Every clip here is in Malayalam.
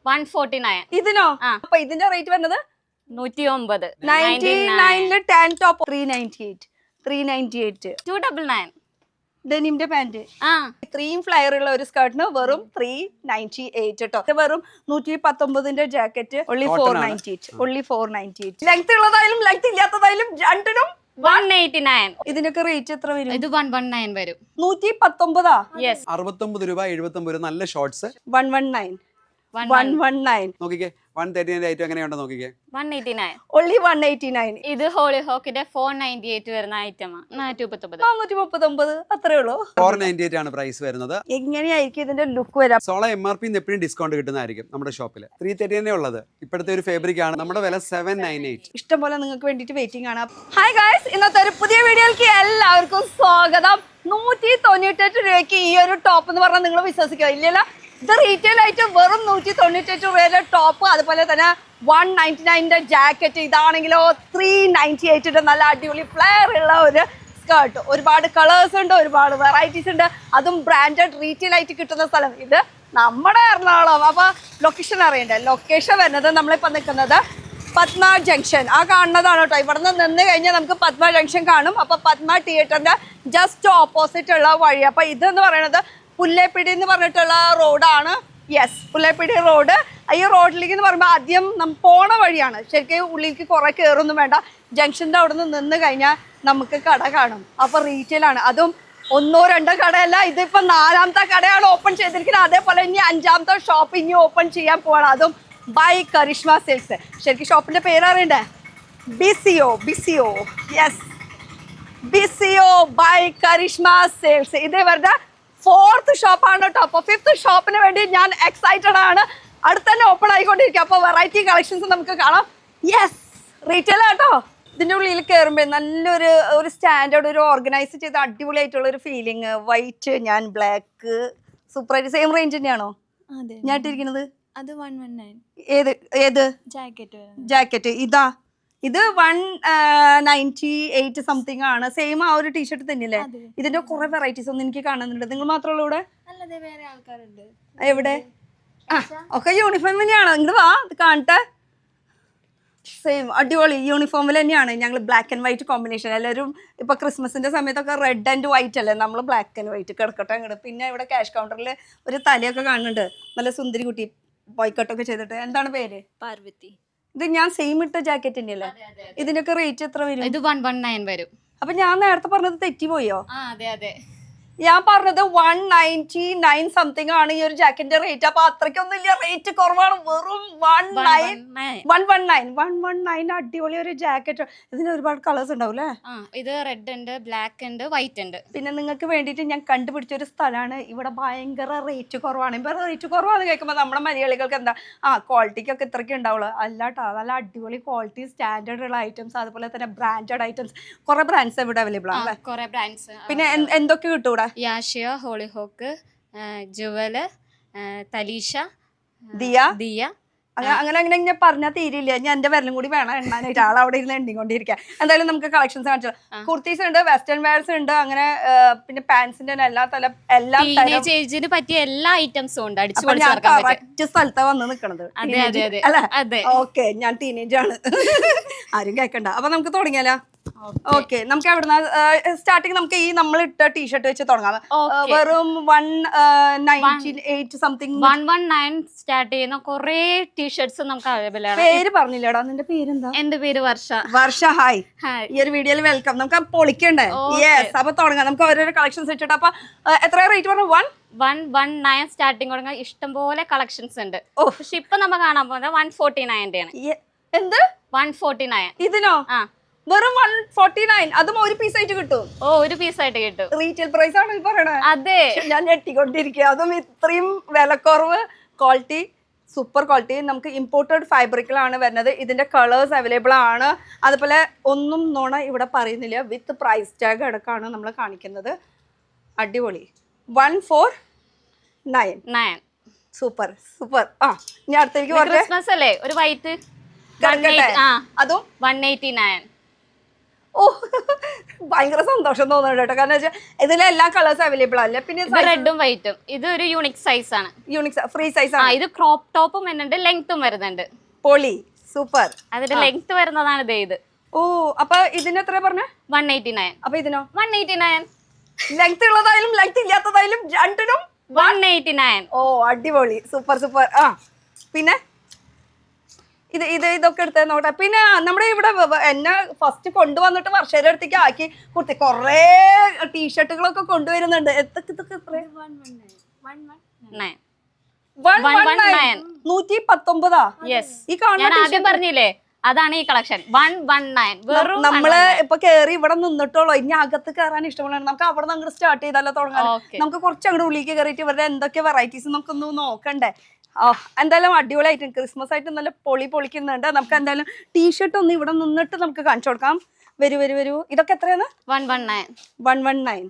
149. ഇതിനോ? അപ്പൊ ഇതിന്റെ റേറ്റ് വരുന്നത് 109. 99 10 ടോപ്പ് 398. 398. 299. ഡെനിമിന്റെ പാന്റ് ഇത്രയും ഫ്ലയർ ഉള്ള ഒരു സ്കേർട്ടിന് വെറും 398 കേട്ടോ. വെറും 119ന്റെ ജാക്കറ്റ് only 498. only 498. ലെങ്ത് ഉള്ളതായാലും ലെങ്ത് ഇല്ലാത്തതായാലും രണ്ടിനും 189. ഇതിനൊക്കെ റേറ്റ് എത്ര വരും? ഇത് 119 വരും. 119. യെസ്. 69 രൂപ 79 നല്ല ഷോർട്സ് 119. 119. നോക്കിക്കേ 139 ഐറ്റം എങ്ങനെയുണ്ടോ നോക്കിക്കേ. 189. only 189. ഇത് ഹോളി ഹോക്കിന്റെ 498 വരുന്ന ഐറ്റമാണ്. 439 അത്രേ ഉള്ളൂ. 498 ആണ് പ്രൈസ് വരുന്നത്. എങ്ങനെയായിരിക്കും ഇതിന്റെ ലുക്ക് വരാം? സോള MRP എപ്പോഴും ഡിസ്കൗണ്ട് കിട്ടുന്നതായിരിക്കും നമ്മുടെ ഷോപ്പിൽ. 330 ഉള്ളത് ഇപ്പോഴത്തെ ഒരു ഫാബ്രിക് ആണ്. നമ്മുടെ വില 798. ഇഷ്ടം പോലെ നിങ്ങൾക്ക് വേണ്ടിട്ട് വെയിറ്റിംഗ് ആണ്. ഹായ് ഗായ്സ്, ഇന്നത്തെ ഒരു പുതിയ വീഡിയോയിലേക്ക് എല്ലാവർക്കും സ്വാഗതം. 198 രൂപയ്ക്ക് ഈ ഒരു ടോപ്പ് എന്ന് പറഞ്ഞാൽ നിങ്ങൾ വിശ്വസിക്കുക ഇല്ലല്ലോ. ഇത് റീറ്റെയിൽ ആയിട്ട് വെറും 198 രൂപയുടെ ടോപ്പ്, അതുപോലെ തന്നെ 199ന്റെ ജാക്കറ്റ്. ഇതാണെങ്കിലോ 398ന്റെ നല്ല അടിപൊളി ഫ്ലെയർ ഉള്ള ഒരു സ്കേർട്ട്. ഒരുപാട് കളേഴ്സ് ഉണ്ട്, ഒരുപാട് വെറൈറ്റീസ് ഉണ്ട്, അതും ബ്രാൻഡഡ് റീറ്റെയിൽ ആയിട്ട് കിട്ടുന്ന സ്ഥലം ഇത് നമ്മുടെ എറണാകുളം. അപ്പൊ ലൊക്കേഷൻ അറിയണ്ടേ? ലൊക്കേഷൻ വരുന്നത് നമ്മളിപ്പോൾ നിൽക്കുന്നത് പത്മ ജംഗ്ഷൻ. ആ കാണുന്നതാണ് കേട്ടോ. ഇവിടെ നിന്ന് കഴിഞ്ഞാൽ നമുക്ക് പത്മ ജംഗ്ഷൻ കാണും. അപ്പൊ പത്മ തിയേറ്ററിന്റെ ജസ്റ്റ് ഓപ്പോസിറ്റ് ഉള്ള വഴി. അപ്പൊ ഇതെന്ന് പറയുന്നത് പുല്ലേപ്പിടി എന്ന് പറഞ്ഞിട്ടുള്ള റോഡാണ്. Yes, Pullepady road. ഈ റോഡിലേക്ക് എന്ന് പറയുമ്പോൾ ആദ്യം പോണ വഴിയാണ്. ശരിക്കും ഉള്ളിലേക്ക് കുറെ കയറൊന്നും വേണ്ട. ജംഗ്ഷൻ്റെ അവിടെ നിന്ന് കഴിഞ്ഞാൽ നമുക്ക് കട കാണും. അപ്പോൾ റീറ്റെയിലാണ്. അതും 1-2 കടയല്ല, ഇതിപ്പോൾ 4ാമത്തെ കടയാണ് ഓപ്പൺ ചെയ്തിരിക്കുന്നത്. അതേപോലെ ഇനി 5ാമത്തെ ഷോപ്പ് ഇനി ഓപ്പൺ ചെയ്യാൻ പോവാണ്. അതും ബൈ കരിഷ്മ സിൽക്സ്. ശരിക്കും ഷോപ്പിൻ്റെ പേര് അറിയണ്ടേ? Bizio. Yes, Bizio by Karishma silks. ഇത് ഇവരുടെ 4th ഷോപ്പാണ് കേട്ടോ. അപ്പോൾ 5th ഷോപ്പിന് വേണ്ടി ഞാൻ എക്സൈറ്റഡ് ആണ്. അടുത്ത് തന്നെ ഓപ്പൺ ആയിക്കൊണ്ടിരിക്കുക. അപ്പോൾ വെറൈറ്റി കളക്ഷൻസ് നമുക്ക് കാണാം. യെസ്, റീറ്റെയിൽ കേട്ടോ. ഇതിൻ്റെ ഉള്ളിൽ കയറുമ്പോൾ നല്ലൊരു സ്റ്റാൻഡേർഡ്, ഒരു ഓർഗനൈസ് ചെയ്ത അടിപൊളിയായിട്ടുള്ള ഒരു ഫീലിംഗ്. വൈറ്റ്, ഞാൻ ബ്ലാക്ക്. സൂപ്പറായിട്ട്. സെയിം റേഞ്ച് തന്നെയാണോ ഞാൻ ഇട്ടിരിക്കുന്നത്? അത് 119. ഏത് ജാക്കറ്റ്? ഇത് 198 സംതിങ് ആണ്. സെയിം ആ ഒരു ടീഷർട്ട് തന്നെയല്ലേ? ഇതിന്റെ കുറെ വെറൈറ്റീസ് ഒന്നും എനിക്ക് കാണുന്നുണ്ട്. നിങ്ങൾ മാത്രമേ ഉള്ളൂ ഇവിടെ? അല്ലാതെ വേറെ ആൾക്കാരുണ്ട്. എവിടെ? ഒക്കെ യൂണിഫോം തന്നെയാണ്. ഇങ്ങോട്ട് വാ, ഇത് കാണട്ടെ. സെയിം അടിപൊളി യൂണിഫോമിൽ തന്നെയാണ്. ഞങ്ങൾ ബ്ലാക്ക് ആൻഡ് വൈറ്റ് കോമ്പിനേഷൻ. എല്ലാവരും ഇപ്പൊ ക്രിസ്മസിന്റെ സമയത്തൊക്കെ റെഡ് ആൻഡ് വൈറ്റ് അല്ലേ, നമ്മൾ ബ്ലാക്ക് ആൻഡ് വൈറ്റ്. കിടക്കട്ടെ അങ്ങോട്ട്. പിന്നെ ഇവിടെ ക്യാഷ് കൗണ്ടറിൽ ഒരു തലയൊക്കെ കാണുന്നുണ്ട്, നല്ല സുന്ദരി കുട്ടി, ബോയ്ക്കട്ടൊക്കെ ചെയ്തിട്ട്. എന്താണ് പേര്? പാർവതി. ഇത് ഞാൻ സെയിം ഇട്ട ജാക്കറ്റ് തന്നെയല്ലേ? ഇതിനൊക്കെ റേറ്റ് എത്ര വരും? ഇത് 119 വരും. അപ്പൊ ഞാൻ നേരത്തെ പറഞ്ഞത് തെറ്റിപ്പോയോ? അതെ. ഞാൻ പറഞ്ഞത് 199 സംതിങ് ആണ് ഈ ഒരു ജാക്കറ്റിന്റെ റേറ്റ്. അപ്പൊ അത്രയ്ക്കൊന്നും ഇല്ല, റേറ്റ് കുറവാണ്. വെറും 119. അടിപൊളി ഒരു ജാക്കറ്റ്. ഇതിന് ഒരുപാട് കളേഴ്സ് ഉണ്ടാവും അല്ലേ? ഇത് റെഡ് ഉണ്ട്, ബ്ലാക്ക് ഉണ്ട്, വൈറ്റ് ഉണ്ട്. പിന്നെ നിങ്ങൾക്ക് വേണ്ടിയിട്ട് ഞാൻ കണ്ടുപിടിച്ച ഒരു സ്ഥലമാണ്. ഇവിടെ ഭയങ്കര റേറ്റ് കുറവാണ്. ഇപ്പൊ റേറ്റ് കുറവാന്ന് കേൾക്കുമ്പോൾ നമ്മുടെ മലയാളികൾക്ക് എന്താ, ക്വാളിറ്റിക്കൊക്കെ ഇത്രയ്ക്ക് ഉണ്ടാവുള്ളൂ. അല്ലാട്ടോ, നല്ല അടിപൊളി ക്വാളിറ്റി, സ്റ്റാൻഡേർഡ് ഉള്ള ഐറ്റംസ്, അതുപോലെ തന്നെ ബ്രാൻഡഡ് ഐറ്റംസ്. കുറെ ബ്രാൻഡ്സ് ഇവിടെ അവൈലബിൾ ആണ്. കുറെ ബ്രാൻഡ്സ്. പിന്നെ എന്തൊക്കെ കിട്ടും ഇവിടെ? യാഷിയ, ഹോളി ഹോക്ക്, ജുവല്, തലീഷ, ദിയ. അങ്ങനെ പറഞ്ഞാൽ തീരില്ല. ഞാൻ എന്റെ വിരലും കൂടി വേണം എണ്ണാനായിട്ട്. ആളവിടെ ഇരുന്ന് എണ്ണിക്കൊണ്ടിരിക്കുക. എന്തായാലും നമുക്ക് കളക്ഷൻസ് കാണിച്ചു. കുർത്തീസ് ഉണ്ട്, വെസ്റ്റേൺ വെയർസ് ഉണ്ട്, അങ്ങനെ പിന്നെ പാൻസിന്റെ ഏജിന് പറ്റിയ എല്ലാ ഐറ്റംസും ഉണ്ട്. ഞാൻ കറക്റ്റ് സ്ഥലത്താണ് വന്ന് നിൽക്കണത് അല്ലേ? ഓക്കെ, ഞാൻ ടീനേജ് ആണ്. ആരും കേൾക്കണ്ട. അപ്പൊ നമുക്ക് തുടങ്ങിയാലോ? ഓക്കെ, നമുക്ക് എവിടുന്ന സ്റ്റാർട്ടിങ്? നമുക്ക് ഈ നമ്മൾ ഇട്ട ടീഷർട്ട് വെച്ച് തുടങ്ങാം. വെറും 198 സംതിങ്. 119 സ്റ്റാർട്ട് ചെയ്യുന്ന കുറെ ടീഷർട്സ് നമുക്ക് അവൈലബിൾ ആണ്. പേര് പറഞ്ഞില്ലടാ, നിന്റെ പേരെന്താ? എന്റെ പേര് വർഷ. ഹായ്. ഈ ഒരു വീഡിയോയിൽ വെൽക്കം. നമുക്ക് പൊളിക്കണ്ടേ? യെസ്, അപ്പൊ തുടങ്ങാം. നമുക്ക് ഓരോരോ കളക്ഷൻസ് വെച്ചിട്ട്. അപ്പൊ എത്ര റേറ്റ് പറഞ്ഞു? 119 സ്റ്റാർട്ടിങ് തുടങ്ങാൻ ഇഷ്ടംപോലെ കളക്ഷൻസ് ഉണ്ട്. പക്ഷെ ഇപ്പൊ നമ്മൾ കാണാൻ പോകുന്നത് 149 ആണ്. എന്ത്? 149. ഇതിനോ? വെറും 149. അതും ഒരു പീസ് ആയിട്ട് കിട്ടും? ഒരു പീസ് ആയിട്ട് കിട്ടും. റീറ്റെയിൽ പ്രൈസ് ആണ് ഈ പറയണത്? അതെ, ഞാൻ ഞെട്ടിക്കൊണ്ടിരിക്കുക. അതും ഇത്രയും വിലക്കുറവ്, ക്വാളിറ്റി, സൂപ്പർ ക്വാളിറ്റി. നമുക്ക് ഇമ്പോർട്ടഡ് ഫാബ്രിക്കിലാണ് വരുന്നത്. ഇതിന്റെ കളേഴ്സ് അവൈലബിൾ ആണ്. അതുപോലെ ഒന്നും നോണ ഇവിടെ പറയുന്നില്ല. വിത്ത് പ്രൈസ് ടാഗ് അടക്കമാണ് നമ്മൾ കാണിക്കുന്നത്. അടിപൊളി. 149. സൂപ്പർ. ഞാൻ അടുത്തേക്ക് ക്രിസ്മസ് അല്ലേ, ഒരു വൈറ്റ്. അതും 189. ഓ ഭയങ്കര സന്തോഷം തോന്നുന്നുണ്ട് കേട്ടോ. കാരണം വെച്ചാൽ ഇതിലെല്ലാ കളേഴ്സ് അവൈലബിൾ അല്ലേ. പിന്നെ റെഡും വൈറ്റും ഇത് ഒരു യൂണിക് സൈസ് ആണ്. യൂണിക് ഫ്രീ സൈസ് ആ ആണ്. ഇത് ക്രോപ്പ് ടോപ്പും വരുന്നുണ്ട്, ലെങ്ത്തും വരുന്നുണ്ട്. പൊളി സൂപ്പർ. അതിന്റെ ലെങ്ത് വരുന്നതാണ് ഇത്. ഓ അപ്പൊ ഇതിന് എത്ര പറഞ്ഞ? 189. അപ്പൊ ഇതിനോ? 189. ലെങ്ത് ഉള്ളതായാലും ലെങ്ത് ഇല്ലാത്തതായാലും രണ്ടിനും 189. ഓ അടിപൊളി സൂപ്പർ സൂപ്പർ. ആ പിന്നെ ഇതൊക്കെ എടുത്ത് നോട്ടെ. പിന്നെ നമ്മുടെ ഇവിടെ എന്നെ ഫസ്റ്റ് കൊണ്ടുവന്നിട്ട് വർഷയുടെ അടുത്തേക്ക് ആക്കി കൊടുത്തി കുറേ ടീഷർട്ടുകളൊക്കെ കൊണ്ടുവരുന്നുണ്ട്. ഇതൊക്കെ 119. 119. യെസ്, ഈ കാണുന്ന ഞാൻ ആദ്യം പറഞ്ഞില്ലേ അതാണ് ഈ കളക്ഷൻ. 119 വെറും നമ്മള് ഇപ്പൊ കേറി ഇവിടെ നിന്നിട്ടുള്ളൂ. ഇനി അകത്ത് കയറാൻ ഇഷ്ടമുള്ള നമുക്ക് അവിടെ നിന്ന് അങ്ങോട്ട് സ്റ്റാർട്ട് ചെയ്താലോ തുടങ്ങാൻ. നമുക്ക് കുറച്ച് അങ്ങോട്ട് ഉള്ളിലേക്ക് കയറിയിട്ട് ഇവരുടെ എന്തൊക്കെ വെറൈറ്റീസ് നമുക്കൊന്ന് നോക്കണ്ടേ. എന്തായാലും അടിപൊളി ഐറ്റം ക്രിസ്മസ് ആയിട്ട് നല്ല പൊളിക്കുന്നുണ്ട്. നമുക്ക് എന്തായാലും ടീഷർട്ട് ഒന്ന് ഇവിടെ നിന്നിട്ട് നമുക്ക് കാണിച്ചു കൊടുക്കാം. വരൂ. ഇതൊക്കെ എത്രയാണ്? 119.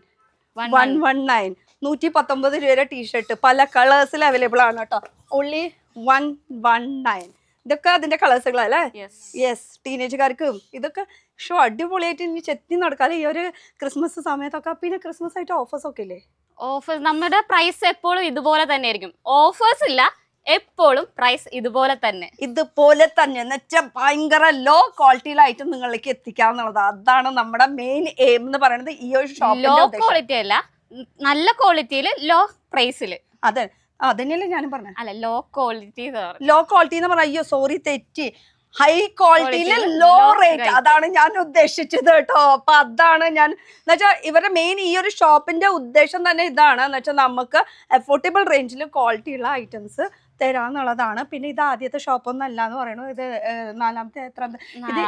119 രൂപയുടെ ടീഷർട്ട് പല കളേഴ്സിൽ അവൈലബിൾ ആണ് കേട്ടോ. ഓൺലി 119. ഇതൊക്കെ അതിന്റെ കളേഴ്സുകളല്ലേ? യെസ്, ടീനേജുകാർക്കും ഇതൊക്കെ അടിപൊളിയായിട്ട് ഇനി ചെത്തി നടക്കാതെ ഈ ഒരു ക്രിസ്മസ് സമയത്തൊക്കെ. പിന്നെ ക്രിസ്മസ് ആയിട്ട് ഓഫേഴ്സ് ഒക്കെ ഇല്ലേ? ഓഫേഴ്സ് നമ്മുടെ പ്രൈസ് എപ്പോഴും ഇതുപോലെ തന്നെ ആയിരിക്കും. ഓഫേഴ്സ് ഇല്ല, എപ്പോഴും പ്രൈസ് ഇതുപോലെ തന്നെ എന്ന് വെച്ചാൽ ഭയങ്കര ലോ ക്വാളിറ്റിയിലായിട്ട് നിങ്ങളിലേക്ക് എത്തിക്കാന്നുള്ളത്. അതാണ് നമ്മുടെ മെയിൻ എയിം എന്ന് പറയുന്നത്. ഈ ഒരു ഷോപ്പിന്റെ ലോ ക്വാളിറ്റി അല്ല, നല്ല ക്വാളിറ്റിയിൽ ലോ പ്രൈസിൽ. അതെ, അതന്നെയല്ലേ ഞാനും പറഞ്ഞത്. അല്ല, ലോ ക്വാളിറ്റി എന്ന് പറഞ്ഞാൽ അയ്യോ സോറി തെറ്റി. ഹൈ ക്വാളിറ്റിയിൽ ലോ റേറ്റ്, അതാണ് ഞാൻ ഉദ്ദേശിച്ചത് കേട്ടോ. അപ്പൊ അതാണ് ഞാൻ എന്ന് വെച്ചാൽ ഇവരുടെ മെയിൻ ഈ ഒരു ഷോപ്പിന്റെ ഉദ്ദേശം തന്നെ ഇതാണ്. എന്ന് വെച്ചാൽ നമുക്ക് അഫോർഡബിൾ റേഞ്ചിൽ ക്വാളിറ്റി ഉള്ള ഐറ്റംസ് തരാന്നുള്ളതാണ്. പിന്നെ ഇത് ആദ്യത്തെ ഷോപ്പൊന്നും അല്ല എന്ന് പറയണു. ഇത് നാലാമത്തെ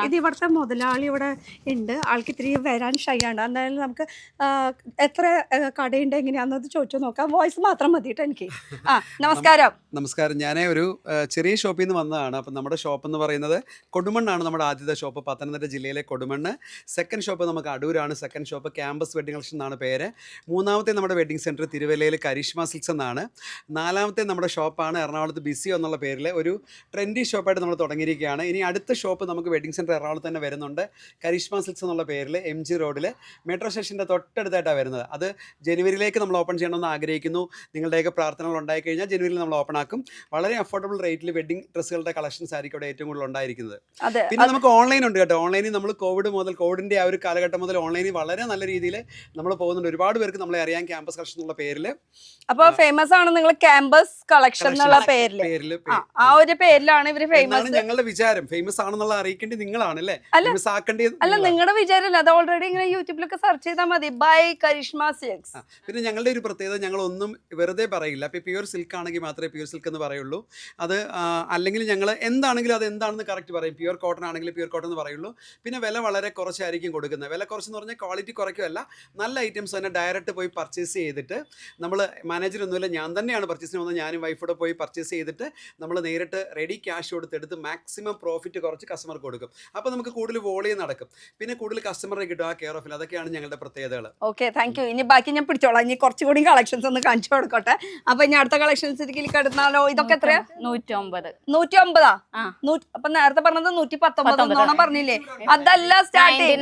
ഇത് ഇവിടുത്തെ മുതലാളി ഇവിടെ ഉണ്ട്. ആൾക്ക് ഇത്തിരി വരാൻ ഷൈ ആണ്. എന്തായാലും നമുക്ക് എത്ര കടയുണ്ട് എങ്ങനെയാണെന്നത് ചോദിച്ചു നോക്കാം. വോയിസ് മാത്രം മതി കേട്ടോ എനിക്ക്. നമസ്കാരം. ഞാൻ ഒരു ചെറിയ ഷോപ്പിൽ നിന്ന് വന്നതാണ്. അപ്പം നമ്മുടെ ഷോപ്പ് എന്ന് പറയുന്നത് കൊടുമണ്ണാണ്. നമ്മുടെ ആദ്യത്തെ ഷോപ്പ് പത്തനംതിട്ട ജില്ലയിലെ കൊടുമണ്ണ്. സെക്കൻഡ് ഷോപ്പ് നമുക്ക് അടൂരാണ്. Second shop campus wedding collection എന്നാണ് പേര്. മൂന്നാമത്തെ നമ്മുടെ വെഡിങ് സെൻറ്റർ തിരുവല്ലയിൽ കരിഷ്മ സിൽക്സ് എന്നാണ്. നാലാമത്തെ നമ്മുടെ ഷോപ്പാണ് എറണാകുളത്ത് ബിസി എന്നുള്ള പേരിൽ ഒരു ട്രെൻഡി ഷോപ്പായിട്ട് നമ്മൾ തുടങ്ങിയിരിക്കുകയാണ്. ഇനി അടുത്ത ഷോപ്പ് നമുക്ക് വെഡിങ് സെൻറ്റർ എറണാകുളത്ത് തന്നെ വരുന്നുണ്ട്. കരിഷ്മ സിൽക്സ് എന്നുള്ള പേരിൽ MG റോഡിൽ മെട്രോ സ്റ്റേഷൻ്റെ തൊട്ടടുത്തായിട്ടാണ് വരുന്നത്. അത് ജനുവരിയിലേക്ക് നമ്മൾ ഓപ്പൺ ചെയ്യണമെന്ന് ആഗ്രഹിക്കുന്നു. നിങ്ങളുടെയൊക്കെ പ്രാർത്ഥനകൾ ഉണ്ടായിക്കഴിഞ്ഞാൽ ജനുവരിയിൽ നമ്മൾ ഓപ്പൺ ആക്കും. വളരെ അഫോർഡബിൾ റേറ്റിൽ വെഡിങ് ഡ്രസ്സുകളുടെ കളക്ഷൻസ് ആയിരിക്കും ഇവിടെ ഏറ്റവും കൂടുതൽ ഉണ്ടായിരിക്കുന്നത്. പിന്നെ നമുക്ക് ഓൺലൈൻ ഉണ്ട് കേട്ടോ. ഓൺലൈനിൽ നമ്മൾ കോവിഡിൻ്റെ ആ ഒരു കാലഘട്ടം മുതൽ ഓൺലൈനിൽ വളരെ നല്ല രീതിയിൽ നമ്മൾ പോകുന്നുണ്ട്. ഒരുപാട് പേർക്ക് നമ്മളെ അറിയാം ക്യാമ്പസ് കളക്ഷൻ എന്നുള്ള പേരിൽ. അപ്പോൾ ഫേമസ് ആണ് നിങ്ങൾ ക്യാമ്പസ് കളക്ഷൻ എന്നുള്ള പേരിൽ. ആ ഒരു പേരിലാണ് ഇവര് ഫേമസ്. ഞങ്ങളുടെ വിചാരം ഫേമസ് ആണെന്നുള്ള അറിയിക്കേണ്ടി നിങ്ങളാണ് അല്ലേ? ഫേമസ് ആക്കേണ്ടത് അല്ല, നിങ്ങളുടെ വിചാരമല്ല. അത് ഓൾറെഡി ഇങ്ങനെ യൂട്യൂബിലൊക്കെ സെർച്ച് ചെയ്താൽ മതി. By Karishma Silks. പിന്നെ ഞങ്ങളുടെ ഒരു പ്രത്യേകത, ഞങ്ങളൊന്നും വെറുതെ പറയില്ല. ഇപ്പോൾ പ്യൂർ സിൽക്ക് ആണെങ്കിൽ മാത്രമേ പ്യൂർ സിൽക്ക് എന്ന് പറയുള്ളൂ. അത് അല്ലെങ്കിൽ ഞങ്ങൾ എന്താണെങ്കിലും അത് എന്താണെന്ന് കറക്റ്റ് പറയും. പ്യൂർ കോട്ടൺ ആണെങ്കിൽ പ്യൂർ കോട്ടൺ എന്ന് പറയുള്ളൂ. പിന്നെ വില വളരെ കുറച്ചായിരിക്കും കൊടുക്കുന്നത്. വില കുറച്ചെന്ന് പറഞ്ഞാൽ ക്വാളിറ്റി കുറയ്ക്കുമല്ല, നല്ല ഐറ്റംസ് തന്നെ ഡയറക്റ്റ് പോയി പർച്ചേസ് ചെയ്തിട്ട് നമ്മൾ മാനേജറൊന്നുമില്ല, ഞാൻ തന്നെയാണ് പർച്ചേസിന് വന്നത്. ഞാനും വൈഫോടെ പോയി പർച്ചേസ് ചെയ്തിട്ട് നമ്മൾ നേരിട്ട് റെഡി ക്യാഷ് കൊടുത്തെടുത്ത് മാക്സിമം പ്രോഫിറ്റ് കുറച്ച് കസ്റ്റമർക്ക് കൊടുക്കും. അപ്പോൾ നമുക്ക് കൂടുതൽ വോളിയം നടക്കും. പിന്നെ കൂടുതൽ കസ്റ്റമറെ കിട്ടും ആ കെയർ ഓഫിൽ. അതൊക്കെയാണ് ഞങ്ങളുടെ പ്രത്യേകതകൾ. Okay, thank you. ഇനി ബാക്കി ഞാൻ പിടിച്ചോളാം. ഇനി കുറച്ചുകൂടി കളക്ഷൻസ് ഒന്ന് കാണിച്ചു കൊടുക്കട്ടെ. അപ്പൊ ഇനി അടുത്ത കളക്ഷൻസ് കടന്നാലോ? ഇതൊക്കെ എത്രയാ? 109. അപ്പൊ നേരത്തെ പറഞ്ഞത് 119 പറഞ്ഞില്ലേ? അതല്ല സ്റ്റാർട്ടിങ്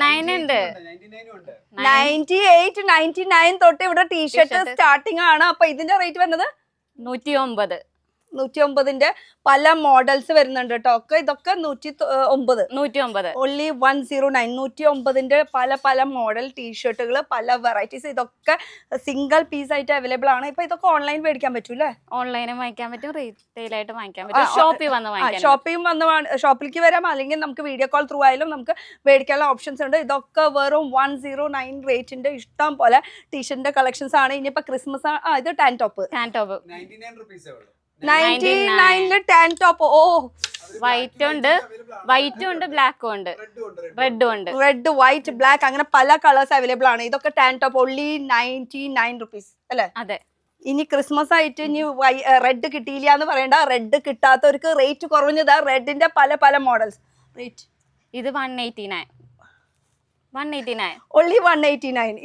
98, 99 തൊട്ട് ഇവിടെ ടീഷർട്ട് സ്റ്റാർട്ടിങ് ആണ്. അപ്പൊ ഇതിന്റെ റേറ്റ് വരുന്നത് 109. പല മോഡൽസ് വരുന്നുണ്ട് കേട്ടോ. ഒക്കെ ഇതൊക്കെ 109. ഓൺലി 109. 109 പല മോഡൽ ടീഷർട്ടുകൾ, പല വെറൈറ്റീസ്. ഇതൊക്കെ സിംഗിൾ പീസ് ആയിട്ട് അവൈലബിൾ ആണ്. ഇപ്പൊ ഇതൊക്കെ ഓൺലൈൻ മേടിക്കാൻ പറ്റൂലേ? ഓൺലൈനും വാങ്ങിക്കാൻ പറ്റും, റീറ്റെയിൽ ആയിട്ട് വാങ്ങിക്കാൻ പറ്റും. ഷോപ്പിലേക്ക് വരാം, അല്ലെങ്കിൽ നമുക്ക് വീഡിയോ കോൾ ത്രൂ ആയാലും നമുക്ക് മേടിക്കാനുള്ള ഓപ്ഷൻസ് ഉണ്ട്. ഇതൊക്കെ വെറും 109 റേറ്റിന്റെ ഇഷ്ടം പോലെ ടീഷർട്ടിന്റെ കളക്ഷൻസ് ആണ്. ഇനിയിപ്പോ ക്രിസ്മസ് ഇത് ടാൻ ടോപ്പ് 99 ടാൻ ടോപ്പ്. ഓ, വൈറ്റ് ഉണ്ട്, ബ്ലാക്കും ഉണ്ട്, റെഡ്, വൈറ്റ്, ബ്ലാക്ക്, അങ്ങനെ പല കളേഴ്സ് അവൈലബിൾ ആണ്. ഇതൊക്കെ ടാൻ ടോപ്പ് ഓൺലി 99 റുപ്പീസ് അല്ലേ? അതെ. ഇനി ക്രിസ്മസ് ആയിട്ട് ഇനി റെഡ് കിട്ടിയില്ല എന്ന് പറയണ്ട. Red കിട്ടാത്തവർക്ക് rate കുറഞ്ഞതാ. റെഡിന്റെ പല മോഡൽസ്. റേറ്റ് ഇത് 189. ഓൺലി 189.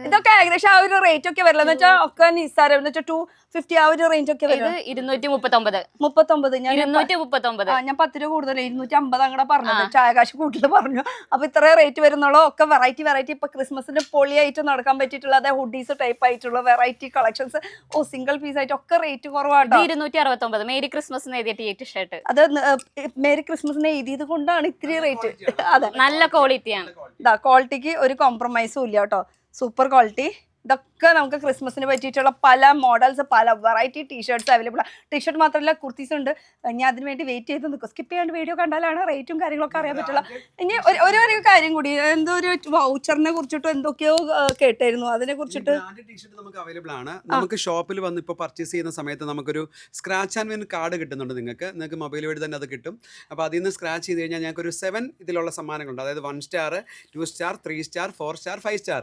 ഇതൊക്കെ ഏകദേശം ആ ഒരു റേറ്റ് ഒക്കെ വരില്ല. എന്ന് വെച്ചാൽ ഒക്കെ നിസ്സാരം. എന്ന് വെച്ചാൽ 50 ആ ഒരു റേഞ്ച് ഒക്കെ ഇത് വരും. 239. 39. ഞാൻ 239. ഞാൻ 10 രൂപ കൂടുതൽ 250 അങ്ങടെ പറഞ്ഞത്, ചായകാശ് കൂടുതൽ പറഞ്ഞു. അപ്പൊ ഇത്ര റേറ്റ് വരുന്നുള്ളൂ. ഒക്കെ വെറൈറ്റി ഇപ്പൊ ക്രിസ്മസിന് പൊളിയായിട്ട് നടക്കാൻ പറ്റിയിട്ടുള്ള അതെ ഹുഡീസ് ടൈപ്പ് ആയിട്ടുള്ള വെറൈറ്റി കളക്ഷൻസ്. സിംഗിൾ പീസ് ആയിട്ട് ഒക്കെ റേറ്റ് കുറവാട്ടോ. 269. മേരി ക്രിസ്മസ് എഴുതിയ ടീഷർട്ട്. അത് മേരി ക്രിസ്മസിന് എഴുതിയത് കൊണ്ടാണ് ഇത്തിരി റേറ്റ്. അതെ, നല്ല ക്വാളിറ്റിയാണ്. ക്വാളിറ്റിക്ക് ഒരു കോംപ്രമൈസും ഇല്ല കേട്ടോ. Super quality. ഇതൊക്കെ നമുക്ക് ക്രിസ്മസിന് പറ്റിയിട്ടുള്ള പല മോഡൽസ്, പല വെറൈറ്റി ടീഷർട്ട്സ് അവൈലബിൾ ആണ്. ടീഷർട്ട് മാത്രമല്ല കുർത്തീസ് ഉണ്ട്. ഞാൻ അതിന് വേണ്ടി വെയിറ്റ് ചെയ്ത് നിൽക്കും. സ്കിപ്പ് ചെയ്യാണ്ട് വീഡിയോ കണ്ടാലാണ് റേറ്റും കാര്യങ്ങളൊക്കെ അറിയാൻ പറ്റുള്ള. ഇനി ഒരു കാര്യം കൂടി, എന്തോ ഒരു വൗച്ചറിനെ കുറിച്ചിട്ടോ എന്തൊക്കെയോ കേട്ടായിരുന്നു. അതിനെ കുറിച്ചിട്ട് ടീഷർട്ട് നമുക്ക് അവൈലബിൾ ആണ്. നമുക്ക് ഷോപ്പിൽ വന്ന് ഇപ്പോൾ പർച്ചേസ് ചെയ്യുന്ന സമയത്ത് നമുക്കൊരു സ്ക്രാച്ച് ആൻഡ് വിൻ കാർഡ് കിട്ടുന്നുണ്ട്. നിങ്ങൾക്ക് മൊബൈൽ വഴി തന്നെ അത് കിട്ടും. അപ്പോൾ അതിൽ നിന്ന് സ്ക്രാച്ച് ചെയ്ത് കഴിഞ്ഞാൽ ഞങ്ങൾക്കൊരു 7 ഇതിലുള്ള സമ്മാനങ്ങളുണ്ട്. അതായത് 1 star, 2 star, 3 star, 4 star, 5 star.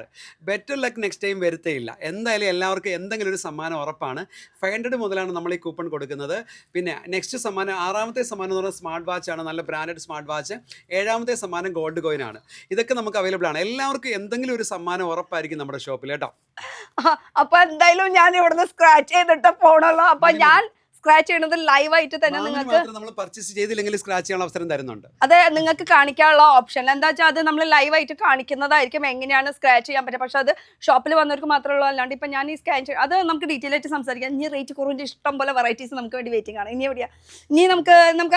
Better luck next time വരുത്തേയില്ല. എന്തായാലും എല്ലാവർക്കും എന്തെങ്കിലും ഒരു സമ്മാനം ഉറപ്പാണ്. 500 മുതലാണ് നമ്മൾ ഈ കൂപ്പൺ കൊടുക്കുന്നത്. പിന്നെ നെക്സ്റ്റ് സമ്മാനം, 6ാമത്തെ സമ്മാനം എന്ന് പറഞ്ഞാൽ സ്മാർട്ട് വാച്ച് ആണ്. നല്ല ബ്രാൻഡഡ് സ്മാർട്ട് വാച്ച്. 7ാമത്തെ സമ്മാനം ഗോൾഡ് കോയിൻ ആണ്. ഇതൊക്കെ നമുക്ക് അവൈലബിൾ ആണ്. എല്ലാവർക്കും എന്തെങ്കിലും ഒരു സമ്മാനം ഉറപ്പായിരിക്കും നമ്മുടെ ഷോപ്പിൽ കേട്ടോ. അപ്പൊ എന്തായാലും ഞാൻ ഇവിടുന്ന് സ്ക്രാച്ച് ചെയ്തിട്ട് പോണല്ലോ. അപ്പൊ ഞാൻ സ്ക്രാച്ച് ചെയ്യുന്നത് ലൈവായിട്ട് തന്നെ നിങ്ങൾക്ക് നമ്മൾ പർച്ചേസ് ചെയ്തില്ലെങ്കിൽ സ്ക്രാച്ച് ചെയ്യാൻ അവസരം തരുന്നുണ്ട്. അതെ, നിങ്ങൾക്ക് കാണിക്കാനുള്ള ഓപ്ഷൻ എന്താ വെച്ചാൽ അത് നമ്മൾ ലൈവായിട്ട് കാണിക്കുന്നതായിരിക്കും എങ്ങനെയാണ് സ്ക്രാച്ച് ചെയ്യാൻ പറ്റുക. പക്ഷെ അത് ഷോപ്പിൽ വന്നവർക്ക് മാത്രമേ ഉള്ളൂ. അല്ലാണ്ട് ഇപ്പം ഞാൻ ഈ സ്കാൻ ചെയ്യും അത് നമുക്ക് ഡീറ്റെയിൽ ആയിട്ട് സംസാരിക്കാം. ഇനി റേറ്റ് കുറവിൻ്റെ ഇഷ്ടം പോലെ വെറൈറ്റീസ് നമുക്ക് വേണ്ടി വെയിറ്റിംഗ് ആണ്. ഇനി എവിടെയാണ് ഇനി നമുക്ക്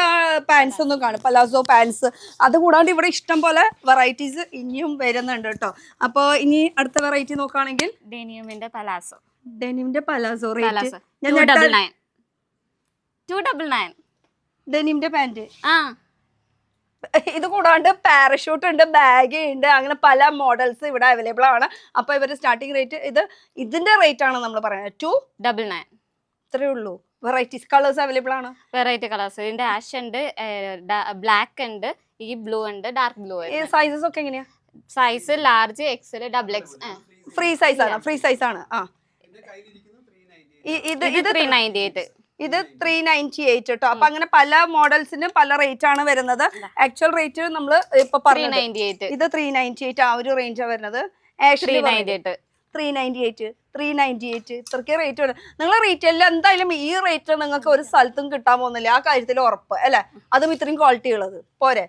ആ പാൻസ് ഒന്നും കാണും, പലാസോ പാൻസ്. അതുകൂടാണ്ട് ഇവിടെ ഇഷ്ടം പോലെ വെറൈറ്റീസ് ഇനിയും വരുന്നുണ്ട് കേട്ടോ. അപ്പോൾ ഇനി അടുത്ത വെറൈറ്റി നോക്കുകയാണെങ്കിൽ ഡെനിമിന്റെ പലാസോ. ഡെനിമിന്റെ പലാസോ റേറ്റ് 299. ഡെനിമിന്റെ പാൻറ്. ആ, ഇത് കൂടാണ്ട് പാരഷൂട്ട് ഉണ്ട്, ബാഗ് ഉണ്ട്, അങ്ങനെ പല മോഡൽസ് ഇവിടെ അവൈലബിൾ ആണ്. അപ്പൊ ഇവരുടെ സ്റ്റാർട്ടിംഗ് റേറ്റ് ഇതിന്റെ റേറ്റ് ആണ് നമ്മൾ പറയുന്നത് 299. ഇത്രേ ഉള്ളൂ. വെറൈറ്റീസ് കളേഴ്സ് അവൈലബിൾ ആണ്. Variety colours. ഇതിന്റെ ആഷ് ഉണ്ട്, ബ്ലാക്ക് ഉണ്ട്, ഈ ബ്ലൂ ഉണ്ട്, ഡാർക്ക് ബ്ലൂ. സൈസസ് ഒക്കെ എങ്ങനെയാ? Size large, XL, double X. Free size ആണ്. ആ, ഇത് 398. ഇത് 398 കേട്ടോ. അപ്പൊ അങ്ങനെ പല മോഡൽസിന് പല റേറ്റ് ആണ് വരുന്നത്. ആക്ച്വൽ റേറ്റ് നമ്മൾ ഇപ്പൊ പറഞ്ഞത് 398. ഇത് 398 ആ ഒരു റേഞ്ചാണ് വരുന്നത്. 398 ഇത്രയ്ക്ക് റേറ്റ് വരും. നിങ്ങൾ റീറ്റെയിലിൽ എന്തായാലും ഈ റേറ്റ് നിങ്ങൾക്ക് ഒരു സ്ഥലത്തും കിട്ടാൻ പോകുന്നില്ല. ആ കാര്യത്തിൽ ഉറപ്പ് അല്ലെ? അതും ഇത്രയും ക്വാളിറ്റി ഉള്ളത് പോരെ.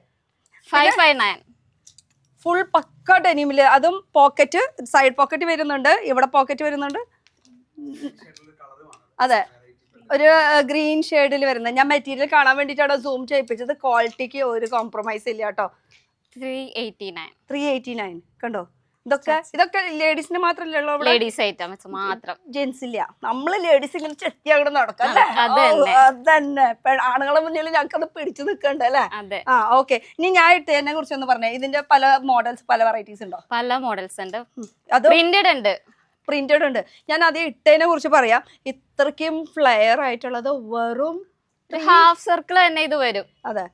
559. ഫുൾ പക്ക ഡെനിമില്, അതും പോക്കറ്റ്, സൈഡ് പോക്കറ്റ് വരുന്നുണ്ട്, ഇവിടെ പോക്കറ്റ് വരുന്നുണ്ട്. അതെ, ഒരു ഗ്രീൻ ഷെയ്ഡിൽ വരുന്നത്. ഞാൻ മെറ്റീരിയൽ കാണാൻ വേണ്ടിയിട്ടാണ് സൂം ചെയ്യിപ്പിച്ചത്. ക്വാളിറ്റിക്ക് ഒരു കോംപ്രമൈസ് ഇല്ല കേട്ടോ. 389 കണ്ടോ. ഇതൊക്കെ ലേഡീസിന് മാത്രമല്ലല്ലോ, ലേഡീസ് ഐറ്റംസ് മാത്രം, ജെന്റ്സ് ഇല്ല. നമ്മള് ലേഡീസ് ഇങ്ങനെ ചെത്തി അങ്ങോട്ട് നടക്കാം. അതന്നെ ആണുങ്ങളെ മുന്നിൽ ഞങ്ങൾക്കത് പിടിച്ചു നിൽക്കണ്ടല്ലേ. ആ, ഓക്കെ. ഇനി ഞാൻ ഇട്ടതിനെ കുറിച്ചൊന്ന് പറഞ്ഞേ. ഇതിന്റെ പല മോഡൽസ്, പല വെറൈറ്റീസ് ഉണ്ടോ? പല മോഡൽസ് ഉണ്ട്. അത് പ്രിന്റഡ് ഉണ്ട്. ഞാൻ ആദ്യം ഇട്ടതിനെ കുറിച്ച് പറയാം. ഇത്രയ്ക്കും ഫ്ലെയർ ആയിട്ടുള്ളത് വെറും ഹാഫ് സർക്കിൾ തന്നെ ഇത് വരും. അതെ,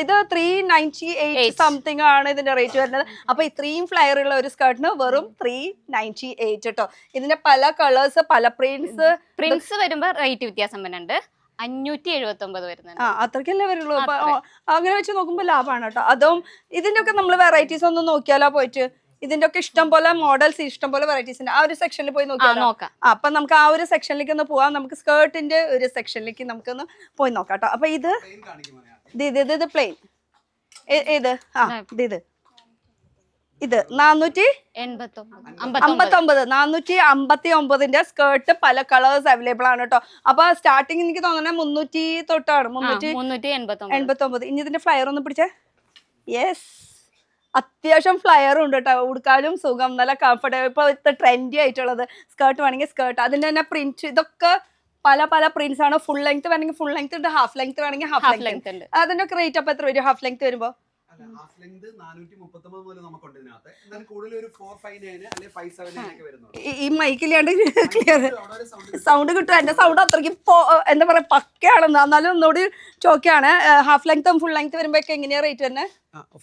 ഇത് 398 സംതിങ് ആണ് ഇതിന്റെ റേറ്റ് വരുന്നത്. അപ്പൊ ഇത്രയും ഫ്ലെയർ ഉള്ള ഒരു സ്കേർട്ടിന് വെറും 398 കേട്ടോ. ഇതിന്റെ പല കളേഴ്സ്, പല പ്രിന്റ്സ് വരുമ്പോ റേറ്റ് വ്യത്യാസം വരുന്നുണ്ട്. 579 വരുന്നുണ്ട്. അത്രയ്ക്കല്ലേ വരുള്ളൂ. അപ്പൊ അങ്ങനെ വെച്ച് നോക്കുമ്പോ ലാഭമാണ് കേട്ടോ. അതും ഇതിന്റെ ഒക്കെ നമ്മൾ വെറൈറ്റീസ് ഒന്ന് നോക്കിയാലോ പോയിട്ട്. ഇതിന്റെ ഒക്കെ ഇഷ്ടം പോലെ മോഡൽസ്, ഇഷ്ടം പോലെ വെറൈറ്റീസ് ഉണ്ട്. ആ ഒരു സെക്ഷനിൽ പോയി നോക്കാം. അപ്പൊ നമുക്ക് ആ ഒരു സെക്ഷനിലേക്ക് ഒന്ന് പോവാം. നമുക്ക് സ്കേർട്ടിന്റെ ഒരു സെക്ഷനിലേക്ക് നമുക്കൊന്ന് പോയി നോക്കാം കേട്ടോ. അപ്പൊ ഇത് പ്ലെയിൻ. ഇത് 459 സ്കേർട്ട് പല കളേഴ്സ് അവൈലബിൾ ആണ് കേട്ടോ. അപ്പൊ സ്റ്റാർട്ടിങ് എനിക്ക് തോന്നുന്നത് 300 തൊട്ടാണ്. 389. ഇനി ഇതിന്റെ ഫ്ലയർ ഒന്ന് പിടിച്ചേ. യെസ്, അത്യാവശ്യം ഫ്ലയറും ഉണ്ട് കേട്ടോ. ഉടുക്കാനും സുഖം, നല്ല കംഫർട്ടബിൾ. ഇപ്പൊ ട്രെൻഡി ആയിട്ടുള്ളത് സ്കേർട്ട് വേണമെങ്കിൽ സ്കേർട്ട്. അതിന്റെ തന്നെ പ്രിന്റ്, ഇതൊക്കെ പല പ്രിന്റ്സ് ആണ്. ഫുൾ ലെങ്ത് വേണമെങ്കിൽ ഫുൾ ലെങ്ത് ഉണ്ട്, ഹാഫ് ലെങ്ത് വേണമെങ്കിൽ ഹാഫ് ലെങ്ത് ഉണ്ട്. അതിന്റെ ഒക്കെ റേറ്റ് അപ്പൊ എത്ര വരും ഹാഫ് ലെങ്ത് വരുമ്പോ? ഈ മൈക്കില്ലാണ്ട് ക്ലിയർ സൗണ്ട് കിട്ടും. എന്റെ സൗണ്ട് അത്രയ്ക്ക് എന്താ പറയാ പക്കയാണെന്ന്. എന്നാലും ഒന്നുകൂടി ചോക്കാണ്. ഹാഫ് ലെങ്ത്തും ഫുൾ ലെങ്ത് വരുമ്പോഴൊക്കെ എങ്ങനെയാ റേറ്റ് തന്നെ?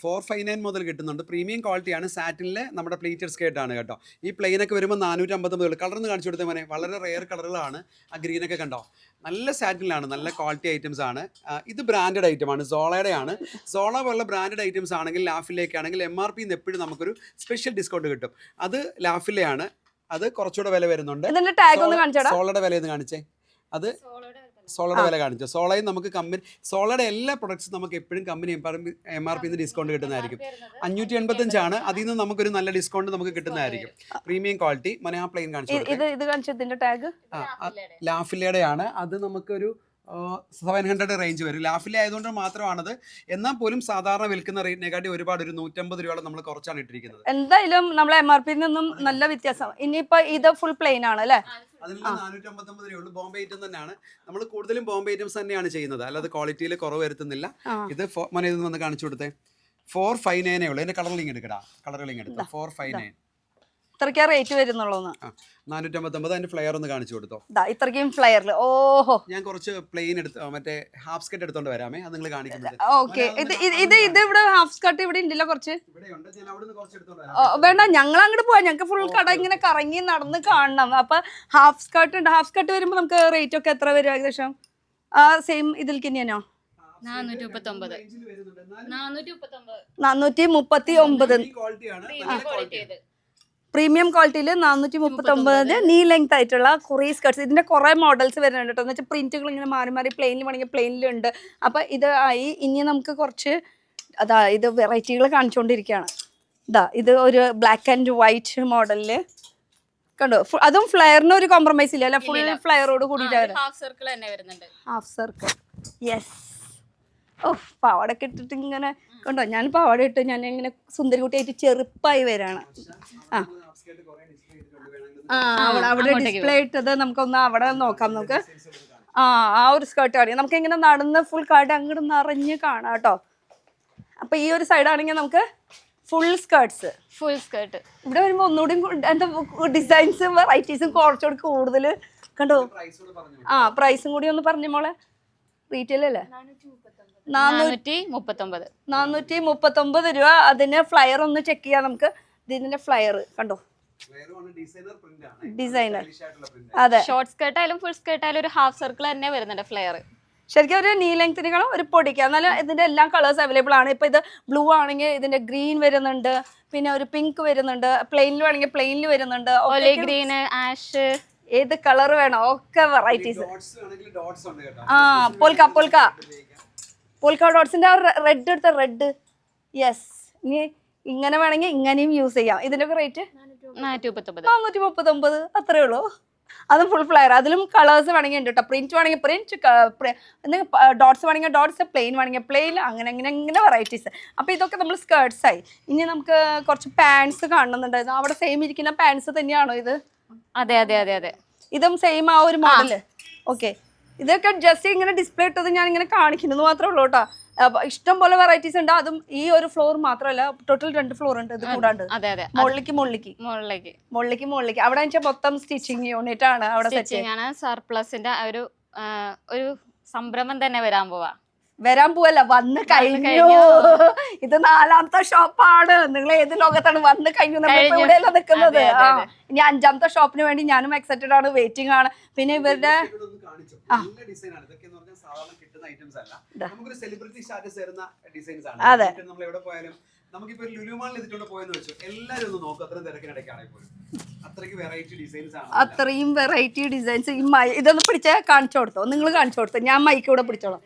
459 മുതൽ കിട്ടുന്നുണ്ട്. പ്രീമിയം ക്വാളിറ്റിയാണ്. സാറ്റിനിലെ നമ്മുടെ പ്ലീറ്റഡ് സ്കേർട്ട് ആണ് കേട്ടോ. ഈ പ്ലെയിനൊക്കെ വരുമ്പോൾ 459. കളർന്ന് കാണിച്ചു കൊടുത്തേ മോനെ. വളരെ റെയർ കളറുകളാണ്. ആ ഗ്രീനൊക്കെ കണ്ടോ, നല്ല സാറ്റിനിലാണ്, നല്ല ക്വാളിറ്റി ഐറ്റംസ് ആണ്. ഇത് ബ്രാൻഡഡ് ഐറ്റമാണ്, സോളയുടെ ആണ്. സോള പോലുള്ള ബ്രാൻഡഡ് ഐറ്റംസ് ആണെങ്കിൽ ലാഫിലേക്ക് ആണെങ്കിൽ MRP എപ്പോഴും നമുക്കൊരു സ്പെഷ്യൽ ഡിസ്കൗണ്ട് കിട്ടും. അത് ലാഫിലെയാണ്. അത് കുറച്ചുകൂടെ വില വരുന്നുണ്ട്. ഇതിന്റെ ടാഗ് ഒന്ന് കാണിച്ചോടാ. സോളയുടെ വില ഒന്ന് കാണിച്ചേ. അത് സോളയുടെ വില കാണിച്ചു. സോളയും നമുക്ക് കമ്പനി സോളയുടെ എല്ലാ പ്രൊഡക്ട്സും നമുക്ക് എപ്പോഴും കമ്പനി MRP ഡിസ്കൗണ്ട് കിട്ടുന്നതായിരിക്കും. 585 ആണ്. അതിൽ നിന്ന് നമുക്കൊരു നല്ല ഡിസ്കൗണ്ട് നമുക്ക് കിട്ടുന്നതായിരിക്കും. Premium quality. മനെ ആ പ്ലെയിൻ കാണിച്ചു. ഇത് കാണിച്ചു ഇതിന്റെ ടാഗ്. ലാഫിലയുടെ ആണ്. അത് നമുക്കൊരു 700 റേഞ്ച് വരും. ലാഫിലെ ആയതുകൊണ്ട് മാത്രമാണത്. എന്നാൽ പോലും സാധാരണ വിൽക്കുന്ന റേറ്റിനെക്കാട്ടി ഒരുപാട് ഒരു 150 രൂപയോളം നമ്മൾ കുറച്ചാണ് ഇട്ടിരിക്കുന്നത്. എന്തായാലും നമ്മളെ MRP നിന്നും നല്ല വ്യത്യാസം. ഇനിയിപ്പോ ഇത് ഫുൾ പ്ലെയിൻ ആണ് അല്ലേ? അതിൽ 459 രൂപയുള്ളൂ. ബോംബെ ഐറ്റം തന്നെയാണ്. നമ്മൾ കൂടുതലും ബോംബെ ഐറ്റംസ് തന്നെയാണ് ചെയ്യുന്നത്, അല്ലാതെ ക്വാളിറ്റിയിൽ കുറവ് വരുത്തുന്നില്ല. ഇത് മോനെ ഇതൊന്ന് വന്ന് കാണിച്ചു കൊടുത്തേ. 459 ഉള്ളൂ. ഇതിന്റെ കളറിലിങ് എടുക്കടാ. കളറിലിങ് എടുക്കാം. 459 ഇത്രയ്ക്കാ റേറ്റ് വരുന്നുള്ളൂ. 459. അതിന്റെ ഫ്ലെയർ ഒന്ന് കാണിച്ചു കൊടുത്തോ. ഇത്രയ്ക്കും ഫ്ലെയറിൽ. ഓഹോ, ഞാൻ കുറച്ച് പ്ലെയിൻ എടുത്ത് മറ്റേ ഹാഫ് സ്കർട്ട് എടുത്തോണ്ട് വരാമേ. അത് നിങ്ങൾ കാണിക്കുന്നത്. ഓക്കെ. ഇത് ഇവിടെ ഹാഫ് സ്കർട്ട് ഇവിടെ ഉണ്ടല്ലോ കുറച്ച്. ഇവിടെയുണ്ട്. ഞാൻ അവിടുന്ന് കുറച്ച് എടുത്തോണ്ട് വരാം. വേണ്ട, ഞങ്ങൾ അങ്ങോട്ട് പോവാം. ഞങ്ങൾക്ക് ഫുൾ കട ഇങ്ങനെ കറങ്ങി നടന്ന് കാണണം. അപ്പൊ ഹാഫ് സ്കർട്ട് ഉണ്ട്. ഹാഫ് സ്കർട്ട് വരുമ്പോ നമുക്ക് റേറ്റ് ഒക്കെ എത്ര വരും ഏകദേശം? സെയിം ഇതിലേക്ക് തന്നെയാണോ? 439. പ്രീമിയം ക്വാളിറ്റിയിൽ 439 നീ ലെങ്ത് ആയിട്ടുള്ള കുറേ സ്കർട്ട്സ്. ഇതിന്റെ കുറെ മോഡൽസ് വരുന്നുണ്ട് കേട്ടോ. എന്ന് വെച്ചാൽ പ്രിന്റുകൾ ഇങ്ങനെ മാറി മാറി പ്ലെയിനിൽ വേണമെങ്കിൽ പ്ലെയിനിലുണ്ട്. അപ്പൊ ഇത് ആയി. ഇനി നമുക്ക് കുറച്ച് ഇത് വെറൈറ്റികൾ കാണിച്ചുകൊണ്ടിരിക്കുകയാണ്. ഇത് ഒരു ബ്ലാക്ക് ആൻഡ് വൈറ്റ് മോഡലില് കണ്ടോ. അതും ഫ്ലെയറിന് ഒരു കോംപ്രമൈസ് ഇല്ല അല്ലെ? ഫുൾ ഫ്ലെയറോട് കൂടിയിട്ട് ഹാഫ് സർക്കിൾ തന്നെ വരുന്നുണ്ട്. Half circle. യെസ്. ഓ, പാവാടൊക്കെ ഇട്ടിട്ട് ഇങ്ങനെ കണ്ടോ. ഞാൻ പാവാട ഇട്ട് ഞാൻ ഇങ്ങനെ സുന്ദരിക്കുട്ടിയായിട്ട് ചെറുപ്പായി വരാണ്. അവിടെ ഡിസ്പ്ലേ ഇട്ടത് നമുക്കൊന്ന് അവിടെ നോക്കാം. നമുക്ക് ആ ഒരു സ്കേർട്ട് ആണ്. നമുക്ക് ഇങ്ങനെ നടന്ന് ഫുൾ കാട്ട് അങ്ങോട്ട് നിറഞ്ഞ് കാണാം കേട്ടോ. അപ്പൊ ഈ ഒരു സൈഡ് ആണെങ്കിൽ നമുക്ക് ഫുൾ സ്കേർട്സ്. ഇവിടെ വരുമ്പോ ഒന്നുകൂടി എന്താ ഡിസൈൻസും വെറൈറ്റീസും കുറച്ചുകൂടി കൂടുതൽ കണ്ടോ. പ്രൈസും കൂടി ഒന്ന് പറഞ്ഞു മോളെ. റീറ്റെയിൽ അല്ലേ? 439 രൂപ. അതിന് ഫ്ലയർ ഒന്ന് ചെക്ക് ചെയ്യാം നമുക്ക്. ഇതിന്റെ ഫ്ലയർ കണ്ടോ. ഡിസൈനർ. അതെ. ഷോർട്ട് സ്കേർട്ട് ആയാലും ഫുൾ സ്കേർട്ട് ആയാലും ഒരു ഹാഫ് സർക്കിൾ തന്നെ വരുന്നുണ്ട് ഫ്ലെയർ. ശരിക്കും ഒരു നീ ലെങ്ത്തിനേക്കാളും ഒരു പൊടിക്കുക. എന്നാലും ഇതിന്റെ എല്ലാ കളേഴ്സ് അവൈലബിൾ ആണ്. ഇപ്പൊ ഇത് ബ്ലൂ ആണെങ്കിൽ ഇതിന്റെ ഗ്രീൻ വരുന്നുണ്ട്, പിന്നെ ഒരു പിങ്ക് വരുന്നുണ്ട്, പ്ലെയിനിൽ വേണമെങ്കിൽ പ്ലെയിനിൽ വരുന്നുണ്ട്, ഗ്രീൻ, ആഷ്, ഏത് കളർ വേണോ ഒക്കെ വെറൈറ്റീസ്. പോൾക്ക ഡോട്ട്സിന്റെ റെഡ് എടുത്ത റെഡ്. യെസ്. ഇനി ഇങ്ങനെ വേണമെങ്കിൽ ഇങ്ങനെയും യൂസ് ചെയ്യാം. ഇതിന്റെ ഒക്കെ റേറ്റ് 439. അത്രേ ഉള്ളൂ. അതും ഫുൾ ഫ്ലെയർ. അതിലും കളേഴ്സ് വേണമെങ്കിൽ ഉണ്ട് കേട്ടോ. പ്രിന്റ് വേണമെങ്കിൽ പ്രിന്റ്, ഡോട്ട്സ് വേണമെങ്കിൽ ഡോട്ട്സ്, പ്ലെയിൻ വേണമെങ്കിൽ പ്ലെയിൻ, അങ്ങനെ വെറൈറ്റീസ്. അപ്പൊ ഇതൊക്കെ നമ്മൾ സ്കേർട്സ് ആയി. ഇനി നമുക്ക് കുറച്ച് പാൻസ് കാണുന്നുണ്ടായിരുന്നു. അവിടെ സെയിം ഇരിക്കുന്ന പാൻസ് തന്നെയാണോ ഇത്? അതെ. ഇതും സെയിം ആ ഒരു മോഡല്. ഓക്കെ. ഇതൊക്കെ ജസ്റ്റ് ഇങ്ങനെ ഡിസ്പ്ലേ ഇട്ടത് ഞാൻ ഇങ്ങനെ കാണിക്കുന്നത് മാത്രമേ ഉള്ളൂ കേട്ടോ. ഇഷ്ടം പോലെ വെറൈറ്റീസ് ഉണ്ട്. അതും ഈ ഒരു ഫ്ലോർ മാത്രമല്ല, ടോട്ടൽ 2 ഫ്ലോർ ഉണ്ട്. ഇത് കൂടാണ്ട് മുകളിലേക്ക് അവിടെ മൊത്തം സ്റ്റിച്ചിങ് യൂണിറ്റ് ആണ്. അവിടെ സർപ്ലസിന്റെ ഒരു സംരംഭം തന്നെ വരാൻ പോവല്ല, വന്ന് കഴിഞ്ഞു. ഇത് 4ാമത്തെ ഷോപ്പാണ്. നിങ്ങൾ ഏത് ലോകത്താണ്? വന്ന് കഴിഞ്ഞു. ഇവിടെയല്ല നിൽക്കുന്നത്. ഇനി 5ാമത്തെ ഷോപ്പിന് വേണ്ടി ഞാനും എക്സൈറ്റഡ് ആണ്, വെയിറ്റിംഗ് ആണ്. പിന്നെ ഇവരുടെ അതെ. നമുക്കിപ്പോ ലുലുമാളിൽ ഇതിലൂടെ പോയെന്ന് വെച്ചു, എല്ലാരും ഒന്ന് നോക്കും. അത്രയും തിരക്കിനിടയ്ക്കാണെങ്കിൽ പോലും അത്രയും വെറൈറ്റി ഡിസൈൻസ്. ഇതൊന്ന് പിടിച്ച കാണിച്ചു കൊടുത്തോ. നിങ്ങൾ കാണിച്ചു കൊടുത്തോ, ഞാൻ മൈക്കൂടെ പിടിച്ചോളാം.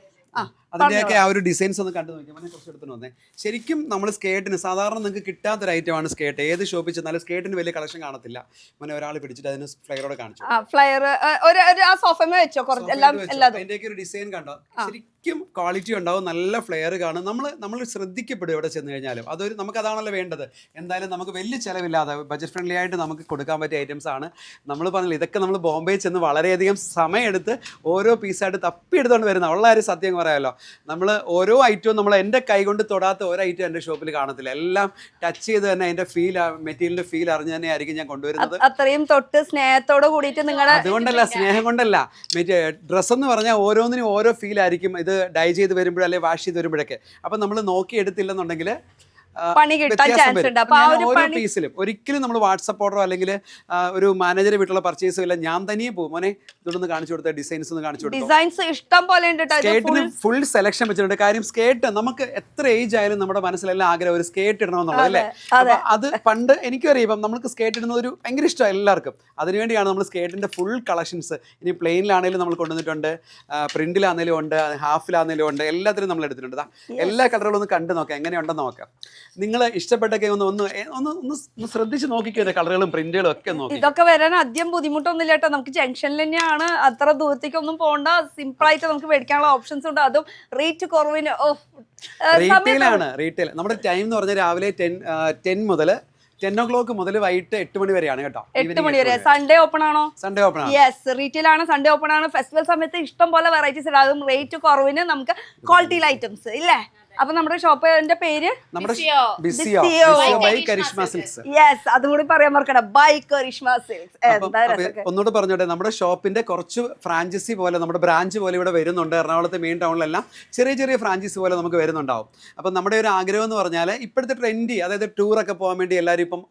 അതിൻ്റെയൊക്കെ ആ ഒരു ഡിസൈൻസ് ഒന്ന് കണ്ടു നോക്കിയാൽ കുറച്ച് എടുത്തു വന്നേ. ശരിക്കും നമ്മൾ സ്കേർട്ടിന് സാധാരണ നിങ്ങൾക്ക് കിട്ടാത്തൊരു ഐറ്റമാണ് സ്കേർട്ട്. ഏത് ഷോപ്പിൽ ചെന്നാലും സ്കേർട്ടിന് വലിയ കളക്ഷൻ കാണത്തില്ല. അങ്ങനെ ഒരാൾ പിടിച്ചിട്ട് അതിന് ഫ്ലയറോടെ കാണിച്ചു. ഫ്ലയർ വെച്ചോ. അതിൻ്റെയൊക്കെ ഒരു ഡിസൈൻ കണ്ടോ. ശരിക്കും ക്വാളിറ്റി ഉണ്ടാവും, നല്ല ഫ്ലെയർ കാണും. നമ്മൾ ശ്രദ്ധിക്കപ്പെടും എവിടെ ചെന്ന് കഴിഞ്ഞാലും. നമുക്കതാണല്ലോ വേണ്ടത്. എന്തായാലും നമുക്ക് വലിയ ചിലവില്ലാതെ ബജറ്റ് ഫ്രണ്ട്ലി ആയിട്ട് നമുക്ക് കൊടുക്കാൻ പറ്റിയ ഐറ്റംസ് ആണ്. നമ്മൾ പറഞ്ഞില്ല, ഇതൊക്കെ നമ്മൾ ബോംബെ ചെന്ന് വളരെയധികം സമയമെടുത്ത് ഓരോ പീസായിട്ട് തപ്പിയെടുത്തുകൊണ്ട് വരുന്ന ഉള്ള ഒരു സത്യം പറയാമല്ലോ. നമ്മൾ ഓരോ ഐറ്റവും നമ്മൾ എൻ്റെ കൈ കൊണ്ട് തൊടാത്ത ഓരോ ഐറ്റം എൻ്റെ ഷോപ്പിൽ കാണത്തില്ല. എല്ലാം ടച്ച് ചെയ്ത് തന്നെ അതിൻ്റെ മെറ്റീരിയലിൻ്റെ ഫീൽ അറിഞ്ഞ് തന്നെ ആയിരിക്കും ഞാൻ കൊണ്ടുവരുന്നത്. അത്രയും തൊട്ട് സ്നേഹത്തോട് കൂടിയിട്ട് നിങ്ങളുടെ അതുകൊണ്ടല്ല, സ്നേഹം കൊണ്ടല്ല. ഡ്രസ്സ് എന്ന് പറഞ്ഞാൽ ഓരോന്നിനും ഓരോ ഫീൽ ആയിരിക്കും. ഇത് ഡൈ ചെയ്ത് വരുമ്പോഴല്ലേ വാഷ് ചെയ്ത് വരുമ്പോഴൊക്കെ. അപ്പം നമ്മൾ നോക്കി എടുത്തില്ലെന്നുണ്ടെങ്കിൽ പണി കിട്ടാൻ ചാൻസ് ഉണ്ട്. അപ്പൊ ആ ഒരു ഓരോ പണി പീസിലും ഒരിക്കലും നമ്മൾ വാട്സപ്പ് ഓർഡറോ അല്ലെങ്കിൽ ഒരു മാനേജറെ വീട്ടിലുള്ള പർച്ചേസോ ഇല്ല, ഞാൻ തനിയെ പോകും. മോനെ ഇതൊന്ന് കാണിച്ചു കൊടുത്ത ഡിസൈൻസ് ഒന്ന് കാണിച്ചു കൊടുത്തു. ഡിസൈൻസ് ഇഷ്ടം പോലെ ഉണ്ട് കേട്ടോ. സ്കേർട്ടിന് ഫുൾ സെലക്ഷൻ വെച്ചിട്ടുണ്ട്. കാര്യം സ്കേർട്ട് നമുക്ക് എത്ര ഏജ് ആയാലും നമ്മുടെ മനസ്സിലെല്ലാം ആഗ്രഹം ഒരു സ്കേർട്ട് ഇടണമെന്നുള്ളത് അല്ലേ. അപ്പൊ അത് പണ്ട് എനിക്കും അറിയാം, ഇപ്പം നമുക്ക് സ്കേർട്ട് ഇടുന്നത് ഒരു ഭയങ്കര ഇഷ്ടമാണ് എല്ലാവർക്കും. അതിനുവേണ്ടിയാണ് നമ്മൾ സ്കേർട്ടിന്റെ ഫുൾ കളക്ഷൻസ് ഇനി പ്ലെയിനിലാണെങ്കിലും നമ്മൾ കൊണ്ടുവന്നിട്ടുണ്ട്, പ്രിന്റിലാണെങ്കിലും ഉണ്ട്, ഹാഫിലാണെങ്കിലും ഉണ്ട്, എല്ലാത്തിനും നമ്മൾ എടുത്തിട്ടുണ്ട്. എല്ലാ കളറുകളും ഒന്ന് കണ്ടു നോക്കാം, എങ്ങനെയുണ്ടെന്ന് നോക്കാം. നിങ്ങൾ ഇഷ്ടപ്പെട്ടൊക്കെ ഒന്ന് ശ്രദ്ധിച്ച് നോക്കിക്കോ കളറുകളും പ്രിന്റുകളും ഒക്കെ നോക്കി. ഇതൊക്കെ വരാൻ അധികം ബുദ്ധിമുട്ടൊന്നുമില്ല കേട്ടോ. നമുക്ക് ജംഗ്ഷനിൽ തന്നെയാണ്, അത്ര ദൂരത്തേക്കൊന്നും പോകണ്ട. സിമ്പിൾ ആയിട്ട് നമുക്ക് മേടിക്കാനുള്ള ഓപ്ഷൻസ് ഉണ്ട്, അതും റേറ്റ് കുറവിന്. റീറ്റെയിൽ നമ്മുടെ ടൈം എന്ന് പറഞ്ഞാൽ രാവിലെ 10 മുതൽ 10 o'clock മുതൽ വൈകിട്ട് 8 മണി വരെയാണ് കേട്ടോ. 8 മണി വരെ. സൺഡേ ഓപ്പൺ ആണോ? സൺഡേ ഓപ്പൺ ആണ്. യെസ്, റീറ്റെയിൽ ആണ്, സൺഡേ ഓപ്പൺ ആണ്. ഫെസ്റ്റിവൽ സമയത്ത് ഇഷ്ടം പോലെ വെറൈറ്റീസ് ഉണ്ടാകും റേറ്റ് കുറവിന്. നമുക്ക് ക്വാളിറ്റി ഐറ്റംസ് ഇല്ലേ. അപ്പൊ നമ്മുടെ ഷോപ്പിന്റെ പേര് നമ്മുടെ ബിസിയോ ബൈ കരിഷ്മ സിൽക്സ്. യെസ്, അതും കൂടി പറയാൻ മറക്കണ്ട, ബൈ കരിഷ്മ സിൽക്സ്. എന്താ രസമൊക്കെ. ഒന്നുകൂടെ പറഞ്ഞോട്ടെ, നമ്മുടെ ഷോപ്പിന്റെ കുറച്ച് ഫ്രാഞ്ചൈസി പോലെ, നമ്മുടെ ബ്രാഞ്ച് പോലെ ഇവിടെ വരുന്നുണ്ട്. എറണാകുളത്തെ മെയിൻ ടൗണിലെല്ലാം ചെറിയ ചെറിയ ഫ്രാഞ്ചൈസി പോലെ നമുക്ക് വരുന്നുണ്ടാവും. അപ്പം നമ്മുടെ ഒരു ആഗ്രഹം എന്ന് പറഞ്ഞാൽ ഇപ്പോഴത്തെ ട്രെൻഡി, അതായത് ടൂറൊക്കെ പോകാൻ വേണ്ടി എല്ലാവരും ഇപ്പം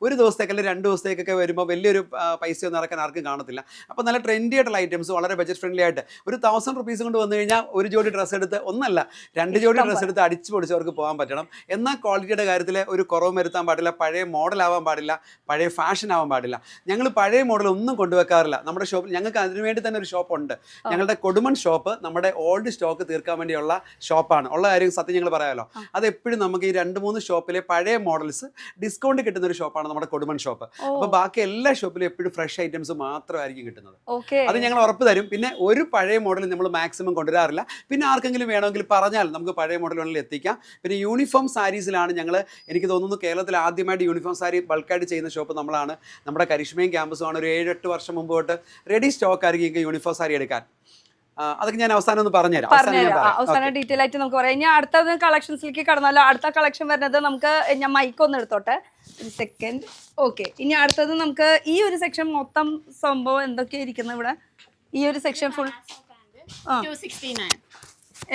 ഒരു ദിവസത്തേക്ക് അല്ലെങ്കിൽ 2 ദിവസത്തേക്കൊക്കെ വരുമ്പോൾ വലിയൊരു പൈസയൊന്നും ഇറക്കാൻ ആർക്കും കാണത്തില്ല. അപ്പം നല്ല ട്രെൻഡി ആയിട്ടുള്ള ഐറ്റംസ് വളരെ ബജറ്റ് ഫ്രണ്ട്ലി ആയിട്ട് ഒരു 1000 rupees കൊണ്ട് വന്നു കഴിഞ്ഞാൽ ഒരു ജോഡി ഡ്രസ്സ് എടുത്ത്, ഒന്നല്ല 2 ജോഡി ഡ്രസ്സ് എടുത്ത് അടിച്ചു പൊടിച്ചവർക്ക് പോകാൻ പറ്റണം. എന്നാൽ ക്വാളിറ്റിയുടെ കാര്യത്തിൽ ഒരു കുറവ് വരുത്താൻ പാടില്ല, പഴയ മോഡൽ ആവാൻ പാടില്ല, പഴയ ഫാഷൻ ആവാൻ പാടില്ല. ഞങ്ങൾ പഴയ മോഡൽ ഒന്നും കൊണ്ടുവെക്കാറില്ല നമ്മുടെ ഷോപ്പിൽ. ഞങ്ങൾക്ക് അതിനുവേണ്ടി തന്നെ ഒരു ഷോപ്പുണ്ട്. ഞങ്ങളുടെ കൊടുമൺ ഷോപ്പ് നമ്മുടെ ഓൾഡ് സ്റ്റോക്ക് തീർക്കാൻ വേണ്ടിയുള്ള ഷോപ്പാണ്. ഉള്ള കാര്യം സത്യം ഞങ്ങൾ പറയാമല്ലോ. അത് എപ്പോഴും നമുക്ക് ഈ 2-3 ഷോപ്പിലെ പഴയ മോഡൽസ് ഡിസ്കൗണ്ട് കിട്ടുന്ന ഒരു ഷോപ്പാണ് നമ്മുടെ കൊടുമൺ ഷോപ്പ്. അപ്പോൾ ബാക്കി എല്ലാ ഷോപ്പിലും എപ്പോഴും ഫ്രഷ് ഐറ്റംസ് മാത്രമായിരിക്കും കിട്ടുന്നത്. അത് ഞങ്ങൾ ഉറപ്പ് തരും. പിന്നെ ഒരു പഴയ മോഡൽ നമ്മൾ മാക്സിമം കൊണ്ടുവരാറില്ല. പിന്നെ ആർക്കെങ്കിലും വേണമെങ്കിൽ പറഞ്ഞാൽ നമുക്ക് പഴയ മോഡലുകളിൽ എത്തിക്കാം. പിന്നെ യൂണിഫോം സാരീസിലാണ് ഞങ്ങൾ, എനിക്ക് തോന്നുന്നു കേരളത്തിൽ ആദ്യമായിട്ട് യൂണിഫോം സാരി ബൾക്കായിട്ട് ചെയ്യുന്ന ഷോപ്പ് നമ്മളാണ്. നമ്മുടെ കരിഷ്മയും ക്യാമ്പസുമാണ്. ഒരു 7-8 വർഷം മുമ്പ് തൊട്ട് റെഡി സ്റ്റോക്ക് ആയിരിക്കും യൂണിഫോം സാരി എടുക്കാൻ. അതൊക്കെ ഞാൻ അവസാനം ഒന്ന് പറഞ്ഞുതരാം. അവസാനം ഡീറ്റെയിൽ ആയിട്ട് നമുക്ക് പറയാം. ഇനി അടുത്ത കളക്ഷൻസിലേക്ക് കടന്നാലോ. അടുത്ത കളക്ഷൻ വരുന്നത് നമുക്ക്, ഞാൻ മൈക്ക് ഒന്ന് എടുത്തോട്ടെ ഒരു സെക്കൻഡ്. ഓക്കെ, ഇനി അടുത്തത് നമുക്ക് ഈ ഒരു സെക്ഷൻ മൊത്തം സംഭവം എന്തൊക്കെയാ ഇരിക്കുന്നത് ഇവിടെ. ഈ ഒരു സെക്ഷൻ ഫുൾ 269.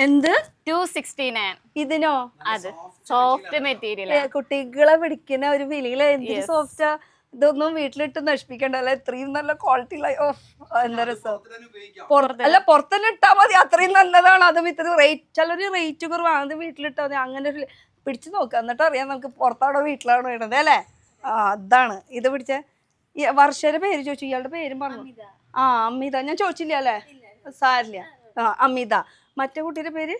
എന്ത് 269? ഇതിനോ? അത് സോഫ്റ്റ് മെറ്റീരിയൽ. കുട്ടികളെ പിടിക്കുന്ന ഒരു വിലയില് എന്തൊരു സോഫ്റ്റാ. ഇതൊന്നും വീട്ടിലിട്ട് നശിപ്പിക്കണ്ടല്ലോ, ഇത്രയും നല്ല ക്വാളിറ്റി. എന്താ രസം. അല്ല, പുറത്തന്നെ ഇട്ടാ മതി, അത്രയും നല്ലതാണ്. അതും ഇത്ര റേറ്റ്, ചിലര് റേറ്റ് കുറവാണ്, അത് വീട്ടിലിട്ടാ മതി. അങ്ങനെ പിടിച്ചു നോക്കുക, എന്നിട്ട് അറിയാം നമുക്ക് പുറത്താണോ വീട്ടിലാണോ ഇടുന്നത് അല്ലേ. അതാണ് ഇത് പിടിച്ച. വർഷയുടെ പേര് ചോദിച്ചു, ഇയാളുടെ പേരും പറഞ്ഞു. അമിത. ഞാൻ ചോദിച്ചില്ല അല്ലേ, സാരില്ല. അമിത. മറ്റേ കുട്ടിയുടെ പേര്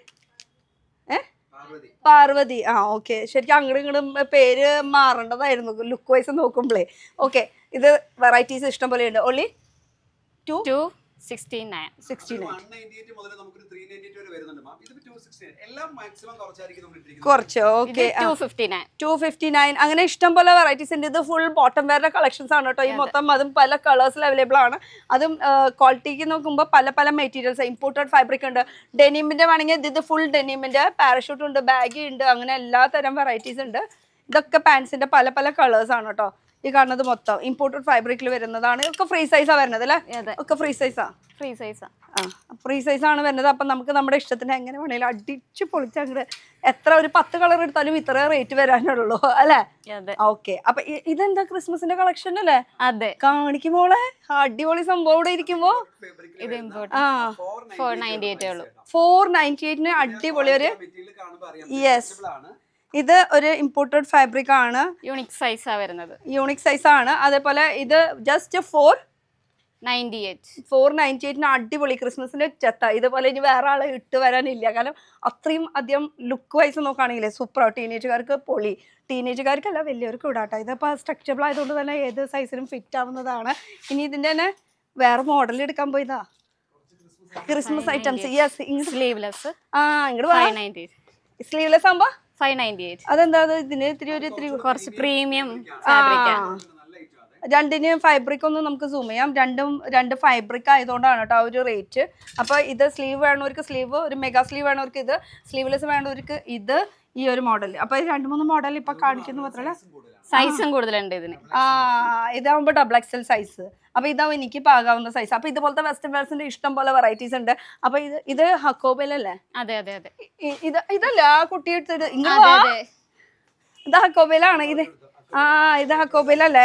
പാർവതി. ഓക്കെ. ശരിക്കും അങ്ങോട്ടും ഇങ്ങോട്ടും പേര് മാറേണ്ടതായിരുന്നു ലുക്ക് വൈസ് നോക്കുമ്പോഴേ. ഓക്കെ, ഇത് വെറൈറ്റീസ് ഇഷ്ടം പോലെ ഉണ്ട്. ഓൺലി 269. കുറച്ച്. ഓക്കെ, 259. അങ്ങനെ ഇഷ്ടം പോലെ വെറൈറ്റീസ് ഉണ്ട്. ഇത് ഫുൾ ബോട്ടം വെയറിന്റെ കളക്ഷൻസ് ആണ് കേട്ടോ. ഈ മൊത്തം അതും പല കളേഴ്സിൽ അവൈലബിൾ ആണ്. അതും ക്വാളിറ്റിക്ക് നോക്കുമ്പോൾ പല പല മെറ്റീരിയൽസ്, ഇമ്പോർട്ടഡ് ഫാബ്രിക് ഉണ്ട്. ഡെനിമിന്റെ വേണമെങ്കിൽ ഇത് ഫുൾ ഡെനിമിന്റെ, പാരഷൂട്ട് ഉണ്ട്, ബാഗി ഉണ്ട്, അങ്ങനെ എല്ലാ തരം വെറൈറ്റീസ് ഉണ്ട്. ഇതൊക്കെ പാൻസിന്റെ പല പല കളേഴ്സ് ആണ് കേട്ടോ. ഈ കാണുന്നത് മൊത്തം ഇമ്പോർട്ടഡ് ഫാബ്രിക്കിൽ വരുന്നതാണ്. ഒക്കെ ഫ്രീ സൈസാ വരുന്നത് അല്ലേ. ഒക്കെ ഫ്രീ സൈസാ. ഫ്രീ സൈസ് ആണ് വരുന്നത്. അപ്പം നമുക്ക് നമ്മുടെ ഇഷ്ടത്തിന് എങ്ങനെ വേണേലും അടിച്ച് പൊളിച്ച് അങ്ങോട്ട് എത്ര ഒരു 10 കളർ എടുത്താലും ഇത്ര റേറ്റ് വരാനുള്ളൂ അല്ലേ. ഓക്കെ, അപ്പൊ ഇതെന്താ ക്രിസ്മസിന്റെ കളക്ഷൻ അല്ലേ. അതെ, കാണിക്കുമ്പോളെ അടിപൊളി സംഭവം ഇവിടെ ഇരിക്കുമ്പോ. ഇത് 498 ഉള്ളൂ. 498 അടിപൊളി ഒരു. യെസ്, ഇത് ഒരു ഇമ്പോർട്ടഡ് ഫാബ്രിക് ആണ്. യൂണിക് സൈസാ വരുന്നത്. യൂണിക് സൈസ് ആണ്. അതേപോലെ ഇത് ജസ്റ്റ് 498 അടിപൊളി ക്രിസ്മസിന്റെ ചെത്ത. ഇതുപോലെ ഇനി വേറെ ആളെ ഇട്ട് വരാനില്ല. കാരണം അത്രയും അധികം ലുക്ക് വൈസ് നോക്കുകയാണെങ്കിലേ സൂപ്പർ. ടീനേജുകാർക്ക് പൊളി, ടീനേജുകാർക്കല്ല വലിയവർക്ക് ഇടാട്ടോ. ഇതിപ്പോൾ സ്ട്രക്ചബിൾ ആയതുകൊണ്ട് തന്നെ ഏത് സൈസിനും ഫിറ്റ് ആവുന്നതാണ്. ഇനി ഇതിന്റെ തന്നെ വേറെ മോഡൽ എടുക്കാൻ പോയതാ ക്രിസ്മസ് ഐറ്റംസ്. Yes, sleeveless. ഇങ്ങോട്ട് സ്ലീവ്ലെസ് ആകുമ്പോ 598. അതെന്താ ഇതിന് ഇത്തിരി കുറച്ച് പ്രീമിയം ഫാബ്രിക്. രണ്ടിന് ഫാബ്രിക് ഒന്ന് നമുക്ക് സൂം ചെയ്യാം. രണ്ട് ഫാബ്രിക് ആയതുകൊണ്ടാണ് കേട്ടോ ആ ഒരു റേറ്റ്. അപ്പോൾ ഇത് സ്ലീവ് വേണവർക്ക് സ്ലീവ്, ഒരു മെഗാ സ്ലീവ് വേണവർക്ക് ഇത്, സ്ലീവ്ലെസ് വേണവർക്ക് ഇത്, ഈ ഒരു മോഡൽ. അപ്പോൾ 2-3 മോഡൽ ഇപ്പൊ കാണിക്കുന്നു മാത്രമല്ല സൈസും കൂടുതലുണ്ട് ഇതിന്. ഇതാവുമ്പോൾ XXL സൈസ്. അപ്പൊ ഇതാവും എനിക്ക് പാകാവുന്ന സൈസ്. അപ്പൊ ഇതുപോലത്തെ വെസ്റ്റേൺ വെയർസിന്റെ ഇഷ്ടം പോലെ വെറൈറ്റീസ് ഉണ്ട്. അപ്പൊ ഇത് ഹക്കോബയിലല്ലേ. അതെ അതെ അതെ. ഇതല്ല ആ കുട്ടി എടുത്തിട്ട് ഇത് ഹക്കോബയിലാണ് ഇത്. ആ ഇത് ഹക്കോബയിലല്ലേ?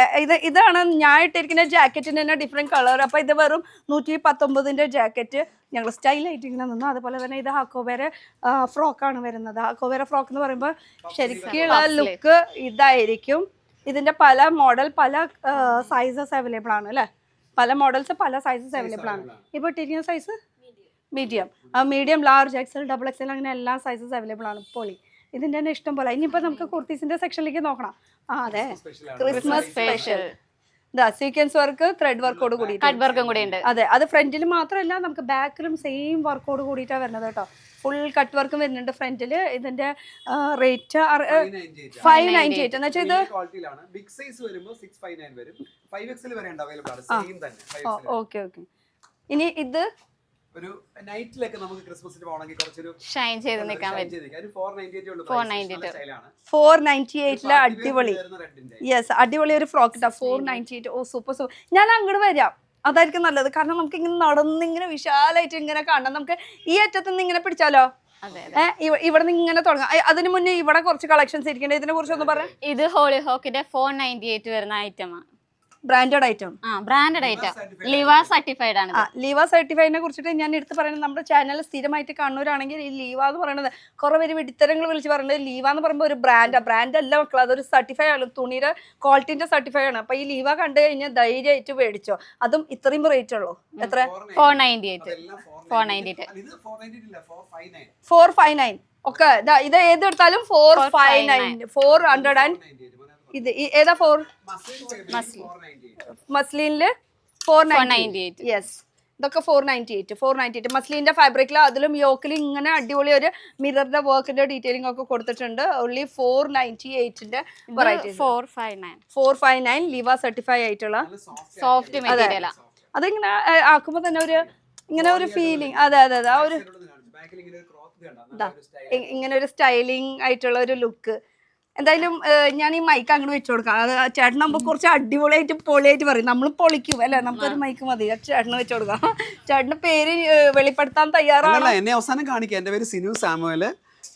ഇതാണ് ഞാൻ ഇട്ടിരിക്കുന്ന ജാക്കറ്റിന് തന്നെ ഡിഫറെന്റ് കളർ. അപ്പൊ ഇത് വെറും 119 ജാക്കറ്റ് ഞങ്ങൾ സ്റ്റൈലായിട്ട് ഇങ്ങനെ നിന്നു. അതുപോലെ തന്നെ ഇത് ഹക്കോബയുടെ ഫ്രോക്കാണ് വരുന്നത്. ഹക്കോബയുടെ ഫ്രോക്ക് എന്ന് പറയുമ്പോൾ ശരിക്കുള്ള ലുക്ക് ഇതായിരിക്കും. ഇതിന്റെ പല മോഡൽ പല സൈസസ് അവൈലബിൾ ആണ് അല്ലേ? പല മോഡൽസ് പല സൈസസ് അവൈലബിൾ ആണ്. ഇപ്പോൾ ഇട്ടിരിക്കുന്ന size medium, medium, large, XL, double XL അങ്ങനെ എല്ലാ സൈസസ് അവൈലബിൾ ആണ്. പൊളി. ഇതിന്റെ തന്നെ ഇഷ്ടം പോലെ. ഇനിയിപ്പോ നമുക്ക് കുർത്തീസിന്റെ സെക്ഷനിലേക്ക് നോക്കണം. ആ അതെ, Christmas special sequence work, thread വർക്കോട് കൂടി, കട്ട് വർക്കും കൂടി ഉണ്ട്. അതെ, അത് ഫ്രണ്ടിൽ മാത്രമല്ല നമുക്ക് ബാക്കിലും സെയിം വർക്കോട് കൂടിയിട്ടാണ് വരുന്നത് കേട്ടോ. ഫുൾ കട്ട് വർക്കും വരുന്നുണ്ട് ഫ്രണ്ടില്. ഇതിന്റെ റേറ്റ് 598 എന്ന് വെച്ചാൽ ഇത് ബിഗ് സൈസ് വരുമ്പോൾ 659 വരും. 5XL വരെ ഉണ്ട് അവൈലബിൾ ആണ്. സെയിം തന്നെ. Okay okay. ഇനി ഇത് ഒരു നൈറ്റിലൊക്കെ നമുക്ക് ക്രിസ്മസിന് പോകണമെങ്കിൽ കുറച്ചൊരു ഷൈൻ ചെയ്ത് നിൽക്കാൻ പറ്റും. 498 അടിപൊളി. യെസ്, അടിപൊളി ഒരു ഫ്രോക്ക് ഇട്ടാ 498. ഓ സൂപ്പർ സൂപ്പർ. ഞാൻ അങ്ങോട്ട് വരാം, അതായിരിക്കും നല്ലത്. കാരണം നമുക്ക് ഇങ്ങനെ നടന്നിങ്ങനെ വിശാലമായിട്ട് ഇങ്ങനെ കാണാം. നമുക്ക് ഈ അറ്റത്ത് നിന്ന് ഇങ്ങനെ പിടിച്ചാലോ? ഇവിടെ നിന്ന് ഇങ്ങനെ തുടങ്ങാം. അതിന് മുന്നേ ഇവിടെ കുറച്ച് കളക്ഷൻസ് ഇരിക്കണ്ടേ, ഇതിനെ കുറിച്ച് ഒന്ന് പറയാം. ഇത് ഹോളി ഹോക്കിന്റെ 498 വരുന്ന ഐറ്റമാണ്. Branded item. Branded item, Liva certified ആണ്. ലീവ സർട്ടിഫൈഡിനെ കുറിച്ചിട്ട് ഞാൻ എടുത്ത് പറയുന്നത്, നമ്മുടെ ചാനൽ സ്ഥിരമായിട്ട് കാണുന്നവരാണെങ്കിൽ ഈ ലീവ എന്ന് പറയുന്നത് കുറെ പേര് വിഡിത്തരങ്ങൾ വിളിച്ച് പറയുന്നത് ലീവ എന്ന് പറയുമ്പോൾ ഒരു ബ്രാൻഡ് അല്ല മക്കൾ, അതൊരു സർട്ടിഫൈ ആണ്, തുണിയുടെ ക്വാളിറ്റിന്റെ സർട്ടിഫൈ ആണ്. അപ്പൊ ഈ ലീവ കണ്ടു കഴിഞ്ഞാൽ ധൈര്യമായിട്ട് മേടിച്ചോ. അതും ഇത്രയും റേറ്റ് ഉള്ളൂ. എത്ര? 459 ഒക്കെ. ഇത് ഏത് എടുത്താലും 459, 400. ഇത് ഏതാ? മസ്ലിനില് 498. യെസ്, ഇതൊക്കെ 498. മസ്ലിന്റെ ഫാബ്രിക്കിൽ അതിലും യോക്കിലും ഇങ്ങനെ അടിപൊളി ഒരു മിററിന്റെ വർക്കിന്റെ ഡീറ്റെയിലിംഗ് ഒക്കെ കൊടുത്തിട്ടുണ്ട്. Only 498 variety. 459 ലിവ സർട്ടിഫൈ ആയിട്ടുള്ള സോഫ്റ്റ് മെറ്റീരിയൽ. അതിങ്ങനെ ആക്കുമ്പോ തന്നെ ഒരു ഇങ്ങനെ ഒരു ഫീലിംഗ്. അതെ അതെ അതെ, ആ ഒരു ഇങ്ങനെ ഒരു സ്റ്റൈലിംഗ് ആയിട്ടുള്ള ഒരു ലുക്ക്. എന്തായാലും ഞാൻ ഈ മൈക്ക് അങ്ങോട്ട് വെച്ചു കൊടുക്കാം. അത് ചേട്ടനാകുമ്പോൾ കുറച്ച് അടിപൊളിയായിട്ട് പൊളിയായിട്ട് പറയും. നമ്മൾ പൊളിക്കും അല്ലെ, നമുക്കൊരു മൈക്ക് മതി. ചേട്ടന് വെച്ചു കൊടുക്കാം. ചേട്ടന്റെ പേര് വെളിപ്പെടുത്താൻ തയ്യാറാണ്. എന്നെ അവസാനം കാണിക്കാം. എന്റെ പേര് സിനു സാമുവൽ.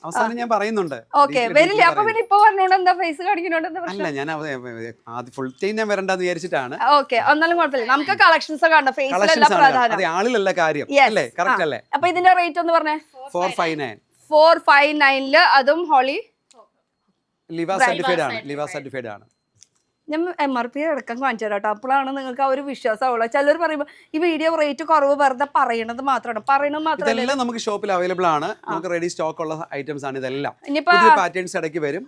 അവസാനം ഞാൻ പറയുന്നുണ്ട്. ഓക്കെ, വരില്ല. അപ്പൊ പിന്നെ ഇപ്പൊ പറഞ്ഞോണ്ട് എന്താ ഫേസ് കാണിക്കുന്നോണ്ട് എന്താ പ്രശ്നം? അല്ല, ഞാൻ ആദ്യം ഫുൾ ടൈം ഞാൻ വരണ്ടെന്ന് വിചാരിച്ചിട്ടാണ്. ഓക്കെ, ഒന്നാലും കുഴപ്പമില്ല. നമുക്ക് കളക്ഷൻസ് ഒക്കെ ഉണ്ട്. ഫേസിലല്ല പ്രധാനം, ആളിലല്ല കാര്യം അല്ലേ? കറക്റ്റ് അല്ലേ? അപ്പൊ ഇതിന്റെ റേറ്റ് ഒന്ന് പറഞ്ഞേ. 459 അതും ഹോളി ലിവ സർട്ടിഫൈഡ് ആണ്. ഞാൻ MRP അടക്കം കാണിച്ചു തരാം കേട്ടോ. അപ്പോഴാണ് നിങ്ങൾക്ക് ആ ഒരു വിശ്വാസമുള്ളൂ. ചിലർ പറയുമ്പോൾ ഈ വീഡിയോ റേറ്റ് കുറവ് വെറുതെ പറയണത് മാത്രമാണ്. ഇതെല്ലാം നമുക്ക് ഷോപ്പിൽ അവൈലബിൾ ആണ്. നമുക്ക് റെഡി സ്റ്റോക്ക് ഉള്ള ഐറ്റംസ് ആണ് ഇതെല്ലാം. പുതിയ പാറ്റേൺസ് ഇടയ്ക്ക് വരും.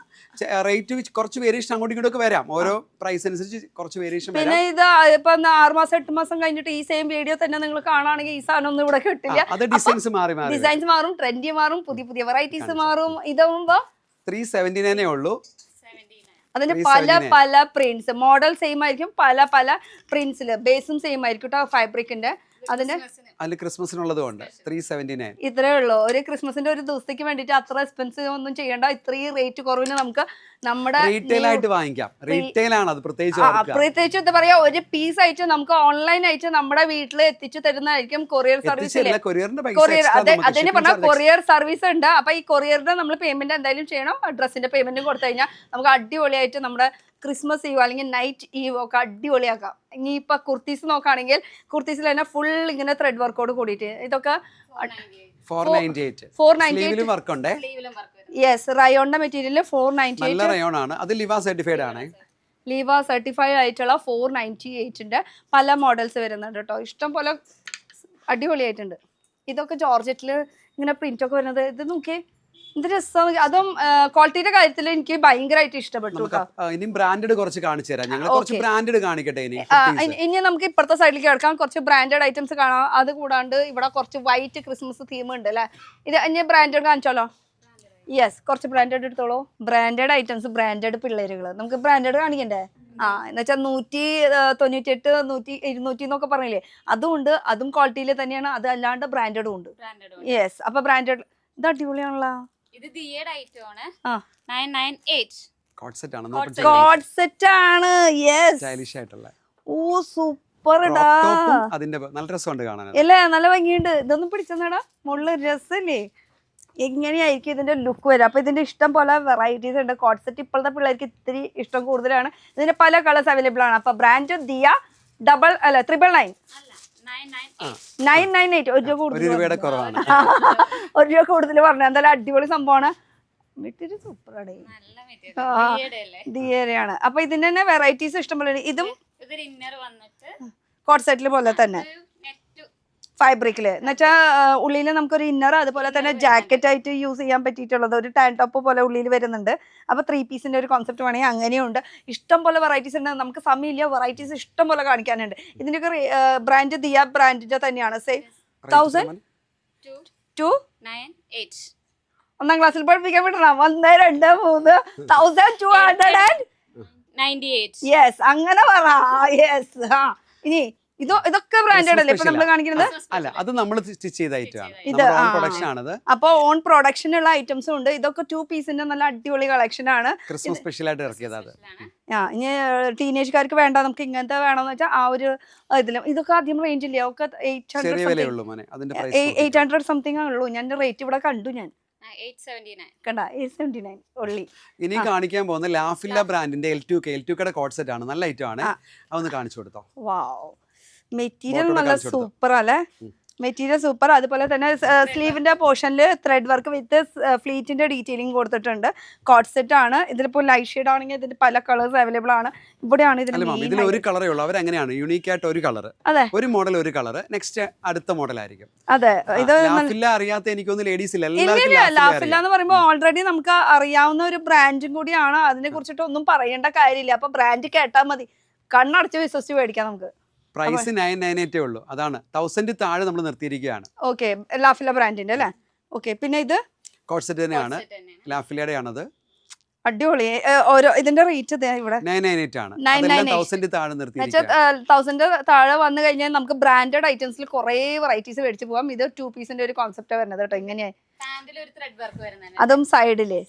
റേറ്റ് കുറച്ച് വേരിയേഷൻ അങ്ങോട്ടും ഇങ്ങോട്ടും വരാം. ഓരോ പ്രൈസ് അനുസരിച്ച് കുറച്ച് വേരിയേഷൻ. പിന്നെ ഇത് ഇപ്പൊ 6 മാസം 8 മാസം കഴിഞ്ഞിട്ട് ഈ സെയിം വീഡിയോ തന്നെ നിങ്ങൾ കാണുകയാണെങ്കിൽ ഈ സാധനം ഒന്നും ഇവിടെ കിട്ടില്ല. അത് ഡിസൈൻസ് മാറും, ട്രെൻഡ് മാറും, പുതിയ വെറൈറ്റീസ് മാറും. ഇതാവുമ്പോ 379 ഉള്ളൂ. അതിന്റെ പല പ്രിന്റ്സ്, മോഡൽ സെയിം ആയിരിക്കും, പല പ്രിന്റ്സില് ബേസും സെയിം ആയിരിക്കും കേട്ടോ ഫാബ്രിക്കിന്റെ. അതിൽ ക്രിസ്മസിനുള്ളതും ഉണ്ട്. 379 ഇത്രേ ഉള്ളൂ. ഒരു ക്രിസ്മസിന്റെ ഒരു ദിവസത്തേക്ക് വേണ്ടിട്ട് അത്ര എക്സ്പെൻസീവ് ഒന്നും ചെയ്യണ്ട. ഇത്രയും റേറ്റ് കുറവിന് നമുക്ക് നമ്മുടെ റീറ്റെയിൽ ആയിട്ട് വാങ്ങിക്കാം. റീറ്റെയിൽ ആണ് അത്. പ്രത്യേകിച്ച് എന്താ പറയാ, ഒരു പീസ് ആയിട്ട് നമുക്ക് ഓൺലൈൻ ആയിട്ട് നമ്മുടെ വീട്ടിൽ എത്തിച്ചു തരുന്നതായിരിക്കും. കൊറിയർ സർവീസ്, അതിന് പറഞ്ഞാൽ കൊറിയർ സർവീസ് ഉണ്ട്. അപ്പൊ ഈ കൊറിയറിന്റെ നമ്മൾ പേയ്മെന്റ് എന്തായാലും ചെയ്യണം. ഡ്രസ്സിന്റെ പേയ്മെന്റും കൊടുത്തു കഴിഞ്ഞാൽ നമുക്ക് അടിപൊളിയായിട്ട് നമ്മുടെ ക്രിസ്മസ് ഈവ് അല്ലെങ്കിൽ നൈറ്റ് ഈവ് ഒക്കെ അടിപൊളിയാക്കാം. ഇനി ഇപ്പൊ കുർത്തീസ് നോക്കുകയാണെങ്കിൽ കുർത്തീസിൽ തന്നെ ഫുൾ ഇങ്ങനെ ത്രെഡ് വർക്കോട് കൂടിയിട്ട് ഇതൊക്കെ 498 വർക്ക് ഉണ്ട്. യെസ്, റയോണിന്റെ മെറ്റീരിയൽ 498. നല്ല റയോൺ ആണ്. അത് ലിവ സർട്ടിഫൈഡ് ആണ്. ലിവ സർട്ടിഫൈഡ് ആയിട്ടുള്ള 498 പല മോഡൽസ് വരുന്നുണ്ട് കേട്ടോ. ഇഷ്ടം പോലെ അടിപൊളിയായിട്ടുണ്ട്. ഇതൊക്കെ ജോർജറ്റില് ഇങ്ങനെ പ്രിന്റ് ഒക്കെ വരുന്നത്. ഇത് നോക്കിയേ, എന്ത് രസം. അതും ക്വാളിറ്റിയുടെ കാര്യത്തിൽ എനിക്ക് ഭയങ്കരമായിട്ട് ഇഷ്ടപ്പെട്ടു. ഇനി ബ്രാൻഡഡ് കുറച്ച് കാണിച്ചു തരാം. ഞങ്ങൾ കുറച്ച് ബ്രാൻഡഡ് കാണിക്കട്ടെ. ഇനി നമുക്ക് ഇപ്പുറത്തെ സൈഡിലേക്ക് കിടക്കാം. കുറച്ച് ബ്രാൻഡഡ് ഐറ്റംസ് കാണാം. അത് കൂടാണ്ട് ഇവിടെ കുറച്ച് വൈറ്റ് ക്രിസ്മസ് തീം ഉണ്ട് അല്ലേ? ഇത് ഇനി ബ്രാൻഡഡ് കാണിച്ചാലോ? യെസ്, കുറച്ച് ബ്രാൻഡഡ് എടുത്തോളൂ. ബ്രാൻഡഡ് ഐറ്റംസ്, ബ്രാൻഡഡ് പിള്ളേരുകൾ. നമുക്ക് ബ്രാൻഡഡ് കാണിക്കണ്ടേ? എന്ന് വെച്ചാൽ 198, 100, 200 എന്നൊക്കെ പറഞ്ഞില്ലേ, അതും ഉണ്ട്. അതും ക്വാളിറ്റിയിൽ തന്നെയാണ്. അത് അല്ലാണ്ട് ബ്രാൻഡഡും ഉണ്ട്. യെസ്, അപ്പൊ ബ്രാൻഡഡ് ഇത് അടിപൊളിയാണല്ലോ. ഇത് ദിയയുടെ ഐറ്റം ആണ്. 998 കോട്ട് സെറ്റ് ആണ്. കോട്ട് സെറ്റ് ആണ്. യെസ്, സ്റ്റൈലിഷ് ആയിട്ടുള്ള. ഓ സൂപ്പർ ഡാ. അതിന്റെ നല്ല രസമുണ്ട് കാണാൻ. അല്ലേ? നല്ല ഭംഗിയുണ്ട്. ഇതൊന്നും പിടിച്ചെന്നാടാ മുകളിൽ രസല്ലേ? എങ്ങനെയായിരിക്കും ഇതിന്റെ ലുക്ക് വരിക. അപ്പൊ ഇതിന്റെ ഇഷ്ടം പോലെ വെറൈറ്റീസ് ഉണ്ട്. കോട്ട് സെറ്റ് ഇപ്പോഴത്തെ പിള്ളേർക്ക് ഇത്തിരി ഇഷ്ടം കൂടുതലാണ്. ഇതിന്റെ പല കളേഴ്സ് അവൈലബിൾ ആണ്. അപ്പൊ ബ്രാൻഡ് ദിയ 999 998 1 രൂപ കൂടുതൽ കുറവാണ്. 1 രൂപ കൂടുതൽ പറഞ്ഞു. എന്തായാലും അടിപൊളി സംഭവമാണ്. മെറ്റീരിയൽ സൂപ്പറാണ്. ദിയയാണ്. അപ്പൊ ഇതിന്റെ തന്നെ വെറൈറ്റീസ് ഇഷ്ടം പോലെ. ഇതും കോട്ട് സെറ്റിൽ പോലെ തന്നെ ഫാബ്രിക്കില് എന്ന് വെച്ചാൽ ഉള്ളിൽ നമുക്കൊരു ഇന്നർ അതുപോലെ തന്നെ ജാക്കറ്റ് ആയിട്ട് യൂസ് ചെയ്യാൻ പറ്റിയിട്ടുള്ളത് ഒരു ടാൻ ടോപ്പ് പോലെ ഉള്ളിൽ വരുന്നുണ്ട്. അപ്പൊ 3 പീസിന്റെ ഒരു കോൺസെപ്റ്റ് വേണമെങ്കിൽ അങ്ങനെയുണ്ട്. ഇഷ്ടം പോലെ വെറൈറ്റീസ് ഉണ്ട്. നമുക്ക് സമയമില്ല, വെറൈറ്റീസ് ഇഷ്ടം പോലെ കാണിക്കാനുണ്ട്. ഇതിന്റെയൊക്കെ ബ്രാൻഡ് ദിയ ബ്രാൻഡിന്റെ തന്നെയാണ്. സെയിം 1000 ഒന്നാം ക്ലാസ്സിൽ പഠിപ്പിക്കാൻ വിടണം. 1 2 3 1298 യെസ് അങ്ങനെ പറ. യെസ്. ഇനി ഇതൊക്കെ ബ്രാൻഡഡ് അല്ലേ ഇപ്പൊ നമ്മൾ കാണിക്കുന്നത്? അല്ല, അത് നമ്മൾ സ്റ്റിച്ച് ചെയ്തായിട്ടാണ്. ഇത് പ്രൊഡക്ഷൻ ആണത്. അപ്പൊ ഓൺ പ്രൊഡക്ഷൻ ഉള്ള ഐറ്റംസും ഉണ്ട്. ഇതൊക്കെ 2 പീസിന്റെ നല്ല അടിപൊളി കളക്ഷൻ ആണ്. ക്രിസ്മസ് സ്പെഷ്യൽ ആയിട്ട് ഇറക്കിയത് അത്. ഇനി ടീനേജുകാർക്ക് വേണ്ട, നമുക്ക് ഇങ്ങനത്തെ വേണമെന്ന് വെച്ചാൽ ആ ഒരു ഇതിലും ഇതൊക്കെ ആദ്യം റേഞ്ച് ഇല്ല. ഒക്കെ 800 സംതിങ് ഉള്ളൂ. ഞാൻ റേറ്റ് ഇവിടെ കണ്ടു. ഞാൻ 879 only. ഇനി കാണിക്കാൻ പോകുന്ന ലാഫില്ല ബ്രാൻഡിന്റെ L2Kയുടെ കോട്ട് സെറ്റ് ആണ്. നല്ല ഐറ്റം ആണ്. അതൊന്ന് കാണിച്ചു കൊടുത്തോ. വാവ്, മെറ്റീരിയൽ നല്ല സൂപ്പർ അല്ലേ? Material super. അതുപോലെ തന്നെ സ്ലീവിന്റെ പോർഷനിൽ ത്രെഡ് വർക്ക് വിത്ത് ഫ്ലീറ്റിന്റെ ഡീറ്റെയിലിംഗ് കൊടുത്തിട്ടുണ്ട്. കോട്ട് സെറ്റ് ആണ്. ഇതിലിപ്പോൾ ലൈറ്റ് ഷെയ്ഡ് ആണെങ്കിൽ ഇതിന്റെ പല കളേഴ്സ് അവൈലബിൾ ആണ്. ഇവിടെയാണ് ഇതിൽ ഒരു കളറേ ഉള്ളൂ. അവർ എങ്ങനെയാണ് യൂണീക്ക് ആയിട്ട് ഒരു കളർ, ഒരു മോഡൽ ഒരു കളർ, നെക്സ്റ്റ് അടുത്ത മോഡൽ ആയിരിക്കും. അതെ, ഇത് അറിയാത്ത എനിക്കൊന്നും ലേഡീസ് ഇല്ല. ലാഫില്ല എന്ന് പറയുമ്പോൾ ഓൾറെഡി നമുക്ക് അറിയാവുന്ന ഒരു ബ്രാൻഡും കൂടിയാണ്. അതിനെ കുറിച്ചിട്ട് ഒന്നും പറയേണ്ട കാര്യമില്ല. അപ്പൊ ബ്രാൻഡ് കേട്ടാൽ മതി, കണ്ണടച്ച് വിശ്വസിച്ച് മേടിക്കാം നമുക്ക്. പ്രൈസ് 998 ഉള്ളൂ. അതാണ് 1000 താഴെ നമ്മൾ നിർത്തിയിരിക്കുകയാണ്. ഓക്കെ, ലാഫില്ല ബ്രാൻഡിന്റെ അല്ലേ? ഓക്കെ, പിന്നെ ഇത് കോട്ട് സെറ്റ് തന്നെയാണ്, ലാഫില്ലയുടെ ആണത്. അടിപൊളി. ഓരോ ഇതിന്റെ റേറ്റ് ഇവിടെ 998 ആണ്. 1000 താഴെ നിർത്തിയിരിക്കുകയാണ്. 1000 താഴെ വന്നു കഴിഞ്ഞാൽ നമുക്ക് ബ്രാൻഡഡ് ഐറ്റംസിൽ കുറെ വെറൈറ്റീസ് മേടിച്ച് പോകാം. ഇത് 2 പീസിന്റെ ഒരു കോൺസെപ്റ്റ് വരുന്നത് കേട്ടോ. ഇങ്ങനെയായി അതും സൈഡില്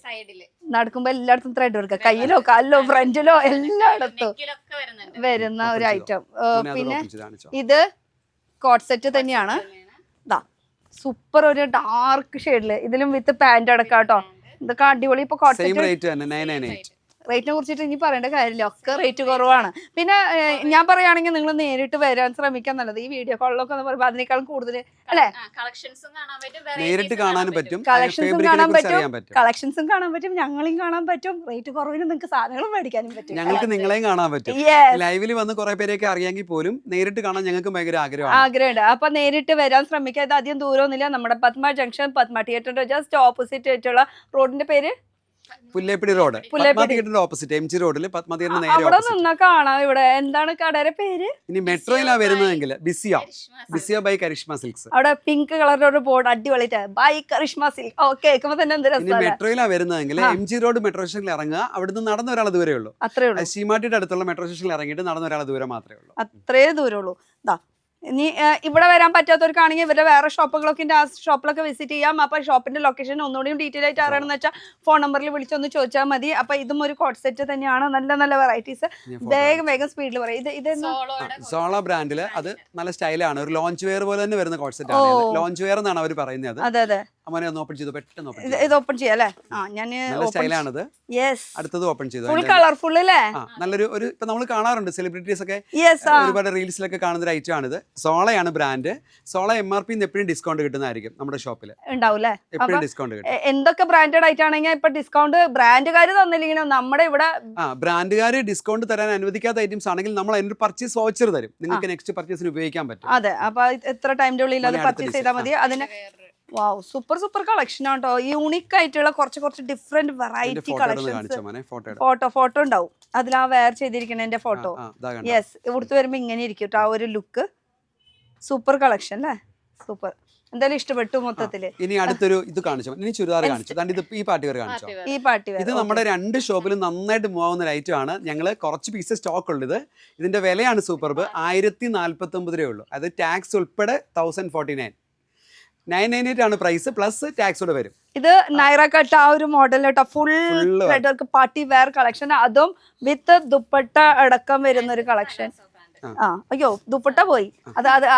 നടക്കുമ്പോ എല്ലായിടത്തും ത്രെഡ് വർക്ക്, കയ്യിലോ കാലിലോ ഫ്രണ്ടിലോ എല്ലായിടത്തും വരുന്ന ഒരു ഐറ്റം. പിന്നെ ഇത് കോട്ട് സെറ്റ് തന്നെയാണ്. സൂപ്പർ ഒരു ഡാർക്ക് ഷെയ്ഡില്, ഇതിലും വിത്ത് പാന്റ് അടക്കാം കേട്ടോ. ഇതൊക്കെ അടിപൊളി. ഇപ്പൊ കോട്ട് സെറ്റ് റേറ്റിനെ കുറിച്ചിട്ട് ഇനി പറയേണ്ട കാര്യമില്ല, ഒക്കെ റേറ്റ് കുറവാണ്. പിന്നെ ഞാൻ പറയുകയാണെങ്കിൽ നിങ്ങൾ നേരിട്ട് വരാൻ ശ്രമിക്കാൻ നല്ലത്. ഈ വീഡിയോ കോളിലൊക്കെ എന്ന് പറയുമ്പോൾ അതിനേക്കാളും കൂടുതൽ അല്ലേ നേരിട്ട് കാണാനും പറ്റും, കളക്ഷൻസും കാണാൻ പറ്റും, ഞങ്ങളെയും കാണാൻ പറ്റും. റേറ്റ് കുറവിന് നിങ്ങൾക്ക് സാധനങ്ങളും മേടിക്കാനും പറ്റും. ഞങ്ങൾക്ക് നിങ്ങളെയും കാണാൻ പറ്റും. ലൈവിൽ വന്ന് കുറെ പേരെയൊക്കെ അറിയാമെങ്കിൽ പോലും നേരിട്ട് കാണാൻ ഞങ്ങൾക്ക് ഭയങ്കര ആഗ്രഹമുണ്ട്. അപ്പൊ നേരിട്ട് വരാൻ ശ്രമിക്കുക. ഇത് അധികം ദൂരമൊന്നുമില്ല. നമ്മുടെ പത്മ ജംഗ്ഷൻ, പത്മ തിയേറ്ററിന്റെ ജസ്റ്റ് ഓപ്പോസിറ്റ് ആയിട്ടുള്ള റോഡിന്റെ പേര് പുല്ലേപ്പിടി റോഡ്, തിയേറ്ററിന്റെ ഓപ്പോസിറ്റ് MG റോഡിൽ പത്മ തിയേറ്ററിന് നേരെ അവിടെ നിന്നാ കാണാം. ഇവിടെ എന്താണ് കടയുടെ പേര്? ഇനി മെട്രോയിലാ വരുന്നതെങ്കിൽ ബിസിയ ബൈ കരിഷ്മ സിൽക്സ്. അവിടെ പിങ്ക് കളറിന്റെ ഒരു ബോർഡ് അടിപൊളിയായിട്ട് ബൈ കരിഷ്മ സിൽക്ക്. കേൾക്കുമ്പോ തന്നെ എന്ത് രസം. മെട്രോയിലാ വരുന്നതെങ്കിൽ MG റോഡ് മെട്രോ സ്റ്റേഷനിൽ ഇറങ്ങുക. അവിടുന്ന് നടന്ന ഒരാൾ ദൂരേ ഉള്ളൂ. അത്രേ ഉള്ളൂ. ശീമാട്ടിയുടെ അടുത്തുള്ള മെട്രോ സ്റ്റേഷനിൽ ഇറങ്ങിയിട്ട് നടന്ന ഒരാൾ ദൂരം മാത്രമേ ഉള്ളൂ. അത്രേ ദൂരമുള്ളൂ. ഇനി ഇവിടെ വരാൻ പറ്റാത്തവർക്കാണെങ്കിൽ ഇവരുടെ വേറെ ഷോപ്പുകളൊക്കെ ഉണ്ട്. ആ ഷോപ്പിലൊക്കെ വിസിറ്റ് ചെയ്യാം. അപ്പൊ ഷോപ്പിന്റെ ലൊക്കേഷൻ ഒന്നുകൂടിയും ഡീറ്റെയിൽ ആയിട്ട് അറിയണമെന്ന് വെച്ചാൽ ഫോൺ നമ്പറിൽ വിളിച്ചൊന്ന് ചോദിച്ചാൽ മതി. അപ്പൊ ഇതും ഒരു കോട്ട് സെറ്റ് തന്നെയാണ്. നല്ല നല്ല വെറൈറ്റീസ്. വേഗം സ്പീഡിൽ പറയും. ഇത് സോള ബ്രാൻഡില് അത് നല്ല സ്റ്റൈലാണ്. ഒരു ലോഞ്ച് വെയർ പോലെ തന്നെ വരുന്ന കോട്ട് സെറ്റ് ആണ്. ലോഞ്ച് വെയർ എന്നാണ് അവർ പറയുന്നത്. അതെ. അമ്മനെ ഒന്ന് ഓപ്പൺ ചെയ്തു. പെട്ടെന്ന് ഇത് ഓപ്പൺ ചെയ്യാം അല്ലേ? നല്ല സ്റ്റൈലാണിത്. അടുത്തത് ഓപ്പൺ ചെയ്തു. ഫുൾ കളർഫുൾ അല്ലേ? നല്ലൊരു ഇപ്പൊ നമ്മൾ കാണാറുണ്ട് സെലിബ്രിറ്റീസ് ഒക്കെ ഒരുപാട് റീൽസിലൊക്കെ കാണുന്ന ഒരു ഐറ്റം ആണിത്. സോളയാണ് ബ്രാൻഡ്. സോള MRP എപ്പോഴും ഡിസ്കൗണ്ട് കിട്ടുന്നതായിരിക്കും നമ്മുടെ ഷോപ്പിൽ. എപ്പോഴും ഡിസ്കൗണ്ട് കിട്ടും. എന്തൊക്കെ ബ്രാൻഡഡ് ആയിട്ടാണെങ്കിൽ ഇപ്പൊ ഡിസ്കൗണ്ട് ബ്രാൻഡുകാർ തന്നില്ലെങ്കിലും നമ്മുടെ ഇവിടെ ബ്രാൻഡുകാർ ഡിസ്കൗണ്ട് തരാൻ അനുവദിക്കാത്ത ഐറ്റംസ് ആണെങ്കിൽ നമ്മൾ അതിന്റെ പർച്ചേസ് വൗച്ചർ തരും. നിങ്ങൾക്ക് നെക്സ്റ്റ് പർച്ചേസിന് ഉപയോഗിക്കാൻ പറ്റും. അതെ, അപ്പൊ എത്ര ടൈമിന്റെ ഉള്ളിൽ അത് പർച്ചേസ് ചെയ്താൽ മതി. അതിന് വാവ്, സൂപ്പർ കളക്ഷൻ ആട്ടോ. യൂണിക് ആയിട്ടുള്ള കുറച്ച് ഡിഫറെന്റ് വെറൈറ്റി കളക്ഷൻസ്. ഫോട്ടോ ഉണ്ടാവും അതിൽ. ആ വെയർ ചെയ്തിരിക്കണ ഫോട്ടോ. യെസ്, ഇവിടുത്തെ വരുമ്പോ ഇങ്ങനെ ഇരിക്കും കേട്ടോ. ആ ഒരു ലുക്ക് സൂപ്പർ കളക്ഷൻ അല്ലേ? സൂപ്പർ. എന്തായാലും ഇഷ്ടപ്പെട്ടു മൊത്തത്തില്. ഇനി അടുത്തൊരു ഇത് കാണിച്ചോ. ഇനി ചുരിദാർ കാണിച്ചു. ഈ പാർട്ടി വെയർ കാണിച്ചോ. ഇത് നമ്മുടെ 2 ഷോപ്പിലും നന്നായിട്ട് മൂവ് ആവുന്ന ഒരു ഐറ്റം ആണ്. ഞങ്ങൾ കുറച്ച് പീസ് സ്റ്റോക്ക് ഉള്ളത്. ഇതിന്റെ വിലയാണ് സൂപ്പർബ്. 1049 രൂപയേ ഉള്ളൂ. അത് ടാക്സ് ഉൾപ്പെടെ 1049. 998 ആണ് പ്രൈസ്, പ്ലസ് ടാക്സോടെ വരും. ഇത് നൈറ കട്ട് ആ ഒരു മോഡൽ കേട്ടോ. ഫുൾ പാർട്ടി വെയർ കളക്ഷൻ, അതും വിത്ത് ദുപ്പട്ട അടക്കം വരുന്ന ഒരു കളക്ഷൻ. ആ അയ്യോ ദുപ്പട്ട പോയി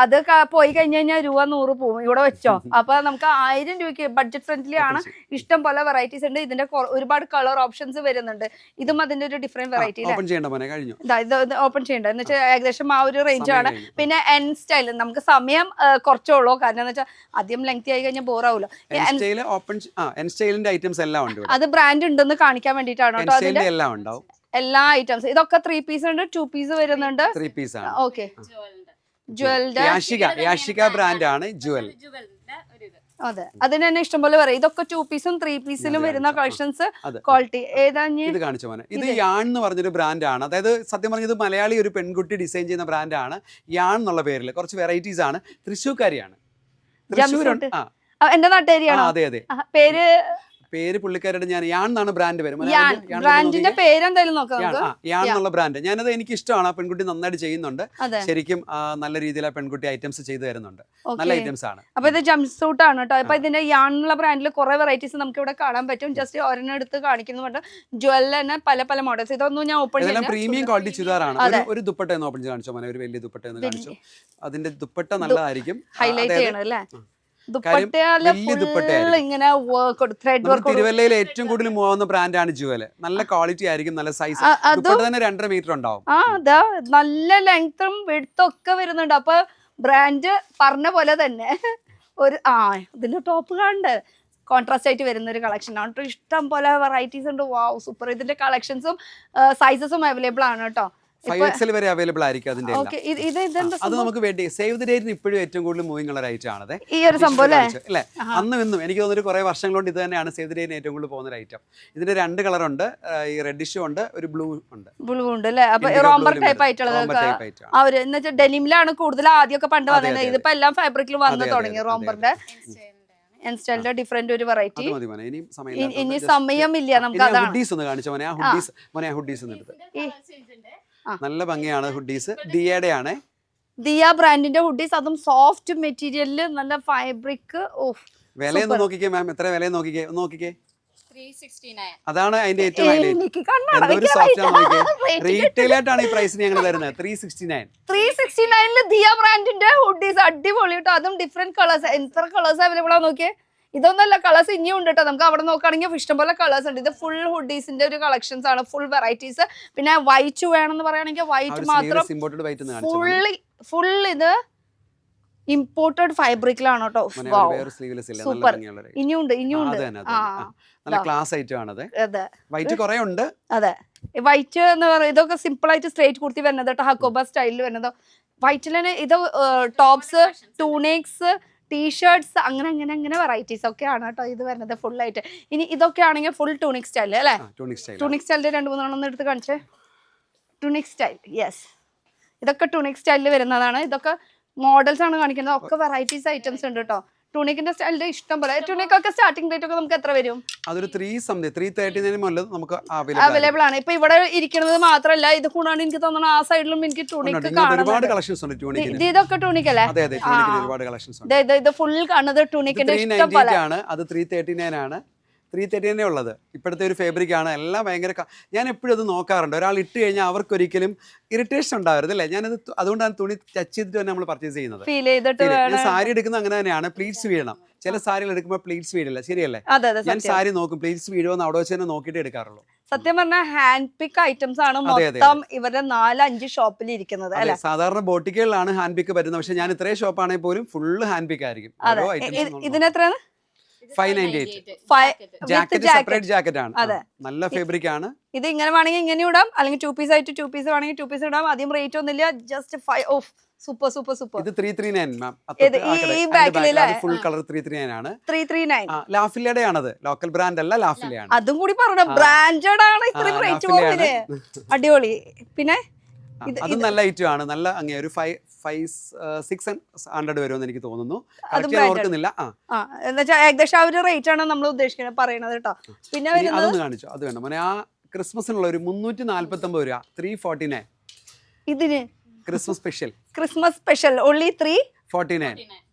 അത് പോയി കഴിഞ്ഞ് കഴിഞ്ഞാൽ രൂപ 100 പോവും. ഇവിടെ വെച്ചോ. അപ്പൊ നമുക്ക് 1000 രൂപയ്ക്ക് ബഡ്ജറ്റ് ഫ്രണ്ട്ലി ആണ്. ഇഷ്ടം പോലെ വെറൈറ്റീസ് ഉണ്ട്. ഇതിന്റെ ഒരുപാട് കളർ ഓപ്ഷൻസ് വരുന്നുണ്ട്. ഇതും അതിന്റെ ഒരു ഡിഫറെന്റ് വെറൈറ്റി ഇത് ഓപ്പൺ ചെയ്യേണ്ട എന്ന് വെച്ചാൽ ഏകദേശം ആ ഒരു റേഞ്ച് ആണ്. പിന്നെ എൻ സ്റ്റൈൽ നമുക്ക് സമയം കുറച്ചുള്ളൂ. കാരണം എന്ന് വെച്ചാൽ ആദ്യം ലെങ്തി ആയി കഴിഞ്ഞാൽ ബോർ ആവുമല്ലോ. അത് ബ്രാൻഡ് ഉണ്ടെന്ന് കാണിക്കാൻ വേണ്ടിയിട്ടാണ് കേട്ടോ. അതിന്റെ എല്ലാ ഐറ്റംസ് ഇതൊക്കെ 3 പീസ് ഉണ്ട്, 2 പീസ് വരുന്നുണ്ട്. ഓക്കെ അതെ അതിന് തന്നെ ഇഷ്ടംപോലെ പറയാം. ഇതൊക്കെ 2 പീസും 3 പീസിലും വരുന്ന കളക്ഷൻസ് ക്വാളിറ്റി ഇത് കാണിച്ചു മോനെ. ഇത് യാൺ എന്ന് പറഞ്ഞൊരു ബ്രാൻഡാണ്. അതായത് സത്യം പറഞ്ഞത് മലയാളി ഒരു പെൺകുട്ടി ഡിസൈൻ ചെയ്യുന്ന ബ്രാൻഡാണ്. യാൺ എന്നുള്ള പേരിൽ കുറച്ച് വെറൈറ്റീസ് ആണ്. തൃശ്ശൂർക്കാരിയാണ്. എന്റെ നാട്ടുകാരിയാണോ? അതെ അതെ. പേര് പുള്ളിക്കാരുടെ ഞാൻ യാൺ എന്നാണ് ബ്രാൻഡ് വരും. ബ്രാൻഡിന്റെ പേരെന്തായാലും നോക്കാം. യാൺ എന്നുള്ള ബ്രാൻഡ്. ഞാനത് എനിക്ക് ഇഷ്ടമാണ്. ആ പെൺകുട്ടി നന്നായിട്ട് ചെയ്യുന്നുണ്ട്. ശരിക്കും നല്ല രീതിയിൽ ആ പെൺകുട്ടി ഐറ്റംസ് ചെയ്തു തരുന്നുണ്ട്. നല്ല ഐറ്റംസ് ആണ്. അപ്പൊ ഇത് ജംപ് സൂട്ട് ആണ് കേട്ടോ. അപ്പൊ ഇതിന്റെ യാൺ എന്നുള്ള ബ്രാൻഡിൽ കുറെ വെറൈറ്റീസ് നമുക്ക് ഇവിടെ കാണാൻ പറ്റും. ജസ്റ്റ് ഒരെണ്ണം എടുത്ത് കാണിക്കുന്നുണ്ട്. ജ്വൽ തന്നെ പല മോഡൽസ്. ഇതൊന്നും ഞാൻ ഓപ്പൺ ചെയ്യാം. പ്രീമിയം ക്വാളിറ്റി ചുരിദാറാണ്. ഒരു ദുപ്പട്ട ഒന്ന് ഓപ്പൺ ചെയ്ത് കാണിച്ചോ മോനെ. ഒരു വലിയ ദുപ്പട്ട ഒന്ന് കാണിച്ചു. അതിന്റെ ദുപ്പട്ട നല്ലതായിരിക്കും. ഹൈലൈറ്റ് ചെയ്യണം അല്ലേ? തിരുവല്ലയിൽ ഏറ്റവും കൂടുതൽ പോകുന്ന ബ്രാൻഡാണ് ജുവല്. നല്ല ക്വാളിറ്റി ആയിരിക്കും. നല്ല സൈസ് തന്നെ 2.5 മീറ്റർ ഉണ്ടാവും. നല്ല ലെങ്ത്തും വിഡ്ത്തും ഒക്കെ വരുന്നുണ്ട്. അപ്പൊ ബ്രാൻഡ് പറഞ്ഞ പോലെ തന്നെ ഒരു ഇതിന്റെ ടോപ്പ് കാണണ്ടേ? കോൺട്രാസ്റ്റ് ആയിട്ട് വരുന്ന ഒരു കളക്ഷൻ ആണ്. ഇഷ്ടം പോലെ വെറൈറ്റീസ് ഉണ്ട്. Wow super. ഇതിന്റെ കളക്ഷൻസും സൈസസും അവൈലബിൾ ആണ് കേട്ടോ. 5XL വരെ അവൈലബിൾ ആയിരിക്കും. അതിന്റെ അത് നമുക്ക് വേണ്ടി സേവ് ദി ഡേറ്റിന് ഇപ്പോഴും ഏറ്റവും കൂടുതൽ മൂവിംഗ് ഉള്ള ഐറ്റം ആണ് ഈ ഒരു സംഭവം അല്ലേ? അന്നും ഇന്നും എനിക്ക് തോന്നുന്നു കുറെ വർഷങ്ങളോട് ഇത് തന്നെയാണ് സേവ് ദി ഡേറ്റിന് ഏറ്റവും കൂടുതൽ പോകുന്ന ഒരു ഐറ്റം. ഇതിന്റെ 2 കളർ ഉണ്ട്. ഈ റെഡിഷും ഉണ്ട്, ഒരു ബ്ലൂ ഉണ്ട് അല്ലേ? അപ്പൊ റോംബർ ടൈപ്പ് ആയിട്ടുള്ളത് ഡെനിമിലാണ് കൂടുതൽ ആദ്യമൊക്കെ പണ്ട് വന്നത്. ഇതിപ്പോ എല്ലാം ഫാബ്രിക്കിൽ വന്ന് തുടങ്ങി. റോംബറിന്റെ സ്റ്റൈലിന്റെ ഡിഫറെന്റ് ഒരു വെറൈറ്റി. ഇനി സമയമില്ല നമുക്ക്. നല്ല ഭംഗിയാണ് ഹുഡീസ്. ദിയയുടെ ആണ്. ദിയ ബ്രാൻഡിന്റെ ഹുഡീസ്. അതും സോഫ്റ്റ് മെറ്റീരിയലില് നല്ല ഫാബ്രിക്. വിലയൊന്ന് നോക്കിക്കേ മാം. എത്ര വില നോക്കിക്കേ. അതാണ് അതിന്റെ ഏറ്റവും റീറ്റെയിൽ ആയിട്ടാണ് ഈ പ്രൈസിന് ഞങ്ങൾ തരുന്നത്. 369 ദിയ ബ്രാൻഡിന്റെ ഹുഡീസ് അടിപൊളി കേട്ടോ. അതും ഡിഫറെന്റ് കളേഴ്സ്. എത്ര കളേഴ്സ് അവൈലബിൾ ആ നോക്കിയേ. ഇതൊന്നല്ല, കളേഴ്സ് ഇനിയും ഉണ്ട് കേട്ടോ. നമുക്ക് അവിടെ നോക്കുകയാണെങ്കിൽ ഇഷ്ടംപോലെ കളേഴ്സ് ഉണ്ട്. ഇത് ഫുൾ ഹുഡീസിന്റെ ഒരു കളക്ഷൻസ് ആണ്. Full varieties. പിന്നെ വൈറ്റ് വേണമെന്ന് പറയുകയാണെങ്കിൽ വൈറ്റ് മാത്രം. ഫുൾ ഇത് ഇമ്പോർട്ടഡ് ഫാബ്രിക്കിലാണ് കേട്ടോ. സൂപ്പർ. ഇനിയുണ്ട്. നല്ല ക്ലാസ് ഐറ്റം ആണ്. വൈറ്റ് കുറെ ഉണ്ട്. അതെ വൈറ്റ് എന്ന് പറയുന്നത് ഇതൊക്കെ സിമ്പിൾ ആയിട്ട് സ്ട്രേറ്റ് കുർത്തി വരുന്നത് കേട്ടോ. ഹക്കോബ സ്റ്റൈലിൽ വരുന്നത് വൈറ്റിൽ തന്നെ. ഇത് ടോപ്സ്, ടൂണിക്സ്, ടീഷർട്സ്, അങ്ങനെ വെറൈറ്റീസ് ഒക്കെ ആണ് കേട്ടോ ഇത് വരുന്നത് ഫുൾ ആയിട്ട്. ഇനി ഇതൊക്കെ ആണെങ്കിൽ ഫുൾ ടൂണിക് സ്റ്റൈൽ അല്ലേ? ടൂണിക് സ്റ്റൈലിന്റെ 2-3 എടുത്ത് കാണിച്ചേ. Tunic style, yes. ഇതൊക്കെ ടൂണിക് സ്റ്റൈലിൽ വരുന്നതാണ്. ഇതൊക്കെ മോഡൽസ് ആണ് കാണിക്കുന്നത്. ഒക്കെ വെറൈറ്റീസ് ഐറ്റംസ് ഉണ്ട് കേട്ടോ. ടൂണിക്കിന്റെ സ്റ്റൈലിന്റെ ഇഷ്ടം പോലെ. ടൂണിക്കൊക്കെ സ്റ്റാർട്ടിംഗ് റേറ്റ് ഒക്കെ നമുക്ക് എത്ര വരും? അതൊരു 339 മുതൽ നമുക്ക് അവൈലബിൾ ആണ്. ഇപ്പൊ ഇവിടെ ഇരിക്കുന്നത് മാത്രമല്ല, ഇത് കൂടാണ്ട് എനിക്ക് തോന്നുന്നു ആ സൈഡിലും എനിക്ക് ടൂണിക്ക് ഒരുപാട് കളക്ഷൻസ് ഉണ്ട്. ഇതൊക്കെ ടൂണിക് അല്ലേ? ഇത് ഫുൾ കാണുന്നത് ടൂണിക്കിന്റെ ഇഷ്ടം പോലെ ആണ്. അത് 339 ആണ്. 339 ഉള്ളത്. ഇപ്പോഴത്തെ ഒരു ഫാബ്രിക് ആണ്. എല്ലാം ഭയങ്കര. ഞാൻ എപ്പോഴും അത് നോക്കാറുണ്ട്. ഒരാൾ ഇട്ട് കഴിഞ്ഞാൽ അവർക്കൊരിക്കലും ഇറിറ്റേഷൻ ഉണ്ടാവരുത് അല്ലേ? ഞാനത് അതുകൊണ്ടാണ് തുണി ടച്ച് ചെയ്തിട്ട് തന്നെ നമ്മൾ പർച്ചേസ് ചെയ്യുന്നത്. ഞാൻ സാരി എടുക്കുന്നത് അങ്ങനെ തന്നെയാണ്. പ്ലീറ്റ്സ് വീഴണം. ചില സാരികൾ എടുക്കുമ്പോൾ പ്ലീറ്റ്സ് വീഴില്ല. ശരിയല്ലേ? ഞാൻ സാരി നോക്കും പ്ലീറ്റ്സ് വീഴുമെന്ന് അവിടെ വെച്ച് തന്നെ നോക്കിയിട്ട് എടുക്കാറുള്ളൂ. സത്യം പറഞ്ഞാൽ ഹാൻഡ് പിക്ക് ഐറ്റംസ് ആണ് മൊത്തം ഇവരുടെ 4-5 ഷോപ്പിൽ ഇരിക്കുന്നത്. സാധാരണ ബോട്ടിക്കുകളിലാണ് ഹാൻഡ് പിക്ക് വരുന്നത്. പക്ഷെ ഞാൻ ഇത്രയും ഷോപ്പാണെങ്കിൽ പോലും ഫുള്ള് ഹാൻഡ് പിക്ക് ആയിരിക്കും. ഇതിനെത്രയാണ്? 598. ജാക്കറ്റ് സെപ്പറേറ്റ് ജാക്കറ്റ് ആണ്. നല്ല ഫാബ്രിക് ആണ്. ഇത് ഇങ്ങനെ വേണമെങ്കിൽ ഇങ്ങനെ ഇടാം, അല്ലെങ്കിൽ 2 പീസ് ആയിട്ട് 2 പീസ് വേണമെങ്കിൽ 2 പീസ് ഇടാം. അധികം റേറ്റ് ഒന്നുമില്ല. ജസ്റ്റ് 5. സൂപ്പർ. ഇത് 339 മാം. ഫുൾ കളർ 339 ആണ്. 339. ലാഫിലയുടെ ആണത്. ലോക്കൽ ബ്രാൻഡ് അല്ല, ലാഫിലയാണ്. അതും കൂടി പറഞ്ഞ ബ്രാൻഡഡ് ആണ്. ഇത്രയും റേറ്റ് പോകുന്നില്ലേ? അടിപൊളി. പിന്നെ അതും നല്ല ഐറ്റം ആണ്. നല്ല അങ്ങനെ ഒരു 500-600 വരുമെന്ന് എനിക്ക് തോന്നുന്നു. ഓർക്കുന്നില്ല. ഏകദേശം ആ ഒരു റേറ്റ് ആണ് നമ്മൾ ഉദ്ദേശിക്കുന്നത് പറയുന്നത് കേട്ടോ. പിന്നെ അതൊന്ന് കാണിച്ചു. അത് വേണം മോനെ. ആ ക്രിസ്മസിനുള്ള ഒരു 349 രൂപ. 349. ഇതിന് ക്രിസ്മസ് സ്പെഷ്യൽ ഓൺലി 349.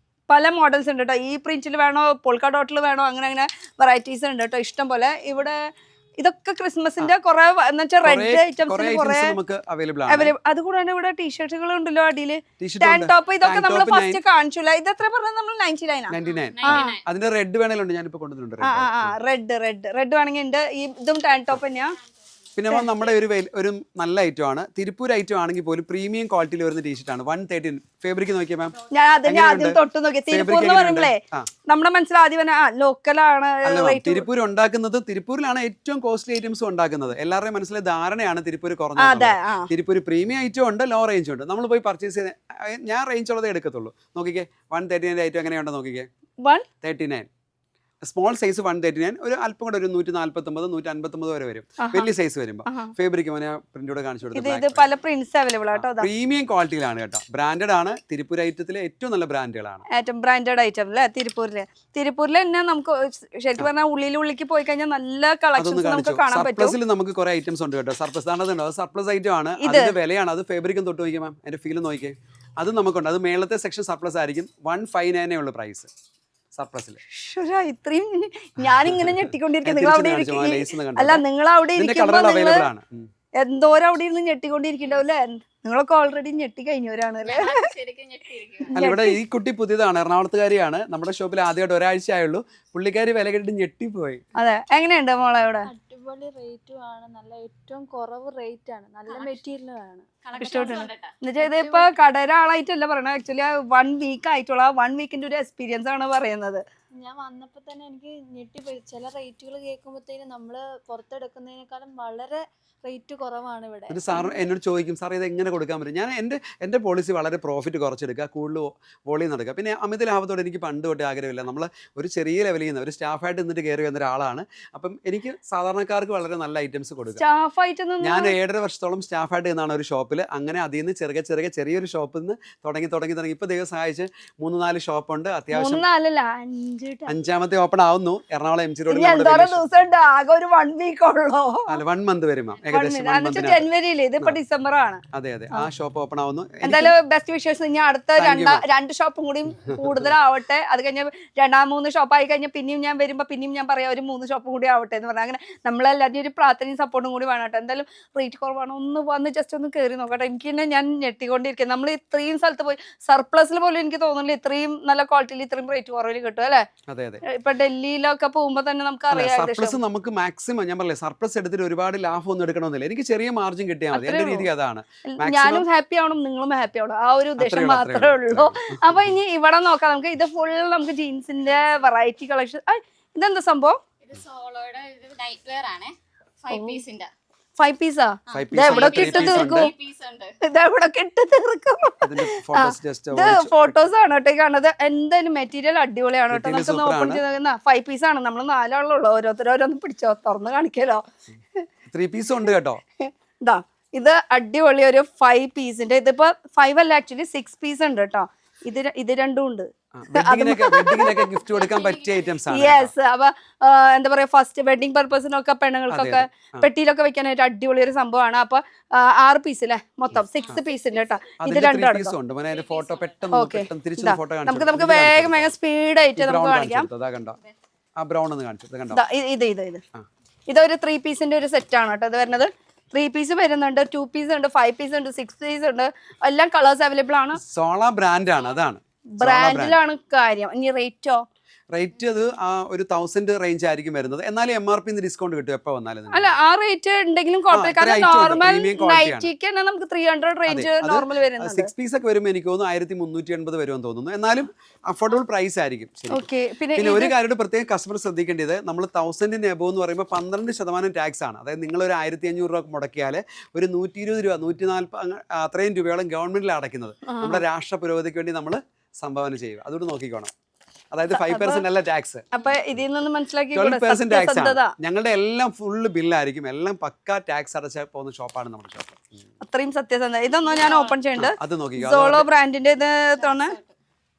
പല മോഡൽസ് ഉണ്ട് കേട്ടോ. ഈ പ്രിന്റിൽ വേണോ, പോൾക്ക ഡോട്ടിൽ വേണോ, അങ്ങനെ വെറൈറ്റീസ് ഉണ്ട് കേട്ടോ. ഇഷ്ടം പോലെ. ഇവിടെ ഇതൊക്കെ ക്രിസ്മസിന്റെ കുറെ റെഡ് ഐറ്റംസ് കുറെ നമുക്ക് അവൈലബിൾ ആണ്. അതുകൂടാണ്ട് ഇവിടെ ടീഷർട്ടുകൾ ഉണ്ടല്ലോ അടിയില്, ടാങ്ക് ടോപ്പ്, ഇതൊക്കെ നമ്മൾ ഫസ്റ്റ് കാണിച്ചില്ല. ഇത് എത്ര പറഞ്ഞാൽ നമ്മൾ 99. അതിന്റെ റെഡ് വേണേലുണ്ട്, ഞാനിപ്പോ കൊണ്ടുവന്നിട്ടുണ്ട്. റെഡ് വേണമെങ്കിൽ ഉണ്ട്. ഇതും ടാങ്ക് ടോപ്പ് തന്നെയാ. പിന്നെ നമ്മുടെ ഒരു നല്ല ഐറ്റം ആണ്. തിരുപ്പൂർ ഐറ്റം ആണെങ്കിൽ പോലും പ്രീമിയം ക്വാളിറ്റിയിൽ വരുന്ന ടീഷർട്ട് ആണ്. 113 ഫാബ്രിക് നോക്കിയാൽ മാം, ഞാൻ അതിന്റെ ആദ്യം തൊട്ട് നോക്കി. തിരുപ്പൂർ എന്ന് പറയുമ്പോഴേ നമ്മുടെ മനസ്സിൽ ആദ്യം ലോക്കലാണ്. തിരുപ്പൂർ ഉണ്ടാക്കുന്നത്, തിരുപ്പൂരിലാണ് ഏറ്റവും കോസ്റ്റ്ലി ഐറ്റംസ് ഉണ്ടാക്കുന്നത്. എല്ലാവരുടെയും മനസ്സിലെ ധാരണയാണ് തിരുപ്പൂർ കുറഞ്ഞത്. തിരുപ്പൂർ പ്രീമിയം ഐറ്റം ഉണ്ട്, ലോ റേഞ്ച് ഉണ്ട്. നമ്മൾ പോയി പർച്ചേസ് ചെയ്ത് ഞാൻ റേഞ്ച് ഉള്ളതേ എടുക്കത്തുള്ളൂ. നോക്കിക്കേ 139 ഐറ്റം എങ്ങനെയുണ്ടോ നോക്കിക്കേ. 139 സ്മോൾ സൈസ് 139, ഒരു അല്പം കൂടെ ഒരു 149 159 വരെ വരും വലിയ സൈസ് വരുമ്പോൾ. ഫാബ്രിക് പ്രിന്റോടെ കാണിച്ചു കൊടുത്തത് പല പ്രിന്റ്സ് അവൈലബിൾ ആട്ടോ. പ്രീമിയം ക്വാളിറ്റിയിലാണ് കേട്ടോ, ബ്രാൻഡഡ് ആണ്. തിരുപ്പൂർ ഐറ്റത്തിലെ ഏറ്റവും നല്ല ബ്രാൻഡുകളാണ്. ഏറ്റവും ബ്രാൻഡഡ് ഐറ്റം അല്ലേ തിരുപ്പൂരിൽ തന്നെ നമുക്ക് ശരിക്കും പറഞ്ഞാൽ ഉള്ളിലേക്ക് പോയി കഴിഞ്ഞാൽ നല്ല കളക്ഷൻസ് നമുക്ക് കാണാൻ പറ്റും. സർപ്ലസിൽ നമുക്ക് കുറെ ഐറ്റംസ് ഉണ്ട് കേട്ടോ. സർപ്ലസ് ആണത് സർപ്ലസ് ഐറ്റം ആണ്. അതിന്റെ വിലയാണ്, അത് ഫാബ്രിക്കും തൊട്ട് നോക്കിയാൽ മാം അതിന്റെ ഫീൽ നോക്കിയേ. അത് നമുക്കുണ്ട്. അത് മേളത്തെ സെക്ഷൻ സർപ്ലസ് ആയിരിക്കും. 159 ഉള്ള പ്രൈസ് സർപ്ലസിൽ. ഇത്രയും ഞാനിങ്ങനെ ഞെട്ടിക്കൊണ്ടിരിക്കുന്നു. അല്ല, നിങ്ങൾ അവിടെ എന്തോരം അവിടെ ഇരുന്ന് ഞെട്ടിക്കൊണ്ടിരിക്കണ്ടാവും അല്ലേ? നിങ്ങളൊക്കെ ഓൾറെഡി ഞെട്ടി കഴിഞ്ഞവരാണ് അല്ലേ? അല്ല, ഇവിടെ ഈ കുട്ടി പുതിയതാണ്, എറണാകുളത്തുകാരിയാണ്. നമ്മുടെ ഷോപ്പിൽ ആദ്യമായിട്ട് ഒരാഴ്ച ആയുള്ളൂ. പുള്ളിക്കാരി വില കേട്ടിട്ട് ഞെട്ടിപ്പോയി. അതെ, എങ്ങനെയുണ്ട് മോളെ ഇവിടെ? അടിപൊളി റേറ്റും ആണ്, നല്ല ഏറ്റവും കുറവ് റേറ്റ് ആണ്, നല്ല മെറ്റീരിയലും ആണ്. എന്നുവെച്ചാൽ ഇതിപ്പോ കടയുടെ ആളായിട്ടല്ല പറയണത്, ആക്ച്വലി 1 വീക്ക് ആയിട്ടുള്ള 1 വീക്കിന്റെ ഒരു എക്സ്പീരിയൻസ് ആണ് പറയുന്നത്. ഞാൻ വന്നപ്പോ തന്നെ എനിക്ക് ഞെട്ടിപ്പോയി. ചില റേറ്റുകൾ കേൾക്കുമ്പോഴത്തേനും നമ്മള് പുറത്തെടുക്കുന്നതിനേക്കാളും വളരെ റേറ്റ് കുറവാണ് ഇവിടെ. ഒരു സാർ എന്നോട് ചോദിക്കും, സാർ ഇത് എങ്ങനെ കൊടുക്കാൻ പറ്റും? ഞാൻ എൻ്റെ പോളിസി വളരെ പ്രോഫിറ്റ് കുറച്ചെടുക്കുക, കൂടുതൽ വോളിയം നടക്കുക. പിന്നെ അമിത ലാഭത്തോടെ എനിക്ക് പണ്ട് തൊട്ട് ആഗ്രഹമില്ല. നമ്മൾ ഒരു ചെറിയ ലെവലിൽ നിന്ന് ഒരു സ്റ്റാഫായിട്ട് നിന്നിട്ട് കയറി വന്ന ഒരാളാണ്. അപ്പം എനിക്ക് സാധാരണക്കാർക്ക് വളരെ നല്ല ഐറ്റംസ് കൊടുക്കുക. ഞാൻ 7.5 വർഷത്തോളം സ്റ്റാഫായിട്ട് നിന്നാണ് ഒരു ഷോപ്പിൽ. അങ്ങനെ അതിൽ നിന്ന് ചെറിയൊരു ഷോപ്പിൽ നിന്ന് തുടങ്ങി ഇപ്പോൾ ദൈവം സഹായിച്ച് 3-4 ഷോപ്പുണ്ട്. അത്യാവശ്യം 5ാമത്തെ ഓപ്പൺ ആവുന്നു എറണാകുളം MG റോഡിൽ. 1 മന്ത് വരും മാം. ജനുവരിയിൽ ഇതിപ്പോ ഡിസംബർ ആണ്. അതെ, ആ ഷോപ്പ് ഓപ്പൺ ആവുന്നു. എന്തായാലും ബെസ്റ്റ് വിഷേഴ്സ്. ഇനി അടുത്ത 2 ഷോപ്പും കൂടി കൂടുതലാവട്ടെ. അത് കഴിഞ്ഞ 2-3 ഷോപ്പ് ആയി കഴിഞ്ഞാൽ പിന്നെയും ഞാൻ വരുമ്പോ പിന്നെയും ഞാൻ പറയാം ഒരു 3 ഷോപ്പും കൂടി ആവട്ടെ എന്ന് പറഞ്ഞാൽ അങ്ങനെ നമ്മളെല്ലാവരും ഒരു പ്രാർത്ഥനയും സപ്പോർട്ടും കൂടി വേണം കേട്ടോ. എന്തായാലും റേറ്റ് കുറവാണ്, ഒന്ന് വന്ന് ജസ്റ്റ് ഒന്ന് കയറി നോക്കട്ടെ. എനിക്ക് തന്നെ ഞാൻ ഞെട്ടിക്കൊണ്ടിരിക്കുന്നത്. നമ്മൾ ഇത്രയും സ്ഥലത്ത് പോയി സർപ്ലസിൽ പോലും എനിക്ക് തോന്നുന്നില്ല ഇത്രയും നല്ല ക്വാളിറ്റിയിൽ ഇത്രയും റേറ്റ് കുറവിൽ കിട്ടും അല്ലേ? ഇപ്പൊ ഡൽഹിയിലൊക്കെ പോകുമ്പോ തന്നെ നമുക്ക് അറിയാം. നമുക്ക് മാക്സിമം ഞാൻ പറയില്ലേ, സർപ്ലസ് എടുത്തിട്ട് ഒരുപാട് ലാഭം ഒന്നും എടുക്കണമെന്നില്ല. എനിക്ക് ചെറിയ മാർജിൻ കിട്ടിയാൽ മതി. എന്റെ രീതി അതാണ്. ഞാനും ഹാപ്പി ആവണം, നിങ്ങളും ഹാപ്പി ആവണം, ആ ഒരു ഉദ്ദേശം മാത്രമേ ഉള്ളൂ. അപ്പൊ ഇനി ഇവിടെ നോക്കാം നമുക്ക്. ഇത് ഫുൾ നമുക്ക് ജീൻസിന്റെ വെറൈറ്റി കളക്ഷൻ. ഇതെന്താ സംഭവം? 5 പീസാ? ഇതെവിടെ കിട്ടു തീർക്കും? ഇത് ഫോട്ടോസ് ആണ് കേട്ടോ കാണുന്നത്. എന്തായാലും മെറ്റീരിയൽ അടിപൊളിയാണ് കേട്ടോ. നമുക്കൊന്ന് ഓപ്പൺ ചെയ്ത് 5 പീസാണ്. നമ്മൾ 4 ആളുള്ളൂ. ഓരോരുത്തരോരൊന്ന് പിടിച്ചോ, തുറന്ന് കാണിക്കാലോ. 3 പീസ് ഉണ്ട് കേട്ടോ. ഇതാ, ഇത് അടിപൊളി ഒരു 5 പീസിന്റെ. ഇതിപ്പോ 5 അല്ല, ആക്ച്വലി 6 പീസ് ഉണ്ട് കേട്ടോ. ഇത് രണ്ടും ഉണ്ട്. ഗിഫ്റ്റ് കൊടുക്കാൻ പറ്റിയ ഐറ്റംസ് ആണ്. യെസ്. അപ്പൊ എന്താ പറയാ, ഫസ്റ്റ് വെഡിങ് പർപ്പസിനൊക്കെ പെണ്ണുങ്ങൾക്കൊക്കെ പെട്ടിയിലൊക്കെ വെക്കാനായിട്ട് അടിപൊളി ഒരു സംഭവമാണ്. അപ്പൊ 6 പീസ് അല്ലേ മൊത്തം? 6 പീസിന്റെ കേട്ടോ. ഇത് രണ്ടും നമുക്ക് വേഗം സ്പീഡ് ആയിട്ട് നമുക്ക് കാണിക്കാം. ഇതൊരു 3 പീസിന്റെ ഒരു സെറ്റ് ആണ് കേട്ടോ. ഇത് വരുന്നത് 3 പീസ് വരുന്നുണ്ട്, 2 പീസ് ഉണ്ട്, 5 പീസ് ഉണ്ട്, 6 പീസ് ഉണ്ട്. എല്ലാം കളേഴ്സ് അവൈലബിൾ ആണ്. സോള ബ്രാൻഡ് ആണ്, അതാണ് ബ്രാൻഡിലാണ് കാര്യം. ഇനി റേറ്റോ? റേറ്റ് അത് ഒരു 1000 റേഞ്ച് ആയിരിക്കും വരുന്നത്. എന്നാലും MRP ഡിസ്കൗണ്ട് കിട്ടും എപ്പോ വന്നാലും. അല്ല, ആ റേറ്റ് ഉണ്ടെങ്കിലും കുഴപ്പമില്ല. കാരണം നോർമൽ നൈറ്റിക്ക് തന്നെ നമുക്ക് 300 റേഞ്ച് നോർമൽ വരുന്നത്. 6 പീസ് ഒക്കെ വരുമ്പോൾ എനിക്ക് തോന്നുന്നു 1380 വരുമെന്ന് തോന്നുന്നു. എന്നാലും അഫോർഡബിൾ പ്രൈസ് ആയിരിക്കും. പിന്നെ ഒരു കാര്യം പ്രത്യേകം കസ്റ്റമർ ശ്രദ്ധിക്കേണ്ടത്, നമ്മൾ 1000 എബോവ് എന്ന് പറയുമ്പോൾ 12% ടാക്സ് ആണ്. അതായത് നിങ്ങൾ ഒരു 1500 രൂപ മുടക്കിയാൽ ഒരു 120 രൂപ 140 അത്രയും രൂപയോളം ഗവൺമെന്റിൽ അടയ്ക്കുന്നത്. നമ്മുടെ രാഷ്ട്ര പുരോഗതിക്ക് വേണ്ടി നമ്മൾ സംഭാവന ചെയ്യുക. അതുകൊണ്ട് നോക്കിക്കോണം. അതായത് 5% അല്ല ടാക്സ്. അപ്പൊ ഇതിൽ നിന്ന് മനസ്സിലാക്കി 12% ടാക്സ് ആണ്. ഞങ്ങളുടെ എല്ലാം ഫുള്ള് ബില്ലായിരിക്കും. എല്ലാം പക്ക ടാക്സ് അടച്ച പോകുന്ന ഷോപ്പാണ് നമ്മുടെ ഷോപ്പ്. അത്രയും സത്യസന്ധത. ഇതൊന്നും ഞാൻ ഓപ്പൺ ചെയ്യുന്നുണ്ട്. അത് നോക്കി, സോളോ ബ്രാൻഡിന്റെ ഇത്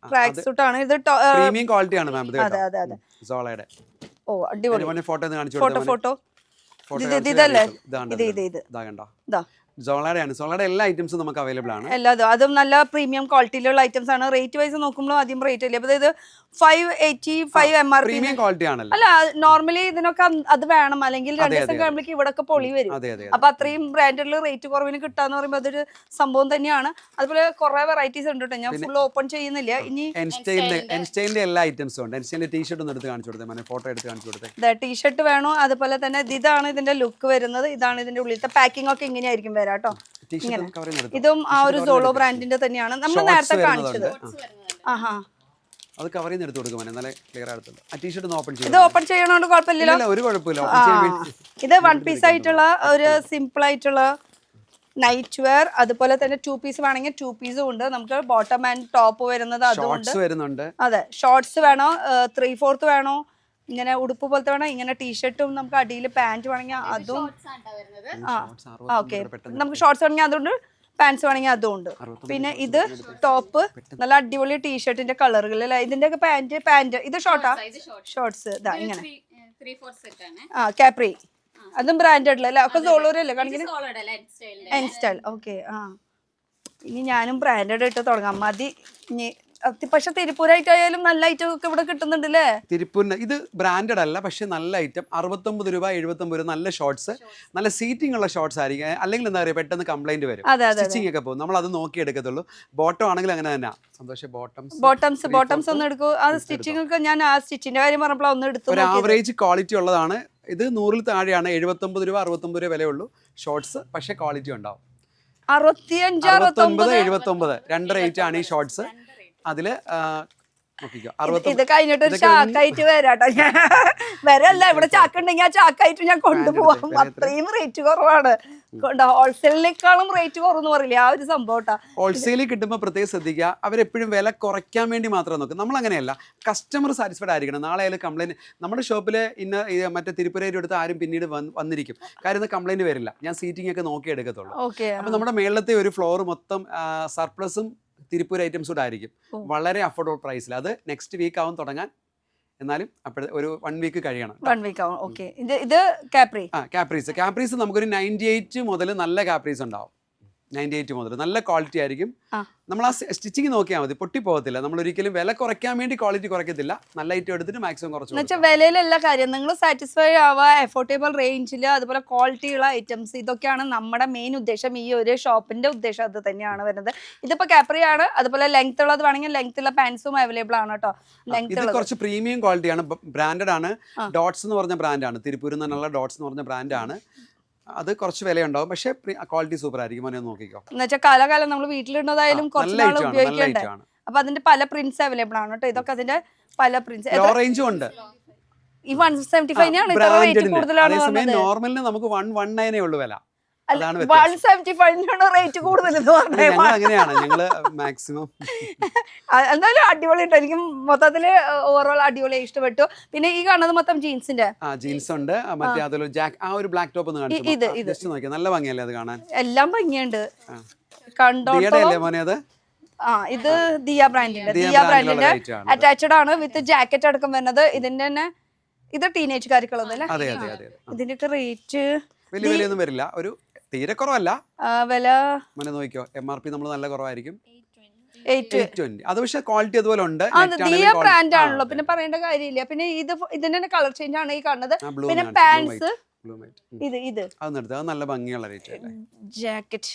ട്രാക്ക് സൂട്ട് ആണ്. ഇത് പ്രീമിയം ക്വാളിറ്റി ആണ് മാം. ഇത് സോളയുടെ. ഓ, അടിപൊളി. ഫോട്ടോ കാണിച്ചു. ഫോട്ടോ ഇതല്ലേ? ഇതാ സോളയുടെ എല്ലാ ഐറ്റംസും നമുക്ക് അവൈലബിൾ ആണ്. എല്ലാതും അതും നല്ല പ്രീമിയം ക്വാളിറ്റിയിലുള്ള ഐറ്റംസ് ആണ്. റേറ്റ് വൈസ് നോക്കുമ്പോൾ ആദ്യം റേറ്റ് ഇല്ല. അപ്പോൾ ഇത് 585 MRP. പ്രീമിയം ക്വാളിറ്റി ആണല്ലോ. അല്ല നോർമലി ഇതിനൊക്കെ അത് വേണം, അല്ലെങ്കിൽ 2 ദിവസം കഴിയുമ്പോഴേക്ക് ഇവിടൊക്കെ പൊളി വരും. അപ്പൊ അത്രയും ബ്രാൻഡിൽ റേറ്റ് കുറവിന് കിട്ടാന്ന് പറയുമ്പോൾ അതൊരു സംഭവം തന്നെയാണ്. അതുപോലെ കുറെ വെറൈറ്റീസ് ഉണ്ട് കേട്ടോ, ഞാൻ ഫുൾ ഓപ്പൺ ചെയ്യുന്നില്ല. ഇനി എൻസ്റ്റൈലിന്റെ എല്ലാ ഐറ്റംസും ഉണ്ട്. എൻസ്റ്റൈലിന്റെ ടീഷർട്ട് ഒന്ന് എടുത്ത് കാണിച്ചു കൊടുത്തേ, ഫോട്ടോ എടുത്ത് കാണിച്ചു കൊടുത്തേ. ടീഷർട്ട് വേണോ, അതുപോലെ തന്നെ ഇതാണ് ഇതിന്റെ ലുക്ക് വരുന്നത്, ഇതാണ് ഇതിന്റെ ഉള്ളിലത്തെ പാക്കിംഗ് ഒക്കെ ഇങ്ങനെയായിരിക്കും വരാം കേട്ടോ. ഇതും ആ ഒരു സോളോ ബ്രാൻഡിന്റെ തന്നെയാണ് നമ്മൾ നേരത്തെ കാണിച്ചത്. ആഹാ, അത് കവർ ചെയ്ത് എടുത്ത് കൊടുക്കും, നല്ല ക്ലിയർ ആയിട്ടുള്ള. ആ ടീഷർട്ട് ഒന്ന് ഓപ്പൺ ചെയ്യും. ഇത് ഓപ്പൺ ചെയ്യണോണ്ട് കുഴപ്പമില്ലല്ലോ, ഒരു കുഴപ്പമില്ല. ഇത് 1 പീസ് ആയിട്ടുള്ള ഒരു സിമ്പിൾ ആയിട്ടുള്ള നൈറ്റ് വെയർ. അതുപോലെ തന്നെ 2 പീസ് വേണമെങ്കിൽ 2 പീസും ഉണ്ട്. നമുക്ക് ബോട്ടം ആൻഡ് ടോപ്പ് വരുന്നത് അതുകൊണ്ട്. അതെ, ഷോർട്സ് വേണോ, 3/4 വേണോ, ഇങ്ങനെ ഉടുപ്പ് പോലത്തെ വേണം, ഇങ്ങനെ ടീഷർട്ടും നമുക്ക് അടിയിൽ പാന്റ് വേണമെങ്കിൽ അതും. ഓക്കെ, നമുക്ക് ഷോർട്സ് വേണമെങ്കിൽ അതുകൊണ്ട്, പാൻസ് വേണമെങ്കിൽ അതും ഉണ്ട്. പിന്നെ ഇത് ടോപ്പ്, നല്ല അടിപൊളി ടീഷർട്ടിന്റെ കളറുകൾ അല്ലേ. ഇതിന്റെ ഒക്കെ പാന്റ് ഇത് ഷോർട്ടാ, ഷോർട്സ് ഇതാ ഇങ്ങനെ. ആ കാപ്രി, അതും ബ്രാൻഡഡ് അല്ലേ, ഒക്കെ സോളോരല്ലേ കാണിക്കുന്നത്. N style. ഓക്കെ, ആ ഇനി ഞാനും ബ്രാൻഡഡ് ഇട്ട് തുടങ്ങാം മതി. പക്ഷെ തിരുപ്പൂരായിട്ടായാലും നല്ല ഐറ്റം ഒക്കെ ഇവിടെ കിട്ടുന്നുണ്ട് അല്ലേ. തിരുപ്പൂരിന് ഇത് ബ്രാൻഡഡ് അല്ല, പക്ഷെ നല്ല ഐറ്റം. 69 രൂപ 79 രൂപ. നല്ല ഷോർട്സ്, നല്ല സീറ്റിംഗ് ഉള്ള ഷോർട്സ് ആയിരിക്കും. അല്ലെങ്കിൽ എന്താ പറയുക, പെട്ടെന്ന് കംപ്ലൈന്റ് വരും, സ്റ്റിച്ചിങ് ഒക്കെ പോകും. നമ്മൾ അത് നോക്കി എടുക്കത്തുള്ളൂ. ബോട്ടം ആണെങ്കിൽ അങ്ങനെ തന്നെ. സന്തോഷം, ബോട്ടംസ് ഒന്ന് എടുക്കൂ. അത് സ്റ്റിച്ചിങ് ഒക്കെ ഞാൻ ആ സ്റ്റിച്ചിന്റെ കാര്യം പറഞ്ഞപ്പോൾ ഒന്ന് എടുത്തു. ഒരു ആവറേജ് ക്വാളിറ്റി ഉള്ളതാണ് ഇത്. 100-ൽ താഴെയാണ്. 79 രൂപ 69 രൂപ വിലയുള്ളൂ ഷോർട്സ്, പക്ഷെ ക്വാളിറ്റി ഉണ്ടാവും. 65, 79 രണ്ട് റേറ്റ് ആണ് ഈ ഷോർട്സ്. അതില് ഇത് കഴിഞ്ഞിട്ട് ഒരു ചാക്കായിട്ട് വരാട്ടോ. വരല്ല, ഇവിടെ ചാക്ക് ഉണ്ടെങ്കിൽ ആ ചാക്കായിട്ട് ഞാൻ കൊണ്ടുപോവാം. അത്രയും റേറ്റ് കുറവാണ്. ഹോൾസെയിലിനേക്കാളും റേറ്റ് കുറവെന്ന് പറയില്ലേ, ആ ഒരു സംഭവം. ഹോൾസെയിൽ കിട്ടുമ്പോൾ പ്രത്യേകം ശ്രദ്ധിക്കുക. അവരെപ്പോഴും വില കുറയ്ക്കാൻ വേണ്ടി മാത്രം നോക്കും. നമ്മൾ അങ്ങനെയല്ല, കസ്റ്റമർ സാറ്റിസ്ഫൈഡ് ആയിരിക്കണം. നാളെ ആയാലും കംപ്ലൈന്റ് നമ്മുടെ ഷോപ്പിൽ മറ്റേ തിരുപ്പുരയിൽ എടുത്ത് ആരും പിന്നീട് വന്നിരിക്കും. കാര്യം കംപ്ലൈന്റ് വരില്ല. ഞാൻ സീറ്റിംഗ് ഒക്കെ നോക്കി എടുക്കത്തുള്ളൂ. അപ്പൊ നമ്മുടെ മേളത്തെ ഒരു ഫ്ലോർ മൊത്തം സർപ്ലസും തിരുപ്പൂർ ഐറ്റംസ് കൂടെ ആയിരിക്കും. വളരെ അഫോർഡബിൾ പ്രൈസിൽ. അത് നെക്സ്റ്റ് വീക്ക് ആവും തുടങ്ങാൻ. എന്നാലും അപ്പോഴത്തെ ഒരു 1 വീക്ക് കഴിയണം. 1 വീക്ക് ആവും. ഓക്കെ, ഇത് കാപ്രി. കാപ്രീസ് നമുക്കൊരു 98 മുതൽ നല്ല കാപ്രീസ് ഉണ്ടാവും. 98 മുതൽ നല്ല ക്വാളിറ്റി ആയിരിക്കും. നമ്മൾ ആ സ്റ്റിച്ചിങ് നോക്കിയാൽ മതി, പൊട്ടി പോകത്തില്ല. നമ്മൾ ഒരിക്കലും വില കുറയ്ക്കാൻ വേണ്ടി ക്വാളിറ്റി കുറയ്ക്കത്തില്ല. നല്ല ഐറ്റം എടുത്തിട്ട് മാക്സിമം കുറച്ച് വിലയിലല്ല കാര്യം, നിങ്ങൾ സാറ്റിസ്ഫൈ ആവുക, അഫോർഡബിൾ റേഞ്ചിൽ, അതുപോലെ ക്വാളിറ്റിയുള്ള ഐറ്റംസ്. ഇതൊക്കെയാണ് നമ്മുടെ മെയിൻ ഉദ്ദേശം. ഈ ഒരു ഷോപ്പിന്റെ ഉദ്ദേശം അത് തന്നെയാണ് വരുന്നത്. ഇതിപ്പോ കാപ്രി ആണ്. അതുപോലെ ലെങ്ത് ഉള്ളത് വേണമെങ്കിൽ ലെങ്ത് ഉള്ള പാൻസും അവൈലബിൾ ആണ് കേട്ടോ. ഇത് കുറച്ച് പ്രീമിയം ക്വാളിറ്റിയാണ്, ബ്രാൻഡഡ് ആണ്. ഡോട്ട്സ് എന്ന് പറഞ്ഞ ബ്രാൻഡാണ്, തിരുപ്പൂരിൽ നിന്നുള്ള ഡോട്ട്സ് എന്ന് പറഞ്ഞ ബ്രാൻഡാണ്. അത് കുറച്ച് വിലയുണ്ടാവും, പക്ഷെ ക്വാളിറ്റി സൂപ്പർ ആയിരിക്കും. മോനെ നോക്കിക്കോ. എന്നുവെച്ചാൽ കാലകാലം നമ്മൾ വീട്ടിലിടുന്നതായാലും കുറച്ച് നാൾ ഉപയോഗിക്കണ്ടേ. അപ്പൊ അതിന്റെ പല പ്രിന്റ്സ് അവൈലബിൾ ആണ് കേട്ടോ. ഇതൊക്കെ അതിന്റെ പല പ്രിന്റ്സ്. ലോ റേഞ്ചും ഉണ്ട്. ഈ 175 കൂടുതലാണ്. നോർമലിന് നമുക്ക് 119 ഉള്ളൂ വില. 175 റേറ്റ് കൂടുതൽ. അങ്ങനെയാണ് ഞങ്ങള് മാക്സിമം. എന്തായാലും അടിപൊളി. എനിക്ക് മൊത്തത്തില് ഓവറോൾ അടിപൊളി ഇഷ്ടപ്പെട്ടു. പിന്നെ ഈ കാണുന്നത് മൊത്തം ജീൻസിന്റെ ജീൻസ് ഉണ്ട്. മറ്റേ അതിൽ ആ ഒരു ബ്ലാക്ക് ടോപ്പ് നോക്കിയാൽ നല്ല ഭംഗിയല്ലേ അത് കാണാൻ. എല്ലാം ഭംഗിയുണ്ട് കണ്ടോ. മോനെ അത് ഇത് ദിയ ബ്രാൻഡിന്റെ അറ്റാച്ച്ഡ് ആണ്, വിത്ത് ജാക്കറ്റ് അടക്കം വരുന്നത്. ഇതിന്റെ തന്നെ ഇത് ടീനേജുകാർക്കുള്ളതല്ലേ. ഇതിന്റെ ഒക്കെ റേറ്റ് വലിയ വിലയൊന്നും വരില്ല, ഒരു തീരെ കുറവല്ല വില. മോനെ നോക്കിയോ, MRP നമ്മൾ നല്ല കുറവായിരിക്കും. 820. അത് പക്ഷെ ക്വാളിറ്റി അതുപോലെ ഉണ്ട്. ദിയ ബ്രാൻഡ് ആണല്ലോ, പിന്നെ പറയേണ്ട കാര്യമില്ല. പിന്നെ ഇതിന്റെ തന്നെ കളർ ചേഞ്ച് ആണ് ഈ കാണുന്നത്. പിന്നെ പാൻസ് ഇത് അത് നല്ല ഭംഗിയുള്ള റേറ്റ്. ജാക്കറ്റ്,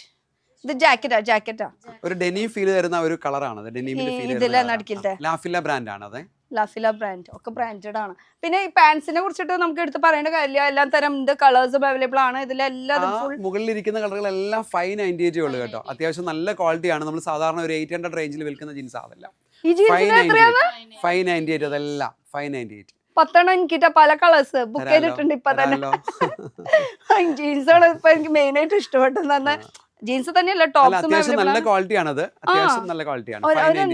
ഇത് ജാക്കറ്റാ ഒരു ഡെനിം ഫീൽ തരുന്ന ഒരു കളറാണ്. ഡെനിമിന്റെ ഫീൽ ലാഫില ബ്രാൻഡ് ആണ്. അതെ, ലാഫില ബ്രാൻഡ് ഒക്കെ ബ്രാൻഡഡ് ആണ്. പിന്നെ ഈ പാൻസിനെ കുറിച്ചിട്ട് നമുക്ക് എടുത്ത് പറയേണ്ട കാര്യമില്ല. എല്ലാ തരം കളേഴ്സും അവൈലബിൾ ആണ്. ഇതിലെല്ലാം മുകളിലിരിക്കുന്ന കളറുകളെല്ലാം 598 ഉള്ളു കേട്ടോ. അത്യാവശ്യം നല്ല ക്വാളിറ്റി ആണ്. നമ്മൾ സാധാരണ ഒരു 800 റേഞ്ചിൽ വിൽക്കുന്ന ജീൻസ് ആവില്ല. 598 അതെല്ലാം 598. 10 എനിക്കിട്ട പല കളേഴ്സ് ബുക്ക് ചെയ്തിട്ടുണ്ട് ഇപ്പൊ തന്നെ. ജീൻസാണ് ഇപ്പൊ എനിക്ക് മെയിൻ ആയിട്ട് ഇഷ്ടപ്പെട്ടത്. ജീൻസ് തന്നെയല്ല, ടോപ്സും നല്ല ക്വാളിറ്റിയാണ്. അത് അത്യാവശ്യം നല്ല ക്വാളിറ്റിയാണ്.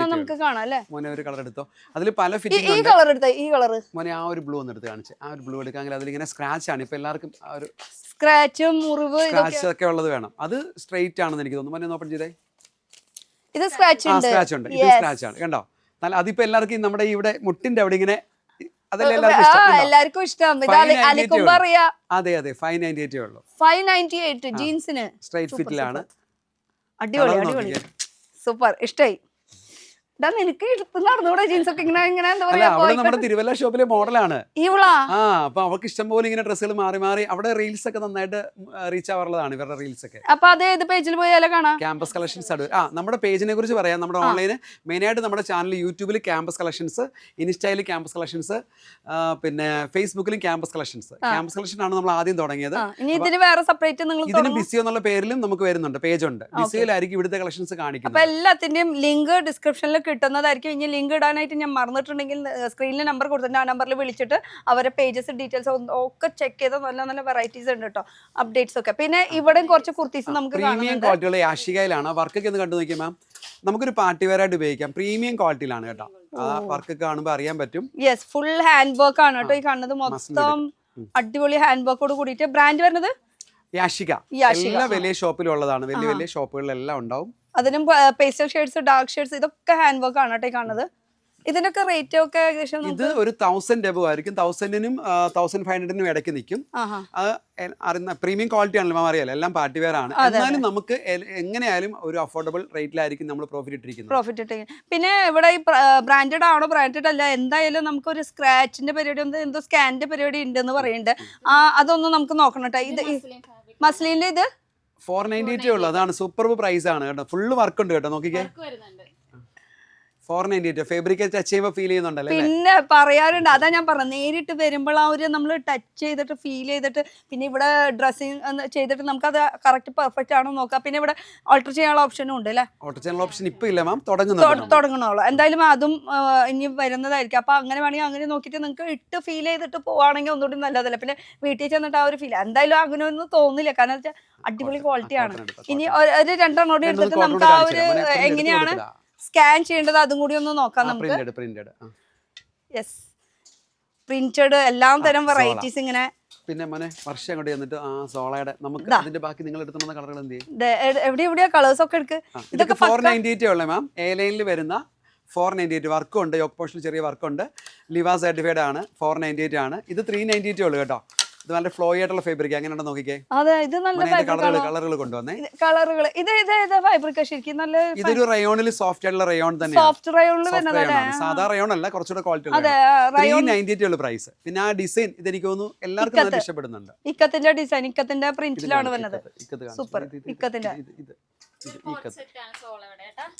നമുക്ക് കാണാം അല്ലേ. മോനെ ഒരു കളർ എടുത്തോ. അതിൽ പല ഫിറ്റിംഗ്. ഈ കളർ എടുത്തോ. ഈ കളർ മോനെ ആ ഒരു ബ്ലൂ ഒന്ന് എടുത്ത് കാണിച്ച്. ആ ഒരു ബ്ലൂ എടുക്കാമെങ്കിൽ അതിലിങ്ങനെ സ്ക്രാച്ച് ആണ്. ഇപ്പൊ എല്ലാവർക്കും ആ ഒരു സ്ക്രാച്ചും മുറിവ് സ്ക്രാച്ച് ഒക്കെ ഉള്ളത് വേണം. അത് സ്ട്രെയിറ്റ് ആണെന്ന് എനിക്ക് തോന്നുന്നു. മോനെ ഓപ്പൺ ചെയ്തേ. ഇത് സ്ക്രാച്ച് ഉണ്ട്. ഇത് സ്ക്രാച്ച് ആണ് കണ്ടോ. അതിപ്പോ എല്ലാവർക്കും നമ്മുടെ ഇവിടെ മുട്ടിന്റെ അവിടെ ഇങ്ങനെ എല്ലാവർക്കും ഇഷ്ടം. അതെ 598 ഉള്ളൂ. 598 ജീൻസിന് സ്ട്രൈറ്റ് ഫിറ്റിലാണ്. അടിപൊളി സൂപ്പർ ഇഷ്ടായി. ഇതാ നിനക്ക് എടുത്ത് നടന്നൂടെ ജീൻസ് ഒക്കെ ഇങ്ങനെ ഇങ്ങനെ എന്താ അല്ല പറയാ അവിടെ നമ്മുടെ തിരുവല്ല ഷോപ്പിലെ മോഡലാണ്. ഇവളാ അപ്പൊ അവർക്ക് ഇഷ്ടം പോലെ ഇങ്ങനെ ഡ്രസ്സുകൾ മാറി മാറി അവിടെ റീൽസ് ഒക്കെ നന്നായിട്ട് റീച്ച് ആവാറുള്ളതാണ് ഇവരുടെ റീൽസ് ഒക്കെ. അപ്പൊ അത് ഏത് പേജിൽ പോയാലോ കാണാം? Campus collections Adoor. നമ്മുടെ പേജിനെ കുറിച്ച് പറയാം. നമ്മുടെ ഓൺലൈന് മെയിനായിട്ട് നമ്മുടെ ചാനൽ യൂട്യൂബിൽ ക്യാമ്പസ് കളക്ഷൻസ്, ഇൻസ്റ്റയിൽ ക്യാമ്പസ് കളക്ഷൻസ്, പിന്നെ ഫേസ്ബുക്കിലും ക്യാമ്പസ് കളക്ഷൻസ്. ക്യാമ്പസ് കളക്ഷൻ ആണ് നമ്മൾ ആദ്യം തുടങ്ങിയത്. ഇനി ഇതിന് വേറെ സെപ്പറേറ്റ് നിങ്ങൾ ഇതിന് ബിസിയോ എന്നുള്ള പേരിലും നമുക്ക് വരുന്നുണ്ട്, പേജുണ്ട്. ബിസിയോയിലായിരിക്കും ഇവിടുത്തെ കളക്ഷൻസ് അപ്പൊ കാണിക്കുന്നത്. എല്ലാത്തിന്റെയും ലിങ്ക് ഡിസ്ക്രിപ്ഷനിൽ കിട്ടുന്നതായിരിക്കും. ഇനി ലിങ്ക് ഇടാനായിട്ട് ഞാൻ മറന്നിട്ടുണ്ടെങ്കിൽ സ്ക്രീനിൽ നമ്പർ കൊടുത്തിട്ടുണ്ട്, ആ നമ്പറിൽ വിളിച്ചിട്ട് അവരെ പേജസ് ഡീറ്റെയിൽസ് ഒക്കെ ചെക്ക് ചെയ്ത നല്ല നല്ല വെറൈറ്റീസ് ഉണ്ട് കേട്ടോ, അപ്ഡേറ്റ്സ് ഒക്കെ. പിന്നെ ഇവിടെ കുറച്ച് കുർത്തീസ് നമുക്ക് പ്രീമിയം ക്വാളിറ്റിയുള്ള യാഷികയിലാണ്. വർക്കൊക്കെ ഒന്ന് കണ്ടു നോക്കിയാൽ മാം നമുക്കൊരു പാർട്ടി വെയർ ആയിട്ട് ഉപയോഗിക്കാം. പ്രീമിയം ക്വാളിറ്റിയിലാണ് കേട്ടോ. ആ വർക്ക് കാണുമ്പോൾ അറിയാൻ പറ്റും. യെസ്, ഫുൾ ഹാൻഡ് വർക്ക് ആണ് കേട്ടോ ഈ കാണുന്നത്. മൊത്തം അടിപൊളി ഹാൻഡ് വർക്കോട് കൂടിയിട്ട്. ബ്രാൻഡ് വരുന്നത് യാഷിക. എല്ലാ വലിയ ഷോപ്പിലും ഉള്ളതാണ്, വലിയ വലിയ ഷോപ്പുകളിലെല്ലാം ഉണ്ടാവും. അതിനും പേസ്റ്റൽ ഷെയ്ഡ്സ്, ഡാർക്ക് ഷെയ്ഡ്സ്, ഇതൊക്കെ ഹാൻഡ് വർക്ക് ആണ് കേട്ടോ ഈ കാണുന്നത്. ഇതിനൊക്കെ റേറ്റ് ഒക്കെ ഏകദേശം ഇത് ഒരു 1000 എബവ് ആയിരിക്കും. 1000-നും 1500-നും ഇടയ്ക്ക് നിൽക്കും. അറിയുന്ന പ്രീമിയം ക്വാളിറ്റി ആണല്ലോ മാം, അറിയാലോ, എല്ലാം പാർട്ടി വെയർ ആണ്. എന്നാലും നമുക്ക് എങ്ങനെയായാലും ഒരു അഫോർഡബിൾ റേറ്റിലായിരിക്കും നമ്മൾ പ്രോഫിറ്റ് ഇട്ടിരിക്കുന്നത്. പിന്നെ ഇവിടെ ഈ ബ്രാൻഡഡ് ആണോ ബ്രാൻഡഡ് അല്ല, എന്തായാലും നമുക്ക് ഒരു സ്ക്രാച്ചിന്റെ പരിപാടി, എന്തോ സ്കാനിന്റെ പരിപാടി ഉണ്ടെന്ന് പറയുന്നുണ്ട്. അതൊന്നും നമുക്ക് നോക്കണം കേട്ടോ. ഇത് മസ്ലിന്റെ ഇത് 498 ഉള്ളു. അതാണ് സൂപ്പർ പ്രൈസ് ആണ് കേട്ടോ. ഫുള്ള് വർക്ക് ഉണ്ട് കേട്ടോ, നോക്കിക്കേ. 498 ഫാബ്രിക് ടച്ച് ചെയ്യുമ്പോൾ ഫീൽ ചെയ്യുന്നുണ്ടല്ലേ? പിന്നെ പറയാറുണ്ട്, അതാ ഞാൻ പറഞ്ഞത്, നേരിട്ട് വരുമ്പോൾ ആ ഒരു നമ്മൾ ടച്ച് ചെയ്തിട്ട് ഫീൽ ചെയ്തിട്ട്, പിന്നെ ഇവിടെ ഡ്രസ്സിങ് ചെയ്തിട്ട് നമുക്ക് അത് കറക്റ്റ് പെർഫെക്റ്റ് ആണോ നോക്കാം. പിന്നെ ഇവിടെ ഓൾട്ടർ ചെയ്യാനുള്ള ഓപ്ഷനും ഉണ്ട് അല്ലേ? ഓൾട്ടർ ചെയ്യാനുള്ള ഓപ്ഷൻ ഇപ്പൊ ഇല്ല മാം, തുടങ്ങണോളൂ. എന്തായാലും അതും ഇനി വരുന്നതായിരിക്കും. അപ്പൊ അങ്ങനെ വേണമെങ്കിൽ അങ്ങനെ നോക്കിയിട്ട് നിങ്ങൾക്ക് ഇട്ട് ഫീൽ ചെയ്തിട്ട് പോവാണെങ്കിൽ ഒന്നുകൂടി നല്ലതല്ല. പിന്നെ വീട്ടിൽ ചെന്നിട്ട് ആ ഒരു ഫീൽ എന്തായാലും അങ്ങനെ ഒന്നും തോന്നില്ല, കാരണം വെച്ചാൽ അടിപൊളി ക്വാളിറ്റി ആണ്. ഇനി ഒരു 2 എണ്ണം കൂടി എടുത്തിട്ട് നമുക്ക് ആ ഒരു എങ്ങനെയാണ് സ്കാൻ ചെയ്യേണ്ടത് അതും കൂടി ഒന്ന് നോക്കാം നമുക്ക്. യെസ്, പ്രിന്റഡ് എല്ലാം തരം വെറൈറ്റീസ് ഇങ്ങനെ. പിന്നെ മോനെ വർഷം അങ്ങോട്ട് ചെന്നിട്ട് ആ സോളയുടെ നമുക്ക് അതിന്റെ ബാക്കി നിങ്ങൾ എടുത്തുന്ന കളറുകൾ എന്ത് ചെയ്യും? എവിടെയാ കളേഴ്സ് ഒക്കെ എടുക്ക്. ഇതൊക്കെ 498 ഉള്ളേ മാം. എ ലൈനിൽ വരുന്ന 498 വർക്കും ഉണ്ട്. യോക്ക് പോർഷനിൽ ചെറിയ വർക്കുണ്ട്. ലിവാ സർട്ടിഫൈഡ് ആണ്. 498 ആണ്. ഇത് 398 ഉള്ളു കേട്ടോ. ഇത് നല്ല ഫ്ലോ ആയിട്ടുള്ള ഫാബ്രിക്. എങ്ങനെയുണ്ടോ നോക്കിക്കേ. അതെ, ഇത് നല്ല കളറുകൾ കൊണ്ടുവന്നേ. കളറുകൾ ഇത് ഫാബ്രിക് ശരിക്കും നല്ല. ഇതൊരു റയോണിൽ സോഫ്റ്റ് ആയിട്ടുള്ള റയോൺ തന്നെയാണ്. സോഫ്റ്റ് റയോണിൽ വരുന്നതല്ലേ? സാധാ റയോൺ അല്ല, കുറച്ചുകൂടെ ക്വാളിറ്റി ഉള്ള 398 ഉള്ള പ്രൈസ്. പിന്നെ ആ ഡിസൈൻ ഇതെനിക്ക് തോന്നുന്നു എല്ലാവർക്കും നല്ല ഇഷ്ടപ്പെടുന്നുണ്ട്. ഇക്കത്തിന്റെ ഡിസൈൻ, ഇക്കത്തിന്റെ പ്രിന്റിലാണ് വരുന്നത്. സൂപ്പർ. ഇക്കത്തിന്റെ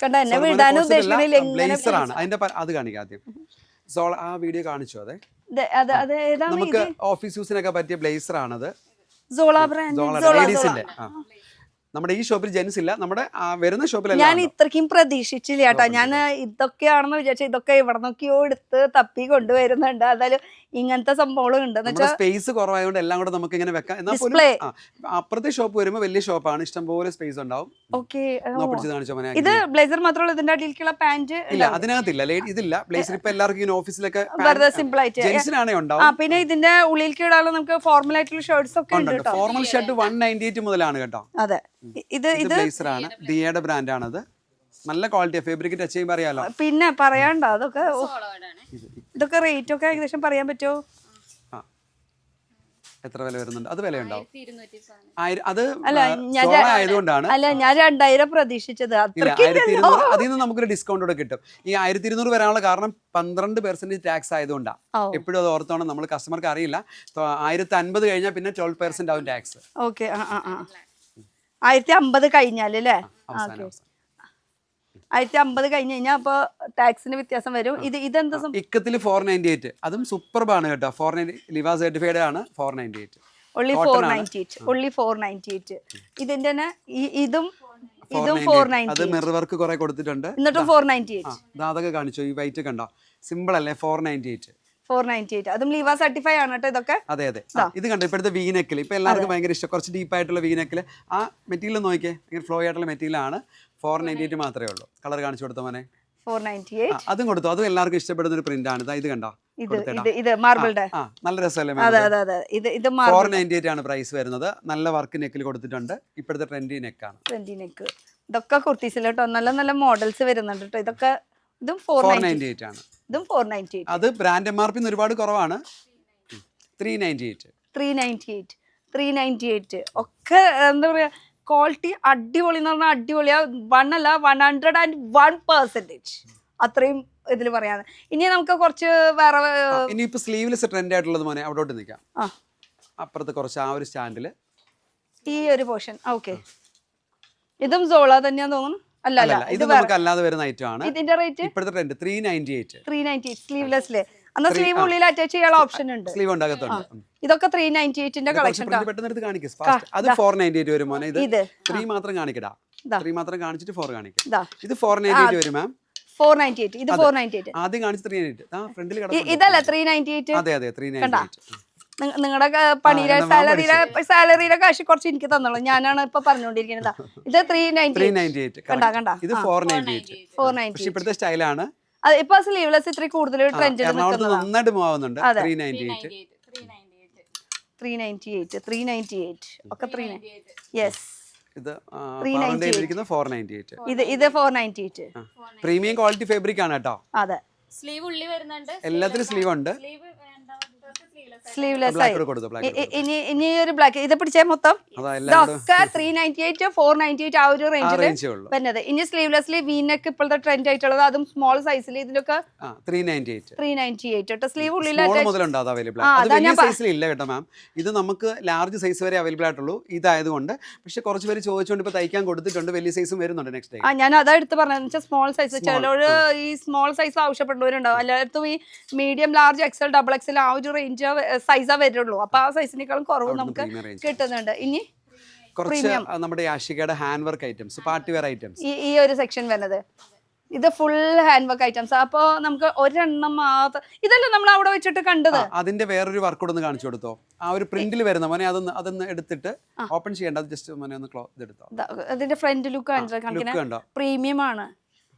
കണ്ട എന്നെ വിടാനും ഉദ്ദേശിക്കുന്നില്ല. ബ്ലേസർ ആണ് അതിന്റെ. അത് കാണിക്കാം ആദ്യം. ആ വീഡിയോ കാണിച്ചോ? അതെ, നമുക്ക് ഓഫീസ് യൂസിനൊക്കെ പറ്റിയ ബ്ലേസർ ആണത്. ലേഡീസിന്റെ. നമ്മുടെ ഈ ഷോപ്പിൽ ജെൻസ് ഇല്ല, നമ്മുടെ വരുന്ന ഷോപ്പിൽ. ഞാൻ ഇത്രയ്ക്കും പ്രതീക്ഷിച്ചില്ല കേട്ടോ. ഞാൻ ഇതൊക്കെയാണെന്ന് വിചാരിച്ച, ഇതൊക്കെ ഇവിടെ നോക്കിയോ എടുത്ത് തപ്പി കൊണ്ടുവരുന്നുണ്ട്. അതായത് ഇങ്ങനത്തെ സംഭവങ്ങളും ഉണ്ട്. സ്പേസ് കുറവായതുകൊണ്ട് എല്ലാം കൂടെ നമുക്ക് ഇങ്ങനെ വെക്കാം. എന്നാൽ പോലും അപ്പുറത്തെ ഷോപ്പ് വരുമ്പോൾ വലിയ ഷോപ്പാണ്, ഇഷ്ടംപോലെ സ്പേസ് ഉണ്ടാവും. ഇത് ബ്ലേസർ മാത്രമല്ല, ഇതിന്റെ അടിയിലേക്കുള്ള പാന്റ് ഇല്ല, അതിനകത്തില്ല. ഇതില്ല ബ്ലേസർ. ഇപ്പൊ എല്ലാവർക്കും ഓഫീസിലൊക്കെ സിമ്പിൾ ആയിട്ട് ജെൻസിനാണേ ഉണ്ടാവും. പിന്നെ ഇതിന്റെ ഉള്ളിലേക്ക് ഇടാനുള്ള നമുക്ക് ഫോർമൽ ആയിട്ടുള്ള ഷർട്ട്സ് ഒക്കെ ഉണ്ട് കേട്ടോ. ഫോർമൽ ഷർട്ട് 198 മുതലാണ് കേട്ടോ. അതെ, ഇത് ബ്ലേസർ ആണ്. ദിയയുടെ ബ്രാൻഡ് ആണത്. നല്ല ക്വാളിറ്റി ഫാബ്രിക് ടച്ച് ചെയ്യുമ്പോൾ അറിയാലോ. പിന്നെ പറയാണ്ടോ, അതൊക്കെ ഇതൊക്കെ റേറ്റ് ഒക്കെ ഏകദേശം പറയാൻ പറ്റുമോ? എത്ര വില വരുന്നുണ്ട്? അത് വില ഉണ്ടാവും. അത് ആയതുകൊണ്ടാണ് അല്ല ഞാൻ 2000 പ്രതീക്ഷിച്ചത്. 1200 അതിൽ നിന്ന് നമുക്കൊരു ഡിസ്കൗണ്ട് കൂടെ കിട്ടും. ഈ 1200 വരാനുള്ള കാരണം 12% ടാക്സ് ആയതുകൊണ്ടാണ്. എപ്പോഴും അത് ഓർത്തോണം, നമ്മൾ കസ്റ്റമർക്ക് അറിയില്ല. 1050 കഴിഞ്ഞാൽ പിന്നെ 12% ആവും ടാക്സ്. ഓക്കെ, 1050 കഴിഞ്ഞാലല്ലേ? 1050 കഴിഞ്ഞ് കഴിഞ്ഞാൽ അപ്പൊ ടാക്സിന് വ്യത്യാസം വരും. ഇതെന്താ? ഇക്കത്തിൽ 498. അതും സൂപ്പർബാണ് കേട്ടോ. 498 ലിവാ സർട്ടിഫൈഡ് ആണ്. 498 only 498. ഇതിന്റെ തന്നെ ഇതും 498. അത് മിറർ വർക്ക് കുറെ കൊടുത്തിട്ടുണ്ട്. എന്നിട്ടും 498. അതൊക്കെ കാണിച്ചോ? ഈ വൈറ്റ് കണ്ടോ? സിമ്പിൾ അല്ലേ? 498. അതും ലീവ സർട്ടിഫൈ ആണ് കേട്ടോ ഇതൊക്കെ. അതെ. ഇത് കണ്ടോ? ഇപ്പോഴത്തെ വീനെക്കിൽ ഇപ്പൊ എല്ലാവർക്കും ഭയങ്കര ഇഷ്ടം. കുറച്ച് ഡീപ്പായിട്ടുള്ള വീനെക്കിൽ ആ മെറ്റീരിയൽ നോക്കിയേ, ഫ്ലോ ആയിട്ടുള്ള മെറ്റീരിയൽ ആണ്. 498 മാത്രമേ ഉള്ളൂ. കളർ കാണിച്ചു കൊടുത്തോ മോനെ. 498 അതും കൊടുത്തു. അതും എല്ലാവർക്കും ഇഷ്ടപ്പെടുന്ന ഒരു പ്രിന്റ് ആണ്. ഇത് കണ്ടോ? ഇത് മാർബിളുടെ നല്ല രസമല്ലേ? 498 ആണ് പ്രൈസ് വരുന്നത്. നല്ല വർക്ക് നെക്കിൽ കൊടുത്തിട്ടുണ്ട്. ഇപ്പോഴത്തെ ട്രെൻഡി നെക്കാണ്. ഇതൊക്കെ കുർത്തീസിലോട്ടോ നല്ല നല്ല മോഡൽസ് വരുന്നുണ്ട് കേട്ടോ. ഇതൊക്കെ ഇതും 498 ആണ്. ഇതും 498. അത് ബ്രാൻഡ് MRP ഒരുപാട് കുറവാണ്. 398 ഒക്കെ എന്താ പറയാ, ക്വാളിറ്റി അടിപൊളി എന്ന് പറഞ്ഞാൽ അടിപൊളിയാ. 101%. അത്രയും ഇതിൽ പറയാതെ. ഇനി നമുക്ക് കുറച്ച് വേറെ ഇനിയിപ്പോ സ്ലീവ്ലെസ് ട്രെൻഡ് ആയിട്ടുള്ളത് മോനെ അവിടോട്ട് നിൽക്കാം. ആ അപ്പുറത്ത് കുറച്ച് ആ ഒരു സ്റ്റാൻഡിൽ ഈ ഒരു പോർഷൻ. ഓക്കെ, ഇതും സോള തന്നെയാന്ന് തോന്നുന്നു. അല്ല അല്ല, ഇത് നമുക്ക് അല്ലാതെ വരുന്ന ഐറ്റം ആണ്. ഇതിന്റെ റേറ്റ് ഇപ്പോഴത്തെ ട്രെൻഡ് 398. 398 സ്ലീവ്ലെസ്സില്. അന്ന് സ്ലീവ് ഉള്ളിൽ അറ്റാച്ച് ചെയ്യാനുള്ള ഓപ്ഷൻ ഉണ്ട്. സ്ലീവ് ഉണ്ടാകത്തുണ്ട്. ഇതൊക്കെ 398ന്റെ കളക്ഷൻ. പെട്ടെന്ന് എടുത്ത് കാണിക്കും. അത് 498 വരും മോനെ. ഇത് 3 മാത്രം കാണിക്കടാ. 3 മാത്രം കാണിച്ചിട്ട് 4 കാണിക്കും. ഇത് 498 വരും മാം. 498. ഇത് 498. ആദ്യം കാണിച്ച് 398. ആ ഫ്രണ്ടിൽ കിടക്കുന്നു. ഇതല്ല 398. അതെ അതെ 398. നിങ്ങളുടെ പണിയുടെ സാലറിയുടെ കാശ് കുറച്ച് എനിക്ക് തന്നോളൂ. ഞാനാണ് ഇപ്പൊ പറഞ്ഞുകൊണ്ടിരിക്കുന്നത്. ഇത് 398. കണ്ടാ കണ്ടാ, ഇത് 498. 498. പക്ഷെ ഇപ്പോഴത്തെ സ്റ്റൈലാണ്. ഇപ്പൊ സ്ലീവ്ലെസ് ഇത്ര കൂടുതൽ ട്രെൻഡിൽ നന്നായിട്ട് മൂവ് ആവുന്നുണ്ട്. 398 ഒക്കെ 398. യെസ്, ഇത് 498. ഇത് 498. പ്രീമിയം ക്വാളിറ്റി ഫാബ്രിക് ആണ് കേട്ടോ. അതെ, സ്ലീവ് ഉള്ളി വരുന്നുണ്ട്. എല്ലാത്തിനും സ്ലീവ് ഉണ്ട്. സ്ലീവ്ലെസ് ആയി. ഇനി ഒരു ബ്ലാക്ക് ഇത് പിടിച്ചേ മൊത്തം. ഇതൊക്കെ 398 498 ആ ഒരു റേഞ്ചിൽ വരുന്നത്. ഇനി സ്ലീവ്ലെസ്സിൽ വീനെക്ക് ഇപ്പോഴത്തെ ട്രെൻഡ് ആയിട്ടുള്ളത്, അതും സ്മോൾ സൈസിൽ. ഇതിലൊക്കെ 398. സ്ലീവ് ഉള്ളിൽ ഇല്ല കേട്ടോ മാം. ഇത് നമുക്ക് ലാർജ് സൈസ് വരെ അവൈലബിൾ ആയിട്ടുള്ളൂ. ഇതായതുകൊണ്ട് പക്ഷെ കുറച്ച് പേര് ചോദിച്ചുകൊണ്ട് ഇപ്പൊ തയ്ക്കാൻ കൊടുത്തിട്ടുണ്ട്. വലിയ സൈസും വരുന്നുണ്ട് നെക്സ്റ്റ് ടൈം. ഞാൻ അതാ എടുത്ത് പറഞ്ഞത്, സ്മോൾ സൈസ്. ചിലര് ഈ സ്മോൾ സൈസ് ആവശ്യപ്പെടുന്നവരുണ്ടാവും. എല്ലായിടത്തും ഈ medium, large, XL, double XL ആ ഒരു റേഞ്ച് സൈസാ വരുള്ളൂ. അപ്പൊ ആ സൈസിനേക്കാളും കുറവ് നമുക്ക് കിട്ടുന്നുണ്ട്. ഇനി കുറച്ച് നമ്മുടെ യാഷികയുടെ hand work items, party wear items, ഈ ഒരു സെക്ഷൻ വരുന്നത് ഇത് ഫുൾ ഹാൻഡ് വർക്ക് ഐറ്റംസ്. അപ്പൊ നമുക്ക് ഒരെണ്ണം മാത്രം. ഇതല്ലേ നമ്മൾ അവിടെ വെച്ചിട്ട് കണ്ടത്. അതിന്റെ വേറൊരു വർക്ക് കൂടെ ഒന്ന് കാണിച്ചു കൊടുത്തോ. ആ ഒരു പ്രിന്റിൽ വരുന്ന മോനെ അതൊന്ന് എടുത്തിട്ട് ഓപ്പൺ ചെയ്യേണ്ട. അത് ജസ്റ്റ് മോനെ ഒന്ന് ക്ലോസ് എടുത്തോ. അതിന്റെ ഫ്രണ്ട് ലുക്ക് കാണിക്കുന്ന പ്രീമിയം ആണ്.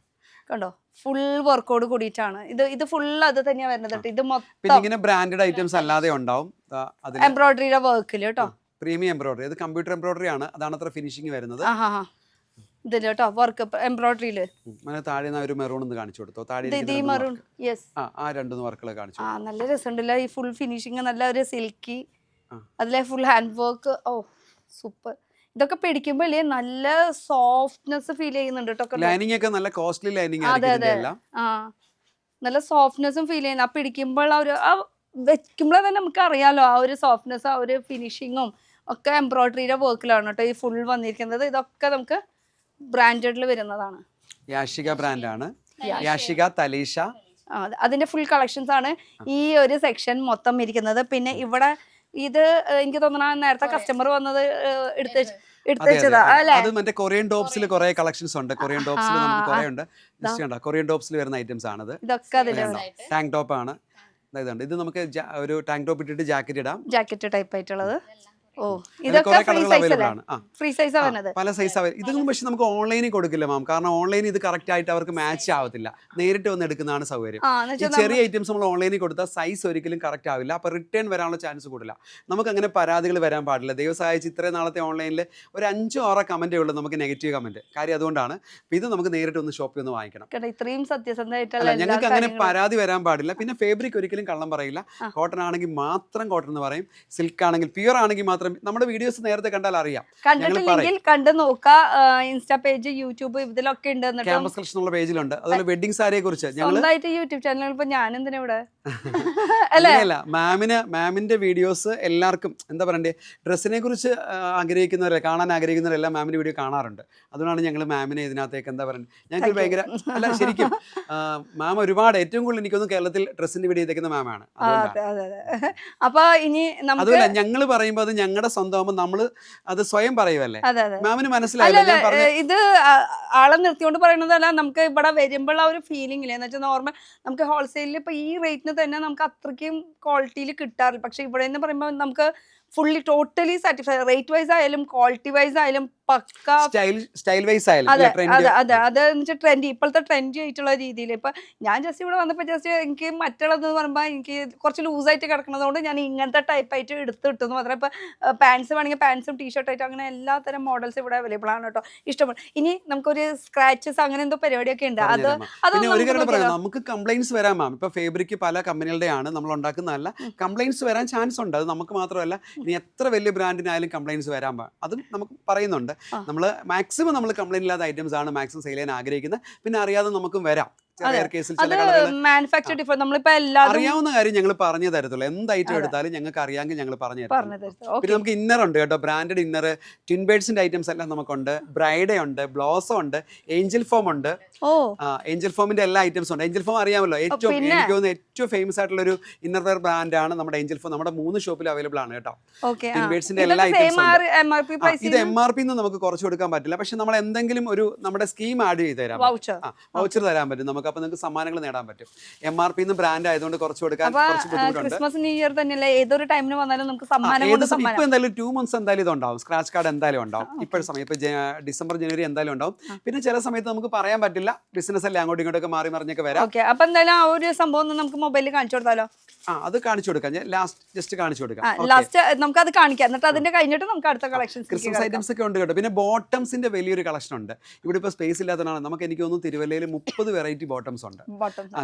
കണ്ടോ, ഫുൾ വർക്കോട് കൂടിയിട്ടാണ്. ഇത് ഫുൾ അത് തന്നെയാ വരുന്നത്. ഇത് മൊത്തം ഇങ്ങനെ ബ്രാൻഡഡ് ഐറ്റംസ് അല്ലാതെ ഉണ്ടാവും. എംബ്രോയിഡറിയുടെ വർക്കിൽ കേട്ടോ. Premium embroidery. ഇത് കമ്പ്യൂട്ടർ എംബ്രോയിഡറി ആണ്. അതാണ് അത്ര ഫിനിഷിംഗ് വരുന്നത്. ഇതില് കേട്ടോ വർക്ക് എംബ്രോയിഡറിയില്. താഴെ ഒരു മെറൂൺ ഒന്ന് കാണിച്ചു കൊടുത്തോ. മെറൂൺ. യെസ്, ആ രണ്ടു വർക്കുകൾ കാണിച്ചു. നല്ല രസമുണ്ടല്ലോ ഈ ഫുൾ ഫിനിഷിങ്. നല്ല ഒരു സിൽക്കി, അതിലെ ഫുൾ ഹാൻഡ് വർക്ക്. ഓ സൂപ്പർ. ഇതൊക്കെ പിടിക്കുമ്പോ അല്ലേ നല്ല സോഫ്റ്റ്നെസ് ഫീൽ ചെയ്യുന്നുണ്ട് കേട്ടോ. ലൈനിങ് ഒക്കെ നല്ല കോസ്റ്റ്ലി ലൈനിങ്. അതെ അതെ, നല്ല സോഫ്റ്റ്നെസ്സും ഫീൽ ചെയ്യുന്നു. ആ പിടിക്കുമ്പോൾ ആ ഒരു വെക്കുമ്പോഴേ തന്നെ നമുക്ക് അറിയാലോ ആ ഒരു സോഫ്റ്റ്നെസ്, ആ ഒരു ഫിനിഷിങ്ങും ഒക്കെ എംബ്രോയിഡറിയുടെ വർക്കിലാണ് കേട്ടോ ഈ ഫുൾ വന്നിരിക്കുന്നത്. ഇതൊക്കെ നമുക്ക് ബ്രാൻഡഡിൽ വരുന്നതാണ്. യാഷിക ബ്രാൻഡാണ്. യാഷിക, തലീഷ, അതിന്റെ ഫുൾ കളക്ഷൻസ് ആണ് ഈ ഒരു സെക്ഷൻ മൊത്തം ഇരിക്കുന്നത്. പിന്നെ ഇവിടെ ഇത് എനിക്ക് തോന്നുന്നു നേരത്തെ കസ്റ്റമർ വന്നത് എടുത്തുവെച്ചതാ അല്ലേ. അത് മറ്റേ കൊറിയൻ ടോപ്സിൽ കുറെ കളക്ഷൻസ് ഉണ്ട്. കൊറിയൻ ടോപ്സിൽ നമുക്ക് കുറെ ഉണ്ട്. കൊറിയൻ ടോപ്സിൽ വരുന്ന ഐറ്റംസ് ആണത്. ഇതൊക്കെ അതിലുണ്ട്. ടാങ്ക് ടോപ്പ് ആണ്. ഇത് നമുക്ക് ഒരു ടാങ്ക് ടോപ്പ് ഇട്ടിട്ട് ജാക്കറ്റ് ഇടാം. ജാക്കറ്റ് ടൈപ്പ് ആയിട്ടുള്ളത്. ഓ, ഇതൊക്കെ ഫ്രീ സൈസാ വരുന്നത്. പല സൈസ്. ഇതൊന്നും പക്ഷെ നമുക്ക് ഓൺലൈനിൽ കൊടുക്കില്ല മാം. കാരണം ഓൺലൈനിൽ ഇത് കറക്റ്റ് ആയിട്ട് അവർക്ക് മാച്ച് ആവത്തില്ല. നേരിട്ട് വന്ന് എടുക്കുന്നതാണ് സൗകര്യം. ഈ ചെറിയ ഐറ്റംസ് നമ്മൾ ഓൺലൈനിൽ കൊടുത്താൽ സൈസ് ഒരിക്കലും കറക്റ്റ് ആവില്ല. അപ്പൊ റിട്ടേൺ വരാനുള്ള ചാൻസ് കൂടില്ല. നമുക്ക് അങ്ങനെ പരാതികൾ വരാൻ പാടില്ല. ദൈവം സഹായിച്ച് ഇത്രയും നാളത്തെ ഓൺലൈനിൽ ഒരു 5-6 കമന്റേ ഉള്ളൂ നമുക്ക് നെഗറ്റീവ് കമന്റ്. കാര്യം അതുകൊണ്ടാണ്. ഇത് നമുക്ക് നേരിട്ട് ഒന്ന് ഷോപ്പിൽ ഒന്ന് വാങ്ങിക്കണം. ഇത്രയും സത്യസന്ധമായിട്ടുള്ള ഞങ്ങൾക്ക് അങ്ങനെ പരാതി വരാൻ പാടില്ല. പിന്നെ ഫാബ്രിക് ഒരിക്കലും കള്ളം പറയില്ല. കോട്ടൺ ആണെങ്കിൽ മാത്രം കോട്ടൺ എന്ന് പറയും. സിൽക്ക് ആണെങ്കിൽ, പ്യുവർ ആണെങ്കിൽ മാത്രം. നമ്മുടെ വീഡിയോസ് നേരത്തെ കണ്ടാൽ അറിയാം. കണ്ടിട്ടില്ലെങ്കിൽ കണ്ടു നോക്കുക. ഇൻസ്റ്റാ പേജ്, യൂട്യൂബ് ഇതിലൊക്കെ ഉണ്ട്. ക്യാമ്പസ് കളക്ഷൻ ഉള്ള പേജിലുണ്ട്. അതുപോലെ വെഡിങ് സാരിയെ കുറിച്ച് സ്വന്തമായിട്ട് യൂട്യൂബ് ചാനൽ. ഇപ്പൊ ഞാൻ എന്തിനാ ഇവിടെ അല്ല, മാമിന്റെ വീഡിയോസ് എല്ലാവർക്കും എന്താ പറയണ്ടേ, ഡ്രസ്സിനെ കുറിച്ച് ആഗ്രഹിക്കുന്നവരെ, കാണാൻ ആഗ്രഹിക്കുന്നവരെല്ലാം മാമിന്റെ വീഡിയോ കാണാറുണ്ട്. അതുകൊണ്ടാണ് ഞങ്ങൾ മാമിനെ ഇതിനകത്തേക്ക് എന്താ പറയുന്നത്, ഞങ്ങൾക്ക് ഭയങ്കര അല്ല ശരിക്കും മാം ഒരുപാട് ഏറ്റവും കൂടുതൽ എനിക്കൊന്നും കേരളത്തിൽ ഡ്രസ്സിന്റെ വീഡിയോ ചെയ്തേക്കുന്ന മാമാണ്. അപ്പൊ ഇനി അതുപോലെ ഞങ്ങൾ പറയുമ്പോൾ അത് ഞങ്ങളുടെ സ്വന്തമാകുമ്പോൾ നമ്മൾ അത് സ്വയം പറയുമല്ലേ. മാമിന് മനസ്സിലായില്ല. ഇത് ആളെ നിർത്തിക്കൊണ്ട് പറയുന്നതല്ല. നമുക്ക് ഇവിടെ വരുമ്പോൾ ആ ഒരു ഫീലിംഗ് ഇല്ലേ എന്ന് വെച്ചാൽ നോർമൽ നമുക്ക് ഹോൾസെയിലിൽ ഇപ്പൊ ഈ റേറ്റിന് തന്നെ നമുക്ക് അത്രയ്ക്കും ക്വാളിറ്റിയിൽ കിട്ടാറില്ല. പക്ഷെ ഇവിടെ എന്ന് പറയുമ്പോൾ നമുക്ക് fully totally satisfy. Rate wise ആയാലും ക്വാളിറ്റി വൈസ് ആയാലും പക്ക സ്റ്റൈൽ വൈസ് ആയാലും. അതെ ട്രെൻഡി, ഇപ്പോഴത്തെ ട്രെൻഡി ആയിട്ടുള്ള രീതിയിൽ. ഇപ്പൊ ഞാൻ ജസ്റ്റ് ഇവിടെ വന്നപ്പോൾ ജസ്റ്റ് എനിക്ക് മറ്റുള്ളതെന്ന് പറയുമ്പോൾ എനിക്ക് കുറച്ച് ലൂസായിട്ട് കിടക്കുന്നതുകൊണ്ട് ഞാൻ ഇങ്ങനത്തെ ടൈപ്പ് ആയിട്ട് എടുത്ത് കിട്ടുന്നു മാത്രമേ. ഇപ്പൊ പാൻസ് വേണമെങ്കിൽ പാൻസും ടീഷർട്ടായിട്ട് അങ്ങനെ എല്ലാ തരം മോഡൽസ് ഇവിടെ അവൈലബിൾ ആണ് കേട്ടോ. ഇഷ്ടപ്പെടും. ഇനി നമുക്കൊരു സ്ക്രാച്ചസ് അങ്ങനെ എന്തോ പരിപാടിയൊക്കെ ഉണ്ട്. നമുക്ക് കംപ്ലൈന്റ്സ് വരാം മാം. ഇപ്പൊ ഫാബ്രിക് പല കമ്പനികളുടെ ആണ് നമ്മൾ ഉണ്ടാക്കുന്നതല്ല. കംപ്ലൈന്റ്സ് വരാൻ ചാൻസ് ഉണ്ട്. അത് നമുക്ക് മാത്രമല്ല, ഇനി എത്ര വലിയ ബ്രാൻഡിനായാലും കംപ്ലൈന്റ്സ് വരാൻ അതും നമുക്ക് പറയുന്നുണ്ട്. നമ്മൾ മാക്സിമം നമ്മൾ കംപ്ലൈന്റ് ഇല്ലാത്ത ഐറ്റംസ് ആണ് മാക്സിമം സെയിൽ ചെയ്യാൻ ആഗ്രഹിക്കുന്നത്. പിന്നെ അറിയാതെ നമുക്കും വരാം. റെയർ കേസിൽ ചില അത് കളറുകൾ മാനുഫാക്ചർ ഡിഫറെന്റ് നമ്മളിപ്പോ എല്ലാവരും അറിയാവുന്ന കാര്യം ഞങ്ങൾ പറഞ്ഞു തരത്തുള്ളൂ. എന്ത് ഐറ്റം എടുത്താലും ഞങ്ങൾക്ക് അറിയാമെങ്കിൽ ഞങ്ങൾ പറഞ്ഞു തരും. പറഞ്ഞു തരുന്നത്. പിന്നെ ഓക്കെ, നമുക്ക് ഇന്നർ ഉണ്ട് കേട്ടോ, ബ്രാൻഡഡ് ഇന്നർ, ട്വിൻ ബേഡ്സിന്റെ ഐറ്റംസ് എല്ലാം നമുക്കുണ്ട്. ബ്രൈഡേ ഉണ്ട്, ബ്ലോസം ഉണ്ട്, ഏഞ്ചൽ ഫോം ഉണ്ട്. ഓ ഏഞ്ചൽ ഫോമിന്റെ എല്ലാ ഐറ്റംസും ഉണ്ട്. ഏഞ്ചൽ ഫോം അറിയാമല്ലോ, ഏറ്റവും പിന്നെ? എനിക്ക് തോന്നുന്നു ഏറ്റവും ഫേമസ് ആയിട്ടുള്ള ഒരു ഇന്നർ വെയർ ബ്രാൻഡാണ് നമ്മുടെ ഏഞ്ചൽ ഫോം. നമ്മുടെ 3 ഷോപ്പിൽ അവൈലബിൾ ആണ് കേട്ടോ. ഓക്കെ, ട്വിൻ ബേഡ്സിന്റെ എല്ലാ ഐറ്റംസും MRP ഇത് പ്രൈസ് MRP നമുക്ക് കുറച്ച് കൊടുക്കാൻ പറ്റില്ല, പക്ഷെ നമ്മൾ എന്തെങ്കിലും ഒരു നമ്മുടെ സ്കീം ആഡ് ചെയ്ത് തരാം. വൗച്ചർ. വൗച്ചർ തരാൻ പറ്റും നമുക്ക്. അപ്പൊ നിങ്ങൾക്ക് സമ്മാനങ്ങൾ നേടാൻ പറ്റും. MRP ബ്രാൻഡ് ആയതുകൊണ്ട് കുറച്ച് കൊടുക്കാൻ അപ്പൊ കുറച്ച് ബുദ്ധിമുട്ടുണ്ട്. ക്രിസ്മസ് ന്യൂ ഇയർ തന്നെയല്ല, ഏതൊരു ടൈമിന് വന്നാലും നമുക്ക് സമ്മാനം കൊണ്ട് സമ്മാനം. ഇപ്പൊ എന്തായാലും 2 months എന്തായാലും ഇത് ഉണ്ടാവും. സ്ക്രാച്ച് കാർഡ് എന്തായാലും ഉണ്ടാവും. ഇപ്പോഴും സമയം ഇപ്പൊ ഡിസംബർ ജനുവരി എന്തായാലും ഉണ്ടാവും. പിന്നെ ചില സമയത്ത് നമുക്ക് പറയാൻ പറ്റില്ല, ബിസിനസ് അല്ലേ, അങ്ങോട്ടും ഇങ്ങോട്ടൊക്കെ മാറി മറിഞ്ഞൊക്കെ വരാം. ഓക്കെ, അപ്പൊ എന്തായാലും ആ ഒരു സംഭവം ഒന്ന് നമുക്ക് മൊബൈലിൽ കാണിച്ചു കൊടുത്താലോ? അത് കാണിച്ചു കൊടുക്കാം. ഞാൻ ലാസ്റ്റ് ജസ്റ്റ് കാണിച്ചു കൊടുക്കാം. ലാസ്റ്റ് നമുക്ക് അത് കാണിക്കാം, എന്നിട്ട് അതിന്റെ കഴിഞ്ഞിട്ട് നമുക്ക് അടുത്ത കളക്ഷൻസ്. ക്രിസ്മസ് ഐറ്റംസ് ഒക്കെ ഉണ്ട് കേട്ടോ. പിന്നെ ബോട്ടംസിന്റെ വലിയൊരു കളക്ഷൻ ഉണ്ട്. ഇവിടെ ഇപ്പൊ സ്പേസ് ഇല്ലാത്തതാണ്. നമുക്ക് എനിക്ക് തോന്നുന്നു തിരുവല്ലയിൽ 30 വെറൈറ്റി ബോട്ടംസ് ഉണ്ട്,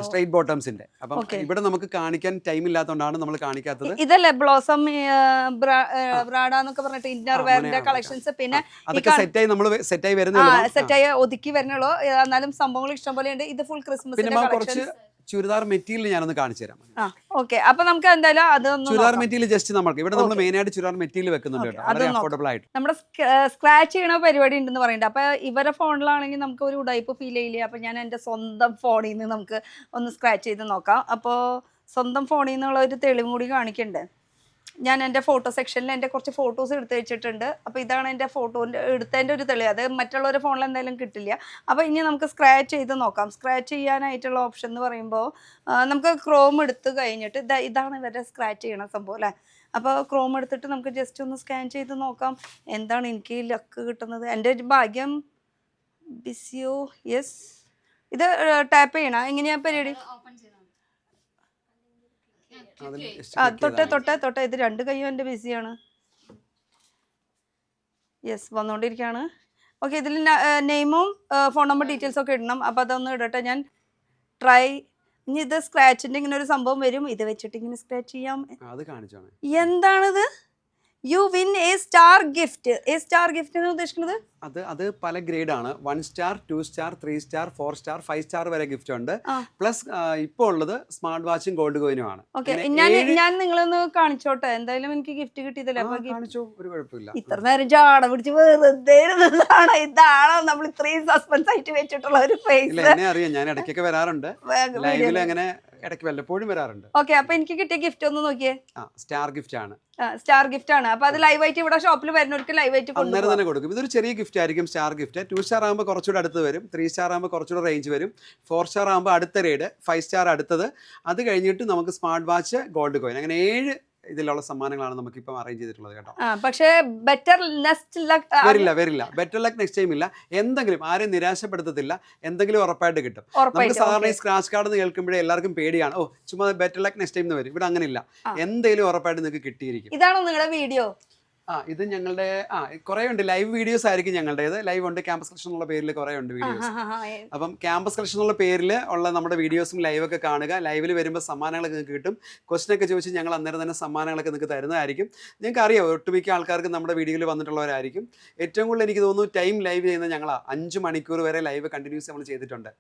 സ്ട്രൈറ്റ് ബോട്ടംസിന്റെ. അപ്പം ഇവിടെ നമുക്ക് കാണിക്കാൻ ടൈം ഇല്ലാത്തതുകൊണ്ടാണ് നമ്മൾ കാണിക്കാത്തത്. ഇതല്ലേ ബ്ലോസം ബ്രാഡാന്നൊക്കെ പറഞ്ഞിട്ട് ഇന്നർ വെയറിന്റെ കളക്ഷൻസ്. പിന്നെ അതൊക്കെ സെറ്റായി നമ്മൾ സെറ്റായി വരുന്നത്, സെറ്റായി ഒതുക്കി വരുന്നുള്ളൂ. എന്നാലും സംഭവങ്ങൾ ഇഷ്ടംപോലെ ഉണ്ട്. ഇത് ഫുൾ ക്രിസ്മസ്. പിന്നെ കുറച്ച് ചുരിദാർ മെറ്റീരിയൽ ഞാനൊന്ന് കാണിച്ചു തരാം. ഓക്കെ, അപ്പൊ നമുക്ക് എന്തായാലും അതൊന്നും ചുരിദാർ മെറ്റീരിയൽ ജസ്റ്റ് നമുക്ക് ഇവിടെ നമ്മൾ മെയിൻ ആയിട്ട് ചുരിദാർ മെറ്റീരിയൽ വെക്കുന്നുണ്ട് കേട്ടോ, വളരെ അഫോർഡബിൾ ആയിട്ട്. നമ്മുടെ സ്ക്രാച്ച് ചെയ്യണ പരിപാടി ഉണ്ടെന്ന് പറയുന്നുണ്ട്. അപ്പൊ ഇവരെ ഫോണിലാണെങ്കിൽ നമുക്ക് ഒരു ഉടായ്പ ഫീൽ ചെയ്യില്ല. അപ്പൊ ഞാൻ എന്റെ സ്വന്തം ഫോണിൽ നിന്ന് നമുക്ക് ഒന്ന് സ്ക്രാച്ച് ചെയ്ത് നോക്കാം. അപ്പോൾ സ്വന്തം ഫോണിൽ നിന്നുള്ള ഒരു തെളിവും കൂടി കാണിക്കണ്ടേ. ഞാൻ എൻ്റെ ഫോട്ടോ സെക്ഷനിൽ എൻ്റെ കുറച്ച് ഫോട്ടോസ് എടുത്ത് വെച്ചിട്ടുണ്ട്. അപ്പോൾ ഇതാണ് എൻ്റെ ഫോട്ടോൻ്റെ എടുത്തതിൻ്റെ ഒരു തെളിവ്. അത് മറ്റുള്ളവരുടെ ഫോണിൽ എന്തായാലും കിട്ടില്ല. അപ്പോൾ ഇനി നമുക്ക് സ്ക്രാച്ച് ചെയ്ത് നോക്കാം. സ്ക്രാച്ച് ചെയ്യാനായിട്ടുള്ള ഓപ്ഷൻ എന്ന് പറയുമ്പോൾ നമുക്ക് ക്രോം എടുത്ത് കഴിഞ്ഞിട്ട് ഇതാണ് ഇവരുടെ സ്ക്രാച്ച് ചെയ്യണ സംഭവം അല്ലേ. അപ്പോൾ ക്രോം എടുത്തിട്ട് നമുക്ക് ജസ്റ്റ് ഒന്ന് സ്കാൻ ചെയ്ത് നോക്കാം എന്താണ് എനിക്ക് ലക്ക് കിട്ടുന്നത്. എൻ്റെ ഭാഗ്യം ബിസിയോ. യെസ്, ഇത് ടാപ്പ് ചെയ്യണം. എങ്ങനെയാ പരിപാടി? തൊട്ടേ ഇത് 2 കൈയും എൻ്റെ ബിസിയാണ്. യെസ്, വന്നുകൊണ്ടിരിക്കുകയാണ്. ഓക്കെ, ഇതിൽ നെയിമും ഫോൺ നമ്പർ ഡീറ്റെയിൽസും ഒക്കെ ഇടണം. അപ്പോൾ അതൊന്ന് ഇടട്ടെ ഞാൻ. ട്രൈ. ഇനി ഇത് സ്ക്രാച്ചിൻ്റെ ഇങ്ങനെ ഒരു സംഭവം വരും. ഇത് വെച്ചിട്ട് ഇങ്ങനെ സ്ക്രാച്ച് ചെയ്യാം. എന്താണിത്? You win a star gift. A star gift എന്ന് ഉദ്ദേശിക്കുന്നത് അത് പല ഗ്രേഡ് ആണ്. 1 star, 2 star, 3 star, 4 star, 5 star വരെ ഗിഫ്റ്റ് ഉണ്ട്. പ്ലസ് ഇപ്പോൾ ഉള്ളത് സ്മാർട്ട് വാച്ചും ഗോൾഡ് കോയിനും ആണ്. ഞാൻ നിങ്ങളൊന്ന് കാണിച്ചോട്ടെ. എന്തായാലും എനിക്ക് ഗിഫ്റ്റ് കിട്ടിയതല്ലേ. ഒരു കുഴപ്പമില്ല. ഇത്ര നേരം ജാട പിടിച്ച് വെറുതെ ഇതാണോ നമ്മൾ ഇത്രയും സസ്പെൻസ് ആയിട്ട് വെച്ചിട്ടുള്ള ഒരു ഫേസ്? എന്നെ അറിയാം, ഞാൻ ഇടയ്ക്കൊക്കെ വരാറുണ്ട് ലൈവിൽ, അങ്ങനെ ഇടയ്ക്ക് വല്ലപ്പോഴും വരാറുണ്ട്. ഓക്കെ, അപ്പൊ എനിക്ക് കിട്ടിയ ഗിഫ്റ്റ് ഒന്ന് നോക്കിയേ. സ്റ്റാർ ഗിഫ്റ്റ് ആണ്. സ്റ്റാർ ഗിഫ്റ്റ് ആണ്. അപ്പൊ അത് ലൈവായിട്ട് ഇവിടെ ഷോപ്പിൽ വരുന്നവർക്ക് ലൈവായിട്ട് അന്നേരം തന്നെ കൊടുക്കും. ഇതൊരു ചെറിയ ഗിഫ്റ്റ് ആയിരിക്കും സ്റ്റാർ ഗിഫ്റ്റ്. 2 സ്റ്റാർ ആകുമ്പോൾ കുറച്ചുകൂടെ അടുത്ത് വരും, 3 സ്റ്റാർ ആകുമ്പോൾ കുറച്ചുകൂടെ റേഞ്ച് വരും, 4 സ്റ്റാർ ആകുമ്പോൾ അടുത്ത റേഡ്, 5 സ്റ്റാർ അടുത്തത്. അത് കഴിഞ്ഞിട്ട് നമുക്ക് സ്മാർട്ട് വാച്ച്, ഗോൾഡ് കോയിൻ, അങ്ങനെ 7 ഇതിലുള്ള സമ്മാനങ്ങളാണ് നമുക്ക് ഇപ്പം അറേഞ്ച് ചെയ്തിട്ടുള്ളത് കേട്ടോ. പക്ഷേ ബെറ്റർ നെക്സ്റ്റ് ലക്ക് വരില്ല. ബെറ്റർ ലക്ക് നെക്സ്റ്റ് ടൈം ഇല്ല. എന്തെങ്കിലും ആരെയും നിരാശപ്പെടുത്തത്തില്ല, എന്തെങ്കിലും ഉറപ്പായിട്ട് കിട്ടും. നമുക്ക് സാധാരണ ഈ സ്ക്രാച്ച് കാർഡ് എന്ന് കേൾക്കുമ്പോഴേ എല്ലാവർക്കും പേടിയാണ്. ചുമ്മാ ബെറ്റർ ലക്ക് നെക്സ്റ്റ് ടൈം എന്ന് വരും. ഇവിടെ അങ്ങനെയില്ല, എന്തെങ്കിലും ഉറപ്പായിട്ട് നിങ്ങൾക്ക് കിട്ടിയിരിക്കും. ഇതാണോ നിങ്ങളുടെ വീഡിയോ? ഇത് ഞങ്ങളുടെ കുറെ ഉണ്ട്. ലൈവ് വീഡിയോസ് ആയിരിക്കും ഞങ്ങളുടേത്. ലൈവ് ഉണ്ട്, ക്യാമ്പസ് കളക്ഷൻ എന്നുള്ള പേരിൽ കുറെ ഉണ്ട് വീഡിയോസ്. അപ്പം ക്യാമ്പസ് കളക്ഷൻ എന്നുള്ള പേരിൽ ഉള്ള നമ്മുടെ വീഡിയോസും ലൈവൊക്കെ കാണുക. ലൈവിൽ വരുമ്പോൾ സമ്മാനങ്ങളൊക്കെ നിങ്ങൾക്ക് കിട്ടും. ക്വസ്റ്റൻ ഒക്കെ ചോദിച്ച് ഞങ്ങൾ അന്നേരം തന്നെ സമ്മാനങ്ങളൊക്കെ നിങ്ങൾക്ക് തരുന്നതായിരിക്കും. നിങ്ങൾക്ക് അറിയാം, ഒട്ടുമിക്ക ആൾക്കാർക്ക് നമ്മുടെ വീഡിയോയിൽ വന്നിട്ടുള്ളവരായിരിക്കും. ഏറ്റവും കൂടുതൽ എനിക്ക് തോന്നുന്നു ടൈം ലൈവ് ചെയ്യുന്നത് ഞങ്ങളാ. 5 മണിക്കൂർ വരെ ലൈവ് കണ്ടിന്യൂസ് നമ്മൾ ചെയ്തിട്ടുണ്ട്.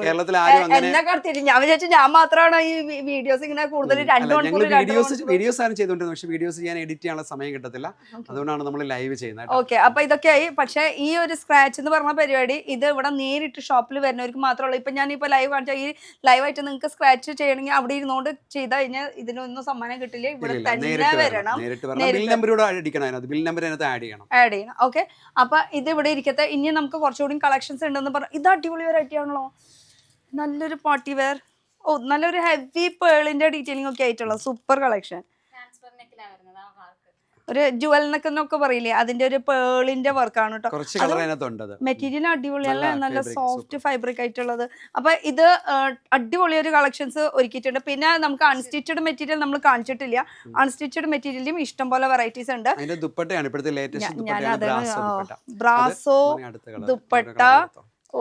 കേരളത്തിൽ ആരും അങ്ങനെ ഞാൻ മാത്രമാണോ ഈ വീഡിയോസ് ഇങ്ങനെ കൂടുതൽ വീഡിയോസ് ആരും ചെയ്തുകൊണ്ടിരുന്നത്. പക്ഷേ വീഡിയോസ് ചെയ്യാൻ എഡിറ്റ് ചെയ്യാനുള്ള സമയം കിട്ടത്തില്ല. അതുകൊണ്ടാണ് നമ്മൾ ലൈവ് ചെയ്യുന്നത്. ഓക്കെ, അപ്പൊ ഇതൊക്കെയായി. പക്ഷെ ഈ ഒരു സ്ക്രാച്ച് എന്ന് പറഞ്ഞ പരിപാടി ഇത് ഇവിടെ നേരിട്ട് ഷോപ്പിൽ വരുന്നവർക്ക് മാത്രമല്ല. ഇപ്പൊ ഞാൻ ഇപ്പൊ ലൈവ് കാണിച്ചാൽ ഈ ലൈവായിട്ട് നിങ്ങൾക്ക് സ്ക്രാച്ച് ചെയ്യണമെങ്കിൽ അവിടെ ഇരുന്നോണ്ട് ചെയ്ത് കഴിഞ്ഞാൽ ഇതിനൊന്നും സമ്മാനം കിട്ടില്ല. ഇവിടെ തന്നെ വരണം. ബിൽ നമ്പർ ആഡ് ചെയ്യണം. ഓക്കെ, അപ്പൊ ഇത് ഇവിടെ ഇരിക്കട്ടെ. ഇനി നമുക്ക് കുറച്ചുകൂടി കളക്ഷൻസ് ഉണ്ടെന്ന് പറഞ്ഞു. ഇത് അടിപൊളി വെറൈറ്റി ആണല്ലോ, നല്ലൊരു പാർട്ടി വെയർ. നല്ലൊരു ഹെവി പേളിന്റെ ഡീറ്റെയിലിംഗ് ഒക്കെ ആയിട്ടുള്ള സൂപ്പർ കളക്ഷൻ. ഒരു ജുവലിനൊക്കെ പറയില്ലേ, അതിന്റെ ഒരു പേളിന്റെ വർക്കാണ് കേട്ടോ. മെറ്റീരിയൽ അടിപൊളിയല്ല, നല്ല സോഫ്റ്റ് ഫൈബ്രിക് ആയിട്ടുള്ളത്. അപ്പൊ ഇത് അടിപൊളി ഒരു കളക്ഷൻസ് ഒരുക്കിയിട്ടുണ്ട്. പിന്നെ നമുക്ക് അൺസ്റ്റിച്ചഡ് മെറ്റീരിയൽ നമ്മൾ കാണിച്ചിട്ടില്ല. അൺസ്റ്റിച്ചഡ് മെറ്റീരിയലും ഇഷ്ടം പോലെ വെറൈറ്റീസ് ഉണ്ട്. ബ്രാസോ ദുപ്പട്ട.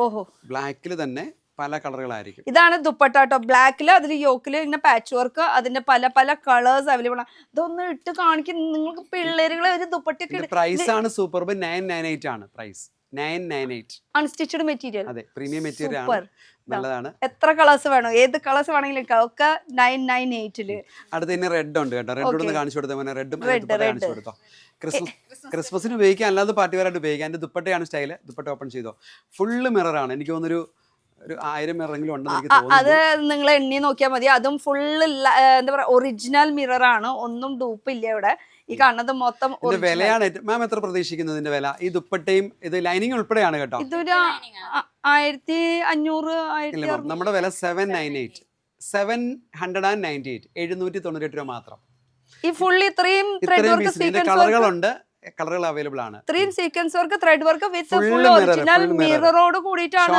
ഓഹോ, ബ്ലാക്കിൽ തന്നെ പല കളറുകളായിരിക്കും. ഇതാണ് ദുപ്പട്ട കേട്ടോ, ബ്ലാക്കില്. അതിൽ യോക്കില് ഇങ്ങനെ പാച്ച് വർക്ക്, അതിന്റെ പല പല കളേഴ്സ് അവൈലബിൾ ആണ്. ഇതൊന്നും ഇട്ട് കാണിക്കും നിങ്ങൾക്ക് പിള്ളേരുകളെ ഒരു ദുപ്പട്ട. പ്രൈസ് ആണ് സൂപ്പർബ് 998 ആണ് പ്രൈസ്. 998 unstitched material. അതെ, പ്രീമിയം മെറ്റീരിയൽ ആണ്. നല്ലതാണ്. എത്ര കളേഴ്സ് വേണോ, ഏത് കളേഴ്സ് വേണമെങ്കിലും ഒക്കെ 998 അടുത്ത് തന്നെ റെഡ് ഉണ്ട് കേട്ടോ. റെഡ് ഒന്ന് കാണിച്ചു കൊടുത്തേ മോനെ. റെഡും കാണിച്ചു കൊടുത്തോ. ക്രിസ്മസിന് ഉപയോഗിക്കാൻ, അല്ലാതെ പാർട്ടി വെയറായിട്ട് ഉപയോഗിക്കാം. എൻ്റെ ദുപ്പട്ടയാണ് സ്റ്റൈല്. ദുപ്പട്ട ഓപ്പൺ ചെയ്തോ. ഫുള്ള് മിററാണ്. എനിക്ക് തോന്നുന്നൊരു 1000 മിററെങ്കിലും ഉണ്ടെന്ന് എനിക്ക് തോന്നുന്നു. അത് നിങ്ങൾ എണ്ണി നോക്കിയാൽ മതി. അതും ഫുള്ള് എന്താ പറയാ ഒറിജിനൽ മിറർ ആണ്, ഒന്നും ഡൂപ്പ് ഇല്ല ഇവിടെ. ഈ കാണുന്നത് മൊത്തം വിലയാണ്. മാം എത്ര പ്രതീക്ഷിക്കുന്നത് ഇതിന്റെ വില? ഈ ദുപ്പട്ടയും ഇത് ലൈനിങ് ഉൾപ്പെടെയാണ് കേട്ടോ. ഇതൊരു 1500 നമ്മുടെ വില 798 798 രൂപ മാത്രം. ഈ ഫുള്ളി ഇത്രയും ത്രെഡ് വർക്ക് സീക്വൻസ് കളറുകളുണ്ട്, കളറുകൾ അവൈലബിൾ ആണ്. ഇത്രയും sequence work thread work with full original മിററോട് കൂടിയിട്ടാണ്.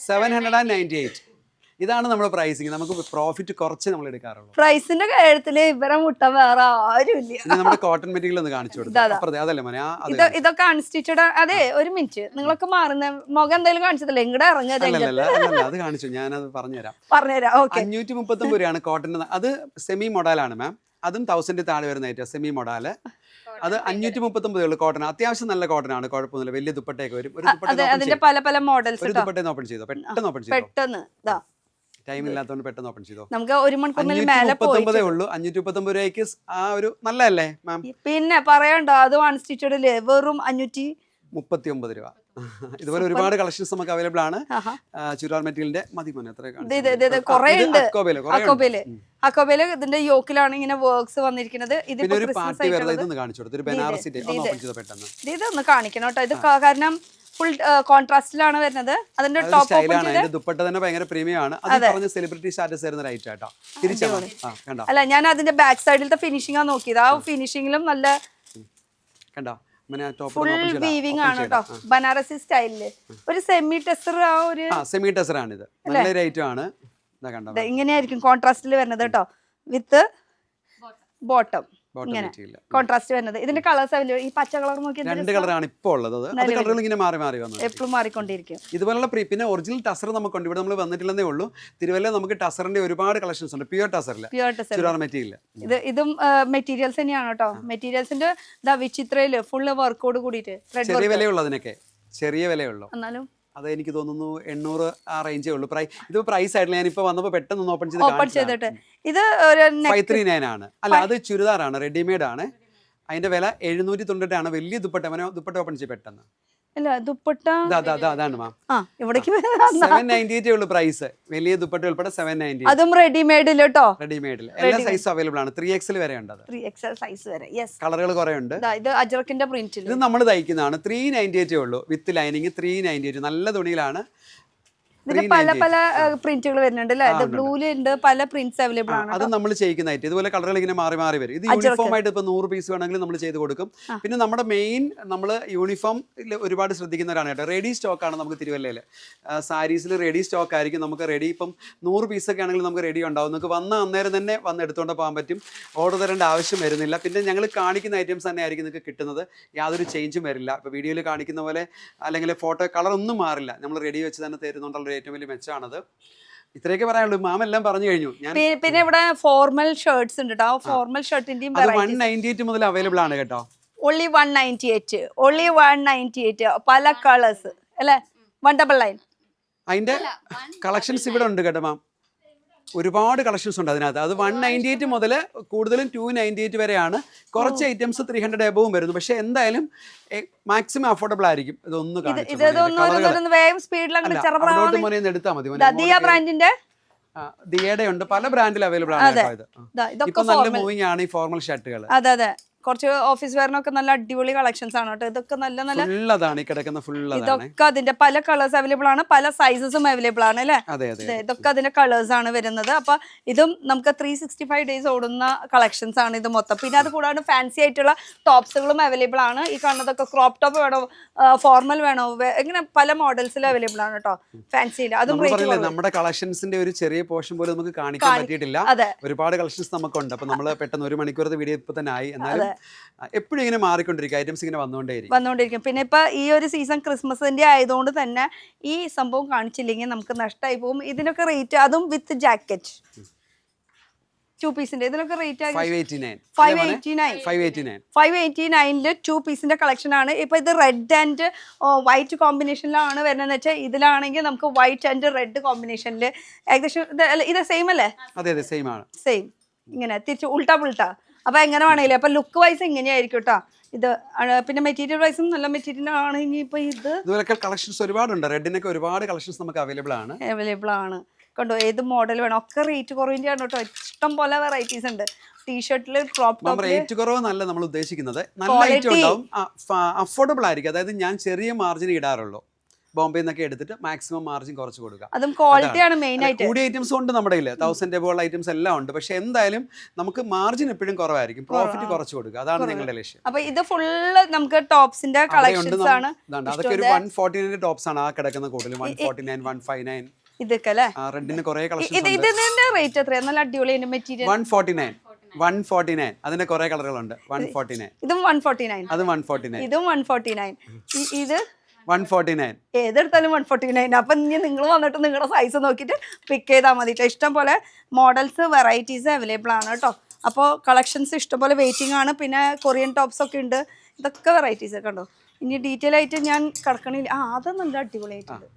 798. ഇതാണ് നമ്മുടെ പ്രൈസിങ്. നമുക്ക് പ്രോഫിറ്റ് കുറച്ച് നമ്മൾ എടുക്കാറുള്ളൂ. പ്രൈസിന്റെ കാര്യത്തില് ഇവരെ മുട്ട വേറെ ആരുമില്ല. നമ്മുടെ കോട്ടൺ മെറ്റീരിയൽ ഒന്ന് കാണിച്ചു കൊടുത്തു. അതല്ലേ മോനെ? ഇതൊക്കെ അൺസ്റ്റിച്ചഡ്. അതെ, ഒരു മിനിറ്റ്, നിങ്ങളൊക്കെ മാറുന്ന മുഖം എന്തായാലും കാണിച്ചതല്ലേ, ഇങ്ങടെ ഇറങ്ങാതെ അത് കാണിച്ചു. ഞാനത് പറഞ്ഞുതരാം. 539 രൂപയാണ് കോട്ടൺ. അത് സെമി മോഡലാണ് മാം. അതും 1000 താഴെ വരുന്ന ഐറ്റം സെമി മോഡല്. അത് 539 കോട്ടൺ. അത്യാവശ്യം നല്ല കോട്ടൺ ആണ്, കുഴപ്പമൊന്നുമില്ല. വലിയ ദുപ്പട്ടയൊക്കെ വരും. അതിന്റെ പല പല മോഡൽസ്. ഒരു ദുപ്പട്ട ഓപ്പൺ ചെയ്തോ, പെട്ടെന്ന് ഓപ്പൺ ചെയ്തോ. പെട്ടെന്ന് ടൈം ഇല്ലാത്തതുകൊണ്ട് പെട്ടെന്ന് ഓപ്പൺ ചെയ്തോ. നമുക്ക് 1 മണിക്കൂറിന് മേലെ 539 ഉള്ളൂ. 539 രൂപയ്ക്ക് ആ ഒരു നല്ലതല്ലേ മാം? പിന്നെ പറയണ്ടോ, അത് അൺസ്റ്റിച്ചഡില് വെറും 539 രൂപ. ഇതുപോലെ ഒരുപാട് കളക്ഷൻസ് നമുക്ക് അവൈലബിൾ ആണ്. ചുരിദാർ മെറ്റീരിയലിന്റെ മതി മോനെ. അക്കോബയില് ഇതിന്റെ യോക്കിലാണ് ഇങ്ങനെ വർക്ക്സ് വന്നിരിക്കുന്നത്. ഒരു പാർട്ടി വെയർ ഇതൊന്ന് കാണിച്ചു കൊടുത്തു. ഒരു ബനാറസി ടൈപ്പ് ഒന്ന് ഓപ്പൺ ചെയ്തോ പെട്ടെന്ന്. ഇതൊന്ന് കാണിക്കണം കേട്ടോ. ഇത് കാരണം ഫുൾ കോൺട്രാസ്റ്റിലാണ് വരുന്നത്. അതിന്റെ ടോപ്പ് ദുപ്പട്ട തന്നെ ഭയങ്കര പ്രീമിയം ആണ്. അത് പറഞ്ഞ സെലിബ്രിറ്റി സ്റ്റാറ്റസ് വരുന്ന റൈറ്റ് ആട്ടോ. തിരിച്ചാണ്. അല്ല, ഞാൻ അതിന്റെ ബാക്ക് സൈഡിലത്തെ ഫിനിഷിംഗ് ആണ് നോക്കിയത്. ആ ഫിനിഷിംഗിലും നല്ല കണ്ടോ ഫുൾ വീവിംഗ് ആണ് കേട്ടോ. ബനാറസി സ്റ്റൈലില് ഒരു സെമി ടെസർ. ആ ഒരു സെമി ടെസർ ആണ് ഇത്. നല്ലൊരു ഐറ്റം ആണ്. ഇങ്ങനെയായിരിക്കും കോൺട്രാസ്റ്റിൽ വരുന്നത് കേട്ടോ, വിത്ത് ബോട്ടം ഇങ്ങനെ കോൺട്രാസ്റ്റ് വരുന്നത്. ഇതിന്റെ കളേഴ്സ് അവൈലബിൾ. ഈ പച്ച കളർ നോക്കി 2 കളറാണ് ഇപ്പോൾ ഉള്ളത്. കളറുകൾ ഇങ്ങനെ മാറി മാറി വന്നു, എപ്പോഴും മാറിക്കൊണ്ടിരിക്കും. ഇതുപോലുള്ള പിന്നെ ഒറിജിനൽ ടസർ നമുക്കുണ്ട്. ഇവിടെ നമ്മൾ വന്നിട്ടില്ലെന്നേ ഉള്ളൂ. തിരുവല്ല നമുക്ക് ടസറിന്റെ ഒരുപാട് കളക്ഷൻസ് ഉണ്ട്. പ്യുവർ ടസറിൽ മെറ്റീരിയൽ. ഇതും മെറ്റീരിയൽസ് തന്നെയാണ് കേട്ടോ. മെറ്റീരിയൽസിന്റെ വിചിത്രയില് ഫുള്ള് വർക്കോട് കൂടിയിട്ട്. ചെറിയ വിലയുള്ളൂ അതിനൊക്കെ, ചെറിയ വിലയുള്ളൂ. എന്നാലും അത് എനിക്ക് തോന്നുന്നു 800 ആ റേഞ്ചേ ഉള്ളൂ. ഇത് പ്രൈസ് ആയിട്ടില്ല. ഞാൻ ഇപ്പൊ വന്നപ്പോ പെട്ടെന്ന് ഓപ്പൺ ചെയ്തിട്ട് ഇത് 539 ആണ്. അല്ല, അത് ചുരിദാറാണ്, റെഡിമെയ്ഡ് ആണ്. അതിന്റെ വില 798 ആണ്. വലിയ ദുപ്പട്ട. ദുപ്പട്ട ഓപ്പൺ ചെയ്ത് പെട്ടെന്ന്. അല്ല, ദുപ്പട്ട അതാണ് മാം. ഇവിടേക്ക് 798 ഉള്ളൂ പ്രൈസ്. വലിയ ദുപ്പട്ട ഉൾപ്പെടെ 798. അതും റെഡിമെയ്ഡിൽ കേട്ടോ. റെഡിമെയ്ഡിൽ എല്ലാ സൈസും അവൈലബിൾ ആണ്. 3XL വരെ ഉണ്ട്. 3XL സൈസ് വരെ. യെസ്, കളറുകൾ കുറെ ഉണ്ട്. ഇത് അജ്രക്കിന്റെ പ്രിന്റിൽ. ഇത് നമ്മൾ തയ്ക്കുന്നതാണ്. 398 ഉള്ളൂ വിത്ത് ലൈനിങ്. 398 നല്ല തുണിയിലാണ്. ഇതിന് പല പല പ്രിന്റുകൾ വരുന്നുണ്ട് അല്ലേ? ഇത് ബ്ലൂല് ഉണ്ട്, പല പ്രിന്റ്സ് അവൈലബിൾ ആണ്. അത് നമ്മൾ ചെയ്യിക്കുന്നതായിട്ട് ഇതുപോലെ കളറുകൾ ഇങ്ങനെ മാറി മാറി വരും. ഇത് യൂണിഫോം ആയിട്ട് ഇപ്പൊ 100 പീസ് വേണമെങ്കിൽ നമ്മൾ ചെയ്ത് കൊടുക്കും. പിന്നെ നമ്മുടെ മെയിൻ നമ്മൾ യൂണിഫോം ഒരുപാട് ശ്രദ്ധിക്കുന്നവരാണ് കേട്ടോ. റെഡി സ്റ്റോക്ക് ആണ് നമുക്ക് തിരുവല്ലയിൽ. സാരീസിൽ റെഡി സ്റ്റോക്ക് ആയിരിക്കും. നമുക്ക് റെഡി ഇപ്പം 100 പീസൊക്കെ ആണെങ്കിൽ നമുക്ക് റെഡി ഉണ്ടാവും. നമുക്ക് വന്ന അന്നേരം തന്നെ വന്ന് എടുത്തുകൊണ്ട് പോകാൻ പറ്റും. ഓർഡർ തരേണ്ട ആവശ്യം വരുന്നില്ല. പിന്നെ ഞങ്ങൾ കാണിക്കുന്ന ഐറ്റംസ് തന്നെ ആയിരിക്കും നിങ്ങൾക്ക് കിട്ടുന്നത്. യാതൊരു ചേഞ്ചും വരില്ല. ഇപ്പോൾ വീഡിയോയിൽ കാണിക്കുന്ന പോലെ അല്ലെങ്കിൽ ഫോട്ടോ കളർ ഒന്നും മാറില്ല. നമ്മൾ റെഡി വെച്ച് തന്നെ തരുന്നുണ്ടുള്ള ഏറ്റവും വലിയ മെച്ചമാണത്. ഇത്രയൊക്കെ പറയാനുള്ളൂ. മാം എല്ലാം പറഞ്ഞു കഴിഞ്ഞു. പിന്നെ ഇവിടെ ഫോർമൽ ഷർട്ട്സ് ഉണ്ട് കേട്ടോ. ഫോർമൽ ഷർട്ടിന്റെയും 198 മുതൽ അവൈലബിൾ ആണ് കേട്ടോ. only 198 പല കളേഴ്സ് അല്ലേ? 199. അതിന്റെ കളക്ഷൻസ് ഇവിടെ ഉണ്ട് കേട്ടോ മാം. ഒരുപാട് കളക്ഷൻസ് ഉണ്ട് അതിനകത്ത്. അത് 198 മുതൽ കൂടുതലും 298 വരെയാണ്. കുറച്ച് ഐറ്റംസ് 300 എബവും വരുന്നു. പക്ഷെ എന്തായാലും മാക്സിമം അഫോർഡബിൾ ആയിരിക്കും. ഇതൊന്നും എടുത്താൽ മതി. ദിയയുടെ ഉണ്ട്, പല ബ്രാൻഡിൽ അവൈലബിൾ ആണ്. ഇപ്പൊ നല്ല മൂവിങ് ആണ് ഈ ഫോർമൽ ഷർട്ടുകൾ. അതെ, കുറച്ച് ഓഫീസ് വെയറിനൊക്കെ നല്ല അടിപൊളി കളക്ഷൻസ് ആണ് കേട്ടോ. ഇതൊക്കെ നല്ല നല്ല ഇതൊക്കെ അതിന്റെ പല കളേഴ്സ് അവൈലബിൾ ആണ്. പല സൈസസും അവൈലബിൾ ആണ് അല്ലേ? ഇതൊക്കെ അതിന്റെ കളേഴ്സ് ആണ് വരുന്നത്. അപ്പൊ ഇതും നമുക്ക് 365 ഡേയ്സ് ഓടുന്ന കളക്ഷൻസ് ആണ് ഇത് മൊത്തം. പിന്നെ അത് കൂടാതെ ഫാൻസി ആയിട്ടുള്ള ടോപ്സുകളും അവൈലബിൾ ആണ്. ഈ കാണുന്നതൊക്കെ ക്രോപ്പ് ടോപ്പ് വേണോ, ഫോർമൽ വേണോ, ഇങ്ങനെ പല മോഡൽസിലും അവൈലബിൾ ആണ് കേട്ടോ. ഫാൻസിയിൽ അതും നമ്മുടെ കളക്ഷൻസിന്റെ ഒരു ചെറിയ പോർഷൻ പോലും നമുക്ക് കാണിക്കാൻ പറ്റിയിട്ടില്ല. ഒരുപാട് കളക്ഷൻസ് നമുക്കുണ്ട്. അപ്പൊ നമ്മൾ പെട്ടെന്ന് 1 മണിക്കൂറത്തെ വീഡിയോ ഇപ്പൊ തന്നെ ആയി. എന്നാലും എപ്പോഴും ഇങ്ങനെ മാറിക്കൊണ്ടിരിക്കും. ഐറ്റംസ് ഇങ്ങനെ വന്നുകൊണ്ടേയിരിക്കും. പിന്നെ ഇപ്പൊ ഈ ഒരു സീസൺ ക്രിസ്മസിന്റെ ആയതുകൊണ്ട് തന്നെ ഈ സംഭവം കാണിച്ചില്ലെങ്കിൽ നമുക്ക് നഷ്ടമായി പോകും. ഇതിനൊക്കെ റേറ്റ്, അതും വിത്ത് ജാക്കറ്റ്. ടു പീസിന്റെ ഇതിലൊക്കെ റേറ്റ് 589. 589. 589. 589 ടു പീസിന്റെ കളക്ഷൻ ആണ്. ഇപ്പൊ ഇത് റെഡ് ആൻഡ് വൈറ്റ് കോമ്പിനേഷനിലാണ് വരുന്നതെന്ന് വെച്ചാൽ ഇതിലാണെങ്കിൽ നമുക്ക് വൈറ്റ് ആൻഡ് റെഡ് കോമ്പിനേഷനിൽ ഏകദേശം ഇത് സെയിം അല്ലേ? അതെ സെയിം ആണ്. സെയിം ഇങ്ങനെ തിരിച്ച് ഉൾട്ടാ പുൾട്ടാ. അപ്പൊ എങ്ങനെ വേണമെങ്കിലും അപ്പൊ ലുക്ക് വൈസ് ഇങ്ങനെയായിരിക്കും കേട്ടോ. ഇത് പിന്നെ മെറ്റീരിയൽ വൈസും നല്ല മെറ്റീരിയൽ ആണ്. ഇനിയിപ്പോ ഇതുപോലൊക്കെ കളക്ഷൻസ് ഒരുപാടുണ്ട്. റെഡിനൊക്കെ ഒരുപാട് കളക്ഷൻസ് നമുക്ക് അവൈലബിൾ ആണ്. കണ്ടോ ഏത് മോഡൽ വേണം ഒക്കെ റേറ്റ് കുറവിന്റെ ആണ് കേട്ടോ. ഇഷ്ടം പോലെ വെറൈറ്റീസ് ഉണ്ട്. ടീഷർട്ടില് ക്രോപ്പ് ടോപ്പ് റേറ്റ് കുറവെന്നല്ല നമ്മൾ ഉദ്ദേശിക്കുന്നത്, നല്ല ഐറ്റം ഉണ്ടാവും, അഫോർഡബിൾ ആയിരിക്കും. അതായത് ഞാൻ ചെറിയ മാർജിൻ ഇടാറുള്ളൂ. ബോംബെ നിന്നൊക്കെ എടുത്തിട്ട് മാക്സിമം മാർജിൻ കുറച്ച് കൊടുക്കുക. അതും ക്വാളിറ്റി ആണ് മെയിൻ ആയിട്ട്. കൂടിയ ഐറ്റംസ് ഉണ്ട് നമ്മുടെ കയ്യിൽ, 1000 എബോൾ ഐറ്റംസ് എല്ലാം ഉണ്ട്. പക്ഷെ എന്തായാലും നമുക്ക് മാർജിൻ എപ്പോഴും കുറവായിരിക്കും, പ്രോഫിറ്റ് കുറച്ച് കൊടുക്കുക. അതാണ് നിങ്ങളുടെ ലക്ഷ്യം. അപ്പൊ ഇത് ഫുള്ള് നമുക്ക് ടോപ്സിന്റെ കളക്ഷൻസ് ആണ്. അതൊക്കെ ഒരു 149 ടോപ്സ് ആണ് ആ കിടക്കുന്ന കൂടുതൽ. 149, 159 ഇതൊക്കെ അല്ലേ? റെഡിന് കുറെ കളക്ഷൻസ്. ഇതിന്റെ റേറ്റ് എത്രയാ? നല്ല അടിപൊളി മെറ്റീരിയൽ. 149. അതിന്റെ കുറെ കളറുകളുണ്ട്. 149. ഇതും 149. അതും 149. ഇതും 149. ഇത് 149. ഏതെടുത്താലും 149. അപ്പൊ ഇനി നിങ്ങൾ വന്നിട്ട് നിങ്ങളുടെ സൈസ് നോക്കിയിട്ട് പിക്ക് ചെയ്താൽ മതി. ഇഷ്ടം പോലെ മോഡൽസ് വെറൈറ്റീസ് അവൈലബിൾ ആണ് കേട്ടോ. അപ്പോൾ കളക്ഷൻസ് ഇഷ്ടംപോലെ വെയിറ്റിംഗ് ആണ്. പിന്നെ കൊറിയൻ ടോപ്സ് ഒക്കെ ഉണ്ട്. ഇതൊക്കെ വെറൈറ്റീസ് ഒക്കെ ഉണ്ടോ. ഇനി ഡീറ്റെയിൽ ആയിട്ട് ഞാൻ കിടക്കണില്ല. അത് നല്ല അടിപൊളിയായിട്ടുണ്ട്.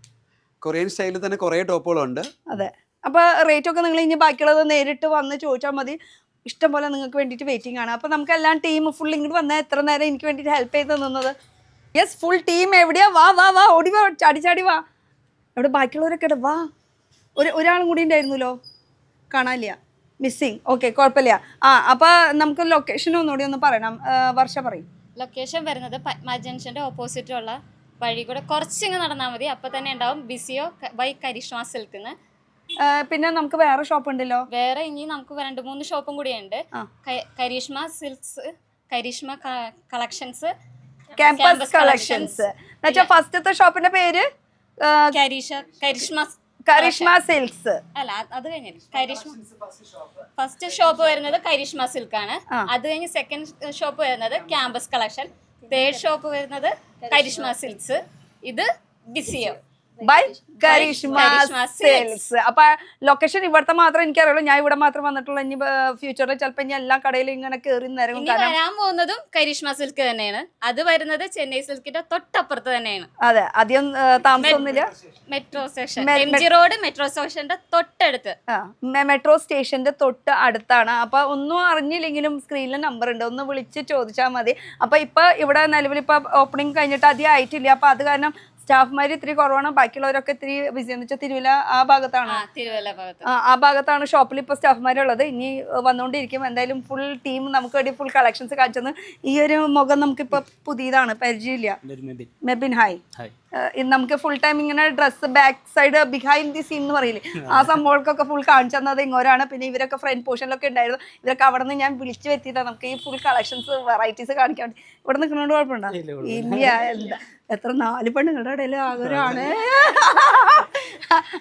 കൊറിയൻ സ്റ്റൈലിൽ തന്നെ കുറേ ടോപ്പുകളുണ്ട്. അതെ. അപ്പോൾ റേറ്റ് ഒക്കെ നിങ്ങൾ ഇനി ബാക്കിയുള്ളത് നേരിട്ട് വന്ന് ചോദിച്ചാൽ മതി. ഇഷ്ടം പോലെ നിങ്ങൾക്ക് വേണ്ടിയിട്ട് വെയിറ്റിംഗ് ആണ്. അപ്പോൾ നമുക്ക് എല്ലാം ടീം ഫുൾ ഇങ്ങോട്ട് വന്നാൽ എത്ര നേരം എനിക്ക് വേണ്ടിയിട്ട് ഹെൽപ്പ് ചെയ്ത് നിന്നത്. യെസ്, ഫുൾ ടീം എവിടെയാ? വാ ഓടി വാ, ചാടി വാ. എവിടെ ബാക്കിയുള്ളവരൊക്കെ വാ. ഒരാളും കൂടി ഉണ്ടായിരുന്നല്ലോ, കാണാനില്ല, മിസ്സിങ്. ഓക്കെ, കുഴപ്പമില്ല. അപ്പോൾ നമുക്ക് ലൊക്കേഷൻ ഒന്നുകൂടി ഒന്ന് പറയണം. വർഷ പറയും. ലൊക്കേഷൻ വരുന്നത് പത്മ ജംഗ്ഷന്റെ ഓപ്പോസിറ്റുള്ള വഴി കൂടെ കുറച്ചിങ്ങ് നടന്നാൽ മതി. അപ്പൊ തന്നെ ഉണ്ടാവും ബിസിയോ ബൈ കരിഷ്മ സിൽക്ക്. പിന്നെ നമുക്ക് വേറെ ഷോപ്പ് ഉണ്ടല്ലോ. വേറെ ഇനി നമുക്ക് 2-3 ഷോപ്പും കൂടി ഉണ്ട്. Karishma silks, Karishma collections, campus collections. ഫസ്റ്റത്തെ ഷോപ്പിന്റെ പേര് കരിഷ്മ സിൽക്സ് അല്ല, അത് കഴിഞ്ഞിട്ട് ഫസ്റ്റ് ഷോപ്പ് വരുന്നത് കരിഷ്മ സിൽക്ക് ആണ്. അത് കഴിഞ്ഞ് സെക്കൻഡ് ഷോപ്പ് വരുന്നത് ക്യാമ്പസ് കളക്ഷൻ, തേർഡ് ഷോപ്പ് വരുന്നത് കരിഷ്മ സിൽക്സ്, ഇത് ബിസിയോ ബൈ കരിഷ്മ സിൽക്സ്. അപ്പൊ ലൊക്കേഷൻ ഇവിടുത്തെ മാത്രം എനിക്കറിയുള്ളൂ. ഞാൻ ഇവിടെ മാത്രം വന്നിട്ടുള്ള. ഇനി ഫ്യൂച്ചറിൽ ചിലപ്പോൾ ഇനി എല്ലാ കടയിലും ഇങ്ങനെ കയറി നിരങ്ങും. വരാൻ പോകുന്നതും കരിഷ്മ സിൽക്ക് തന്നെയാണ്. അത് വരുന്നത് ചെന്നൈ സിൽക്കിന്റെ തൊട്ടപ്പുറത്ത് തന്നെയാണ്. അതെ, അധികം താമസമൊന്നുമില്ല. Metro station, MG road metro സ്റ്റേഷന്റെ തൊട്ടടുത്ത്. മെട്രോ സ്റ്റേഷന്റെ തൊട്ട് അടുത്താണ്. അപ്പൊ ഒന്നും അറിഞ്ഞില്ലെങ്കിലും സ്ക്രീനിൽ നമ്പർ ഉണ്ട്, ഒന്ന് വിളിച്ച് ചോദിച്ചാൽ മതി. അപ്പൊ ഇപ്പൊ ഇവിടെ നിലവിൽ ഇപ്പൊ ഓപ്പണിംഗ് കഴിഞ്ഞിട്ട് അധികം ആയിട്ടില്ല. അപ്പൊ അത് കാരണം സ്റ്റാഫ്മാർ ഇത്തിരി കുറവാണ്. ബാക്കിയുള്ളവരൊക്കെ ഇത്തിരി ബിസി എന്ന് വെച്ചാൽ തിരുവല്ല ആ ഭാഗത്താണ്. ആ ഭാഗത്താണ് ഷോപ്പിൽ ഇപ്പോൾ സ്റ്റാഫ്മാരുള്ളത്. ഇനി വന്നുകൊണ്ടിരിക്കും. എന്തായാലും ഫുൾ ടീം നമുക്ക് വേണ്ടി ഫുൾ കളക്ഷൻസ് കാണിച്ചെന്ന്. ഈ ഒരു മുഖം നമുക്കിപ്പോൾ പുതിയതാണ്, പരിചയമില്ല. മെബിൻ, ഹായ്. നമുക്ക് ഫുൾ ടൈം ഇങ്ങനെ dress back side behind the scene എന്ന് പറയില്ലേ, ആ സംഭവങ്ങൾക്കൊക്കെ ഫുൾ കാണിച്ചു തന്നത് ഇങ്ങോരാണ്. പിന്നെ ഇവരൊക്കെ ഫ്രണ്ട് പോർഷനിലൊക്കെ ഉണ്ടായിരുന്നു. ഇവരൊക്കെ അവിടെ നിന്ന് ഞാൻ വിളിച്ചു വരുത്തിയിട്ടാണ് നമുക്ക് ഈ ഫുൾ കളക്ഷൻസ് വെറൈറ്റീസ് കാണിക്കാൻ. ഇവിടെ നിൽക്കുന്നതുകൊണ്ട് കുഴപ്പമുണ്ടോ? ഇല്ല. എന്താ എത്ര 4 പെണ്ണുങ്ങളുടെ ഇടയിൽ ആഗ്രഹമാണ്.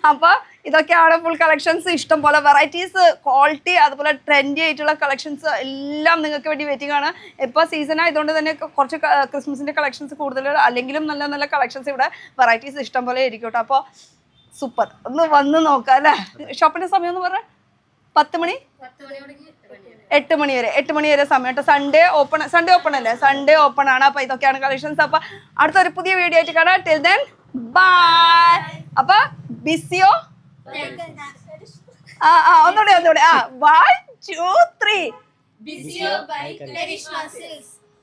അപ്പൊ ഇതൊക്കെയാണ് ഫുൾ കളക്ഷൻസ്. ഇഷ്ടം പോലെ വെറൈറ്റീസ്, ക്വാളിറ്റി, അതുപോലെ ട്രെൻഡി ആയിട്ടുള്ള കളക്ഷൻസ് എല്ലാം നിങ്ങൾക്ക് വേണ്ടി വെയിറ്റിംഗ് ആണ്. ഇപ്പോൾ സീസൺ ആയതുകൊണ്ട് തന്നെ കുറച്ച് ക്രിസ്മസിന്റെ കളക്ഷൻസ് കൂടുതൽ, അല്ലെങ്കിലും നല്ല നല്ല കളക്ഷൻസ് ഇവിടെ വെറൈറ്റീസ് ഇഷ്ടം പോലെ ആയിരിക്കും കേട്ടോ. അപ്പോൾ സൂപ്പർ, ഒന്ന് വന്ന് നോക്കാം അല്ലേ. ഷോപ്പിന്റെ സമയം എന്ന് പറഞ്ഞാൽ 10 മണി 8 മണി വരെ. 8 മണി വരെ സമയം കേട്ടോ. സൺഡേ ഓപ്പൺ അല്ലേ? സൺഡേ ഓപ്പൺ ആണ്. അപ്പൊ ഇതൊക്കെയാണ് കളക്ഷൻസ്. അപ്പൊ അടുത്തൊരു പുതിയ വീഡിയോ ആയിട്ട് കാണാം. Till then bye. അപ്പൊ ബിസിയോ ഒന്നുകൂടെ 1 2 3 ബിസിയോ ബൈ കരിഷ്മ സിൽക്സ്.